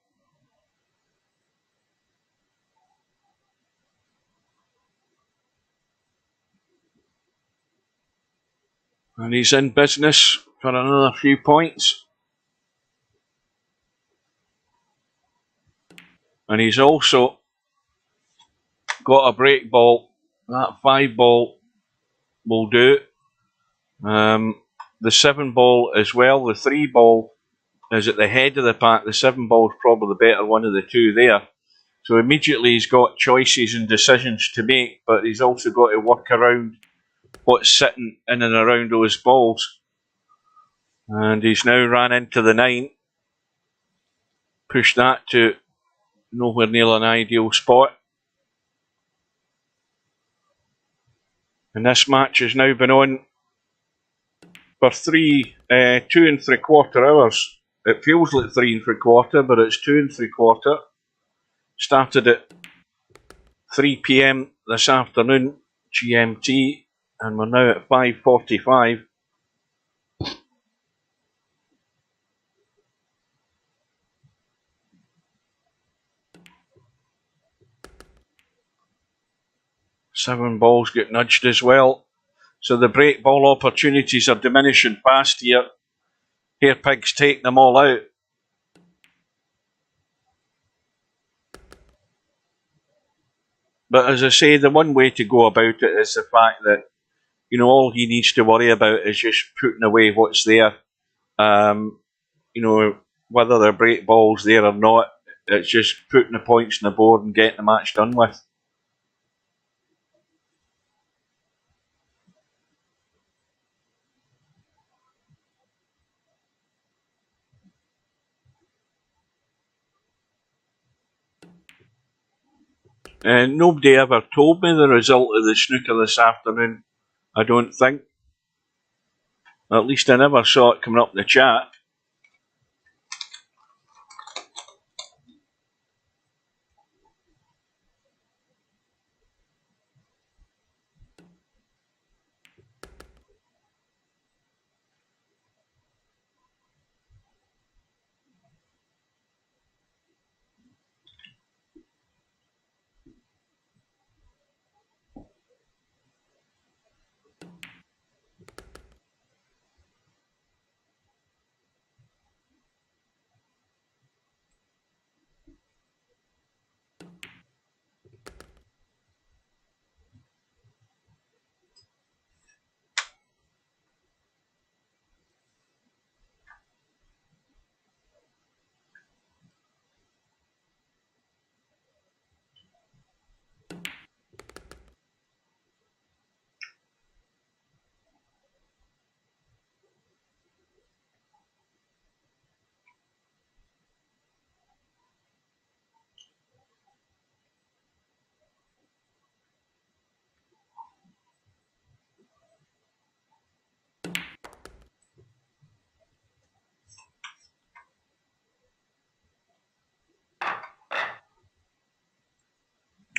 And he's in business for another few points. And he's also got a break ball. That 5 ball will do. The 7 ball as well. The 3 ball is at the head of the pack. The 7 ball is probably the better one of the two there. So immediately he's got choices and decisions to make, but he's also got to work around what's sitting in and around those balls. And he's now ran into the 9. Pushed that to nowhere near an ideal spot. And this match has now been on for 2 3/4 hours. It feels like 3 3/4, but it's 2 3/4. Started at 3 PM this afternoon, GMT, and we're now at 5:45. Seven balls get nudged as well. So the break ball opportunities are diminishing fast here. Hairpig's taking them all out. But as I say, the one way to go about it is the fact that, you know, all he needs to worry about is just putting away what's there. You know, whether they're break balls there or not, it's just putting the points on the board and getting the match done with. And nobody ever told me the result of the snooker this afternoon, I don't think. At least I never saw it coming up in the chat.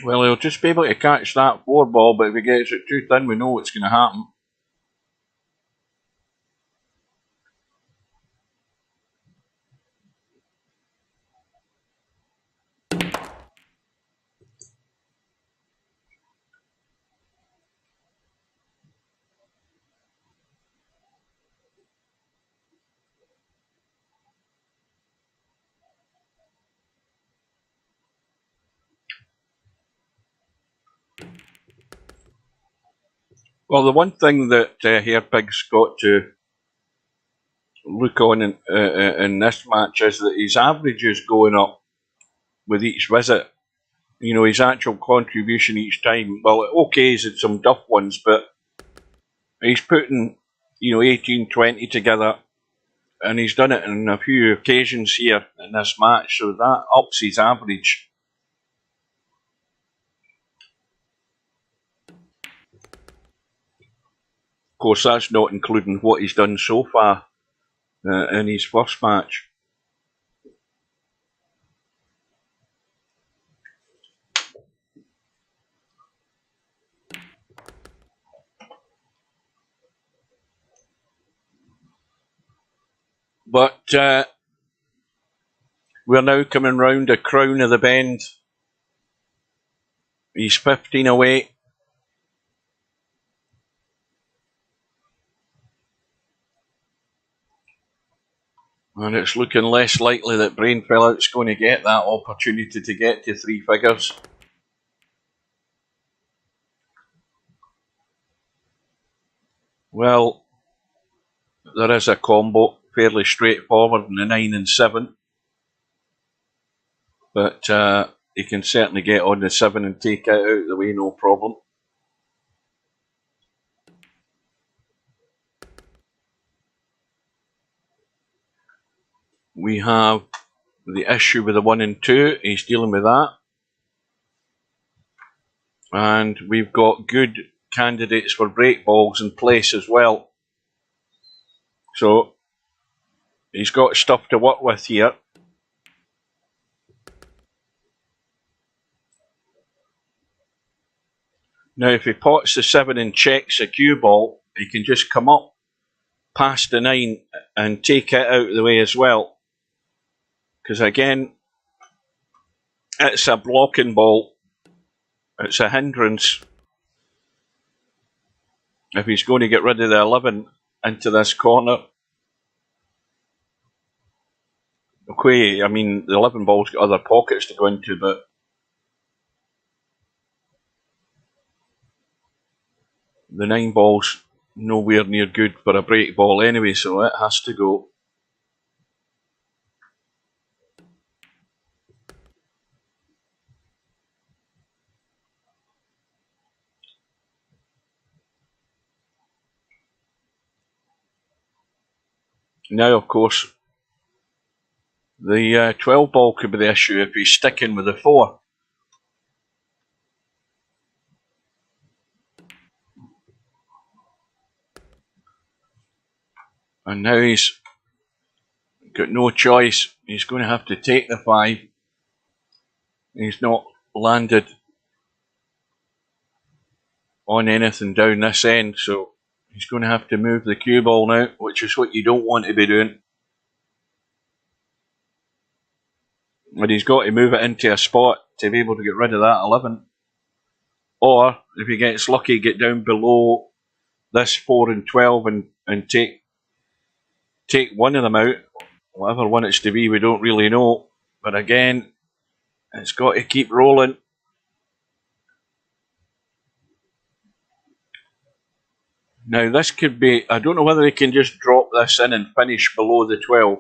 Well, he'll just be able to catch that 4 ball, but if he gets it too thin, we know what's going to happen. Well, the one thing that Hairpig's got to look on in this match is that his average is going up with each visit. You know, his actual contribution each time, well, okay, he's had some duff ones, but he's putting, you know, 18, 20 together, and he's done it on a few occasions here in this match, so that ups his average. Of course, that's not including what he's done so far in his first match. But we're now coming round the crown of the bend. He's 15 away. And it's looking less likely that BrainFellout's going to get that opportunity to get to 3 figures. Well, there is a combo, fairly straightforward in the 9 and 7. But he can certainly get on the 7 and take it out of the way, no problem. We have the issue with the 1 and 2. He's dealing with that. And we've got good candidates for break balls in place as well. So he's got stuff to work with here. Now if he pots the 7 and checks a cue ball, he can just come up past the 9 and take it out of the way as well. Because again, it's a blocking ball. It's a hindrance. If he's going to get rid of the 11 into this corner. Okay, I mean, the 11 ball's got other pockets to go into, but the 9 ball's nowhere near good for a break ball anyway, so it has to go. Now, of course, the 12 ball could be the issue if he's sticking with the 4. And now he's got no choice. He's going to have to take the 5. He's not landed on anything down this end, so he's going to have to move the cue ball now, which is what you don't want to be doing. And he's got to move it into a spot to be able to get rid of that 11. Or, if he gets lucky, get down below this 4 and 12 and take one of them out. Whatever one it's to be, we don't really know. But again, it's got to keep rolling. Now this could be, I don't know whether he can just drop this in and finish below the 12.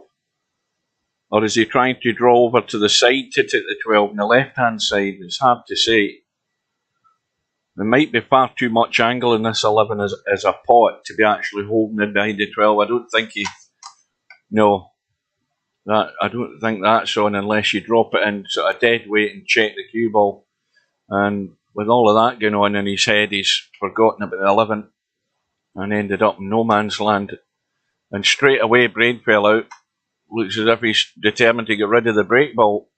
Or is he trying to draw over to the side to take the 12 on the left hand side? It's hard to say. There might be far too much angle in this 11 as a pot to be actually holding it behind the 12. I don't think he... No. I don't think that's on unless you drop it in sort of dead weight and check the cue ball. And with all of that going on in his head, he's forgotten about the 11 and ended up in no man's land. And straight away, BrainFellout looks as if he's determined to get rid of the break ball.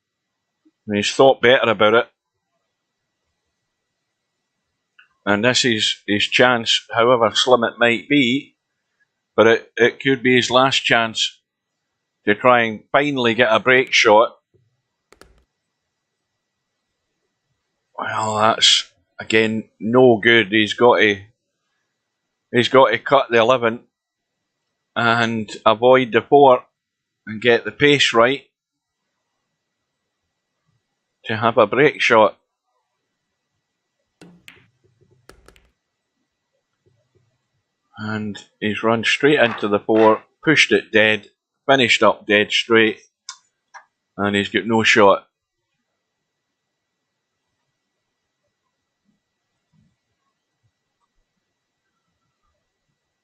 And he's thought better about it. And this is his chance, however slim it might be, but it could be his last chance to try and finally get a break shot. Well, that's, again, no good. He's got to cut the 11 and avoid the 4 and get the pace right to have a break shot. And he's run straight into the 4, pushed it dead, finished up dead straight, and he's got no shot.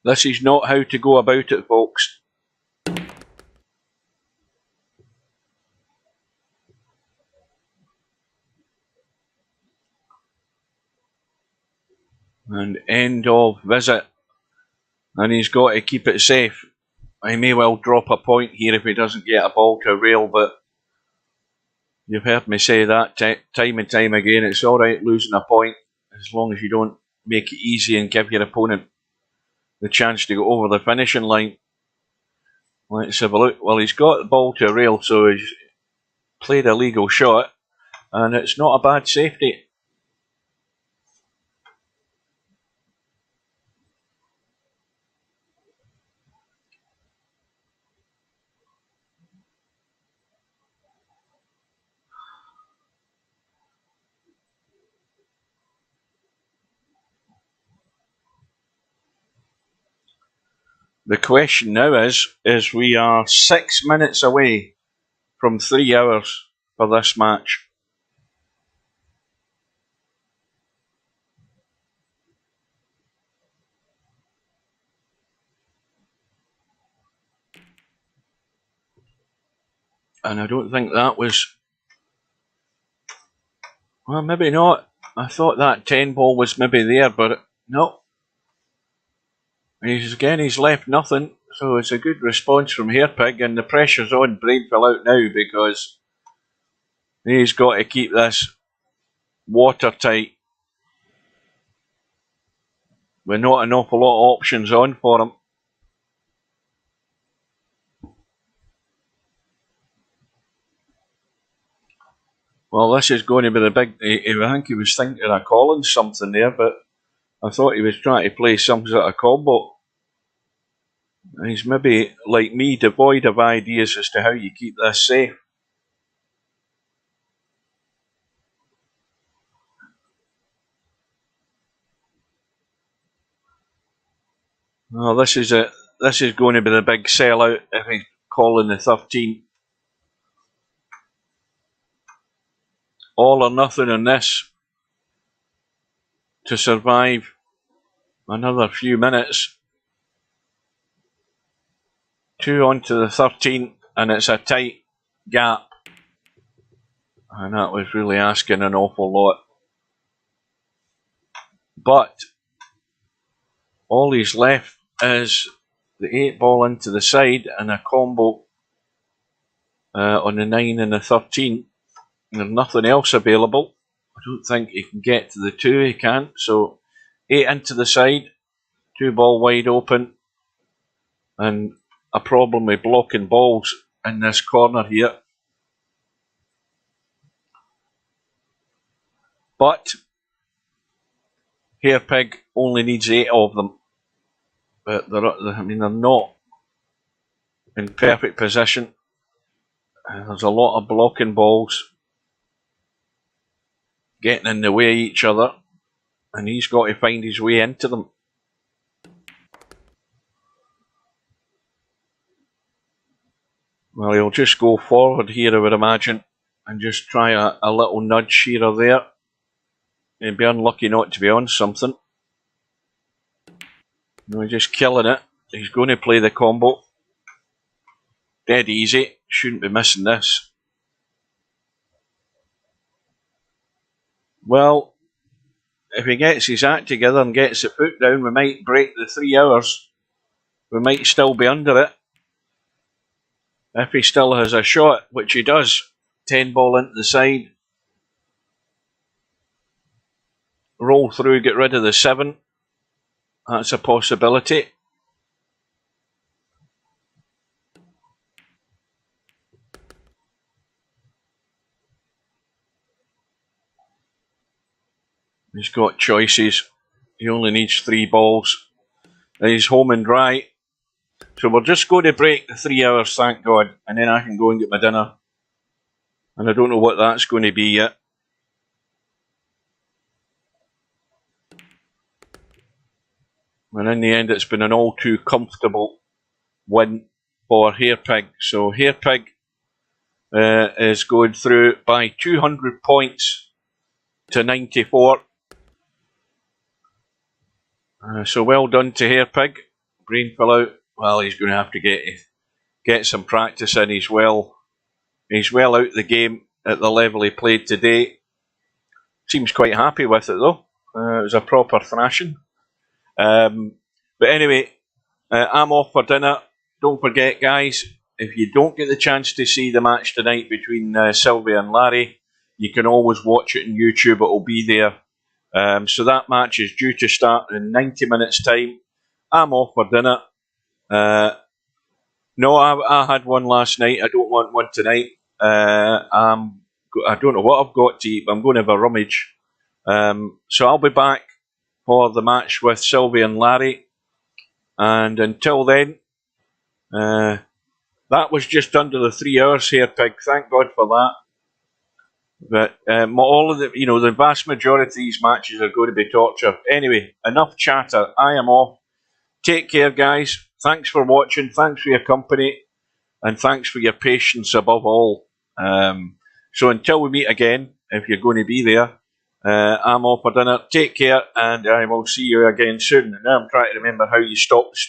This is not how to go about it, folks. And end of visit. And he's got to keep it safe. He may well drop a point here if he doesn't get a ball to a rail, but you've heard me say that time and time again. It's alright losing a point as long as you don't make it easy and give your opponent the chance to go over the finishing line. Let's have a look. Well, he's got the ball to a rail, so he's played a legal shot, and it's not a bad safety. The question now is we are 6 minutes away from 3 hours for this match. And I don't think that was... Well, maybe not. I thought that 10 ball was maybe there, but no. He's left nothing, so it's a good response from Hairpig, and the pressure's on BrainFellout now because he's got to keep this watertight with not an awful lot of options on for him. Well, this is going to be the big... I think he was thinking of calling something there, but I thought he was trying to play some sort of combo. He's maybe, like me, devoid of ideas as to how you keep this safe. Well, this is going to be the big sellout if he's calling the 13. All or nothing on this to survive another few minutes. 2 onto the 13, and it's a tight gap. And that was really asking an awful lot. But all he's left is the 8 ball into the side and a combo on the 9 and the 13. There's nothing else available. I don't think he can get to the 2, he can't. So 8 into the side, 2 ball wide open, and a problem with blocking balls in this corner here. But Hairpig only needs 8 of them. But they're not in perfect position. There's a lot of blocking balls getting in the way of each other, and he's got to find his way into them. Well, he'll just go forward here, I would imagine, and just try a little nudge here or there. He'd be unlucky not to be on something. No, he's just killing it. He's going to play the combo. Dead easy. Shouldn't be missing this. Well, if he gets his act together and gets the foot down, we might break the 3 hours. We might still be under it. If he still has a shot, which he does. 10 ball into the side. Roll through, get rid of the 7. That's a possibility. He's got choices. He only needs 3 balls. He's home and dry. So we're just going to break the 3 hours, thank God, and then I can go and get my dinner. And I don't know what that's going to be yet. And in the end, it's been an all too comfortable win for Hairpig. So Hairpig is going through by 200 points to 94. So well done to Hairpig. BrainFellout, well, he's going to have to get some practice in. He's well out the game at the level he played today. Seems quite happy with it though. It was a proper thrashing. But anyway, I'm off for dinner. Don't forget, guys, if you don't get the chance to see the match tonight between Sylvia and Larry, you can always watch it on YouTube. It will be there. So that match is due to start in 90 minutes' time. I'm off for dinner. No, I had one last night. I don't want one tonight. I don't know what I've got to eat, but I'm going to have a rummage. So I'll be back for the match with Sylvia and Larry. And until then, that was just under the 3 hours here, Pig. Thank God for that. But all of the vast majority of these matches are going to be torture. Anyway, enough chatter. I am off. Take care, guys. thanks for watching, thanks for your company, and thanks for your patience above all. So until we meet again, if you're going to be there, I'm off for dinner. Take care, and I will see you again soon. And now I'm trying to remember how you stop the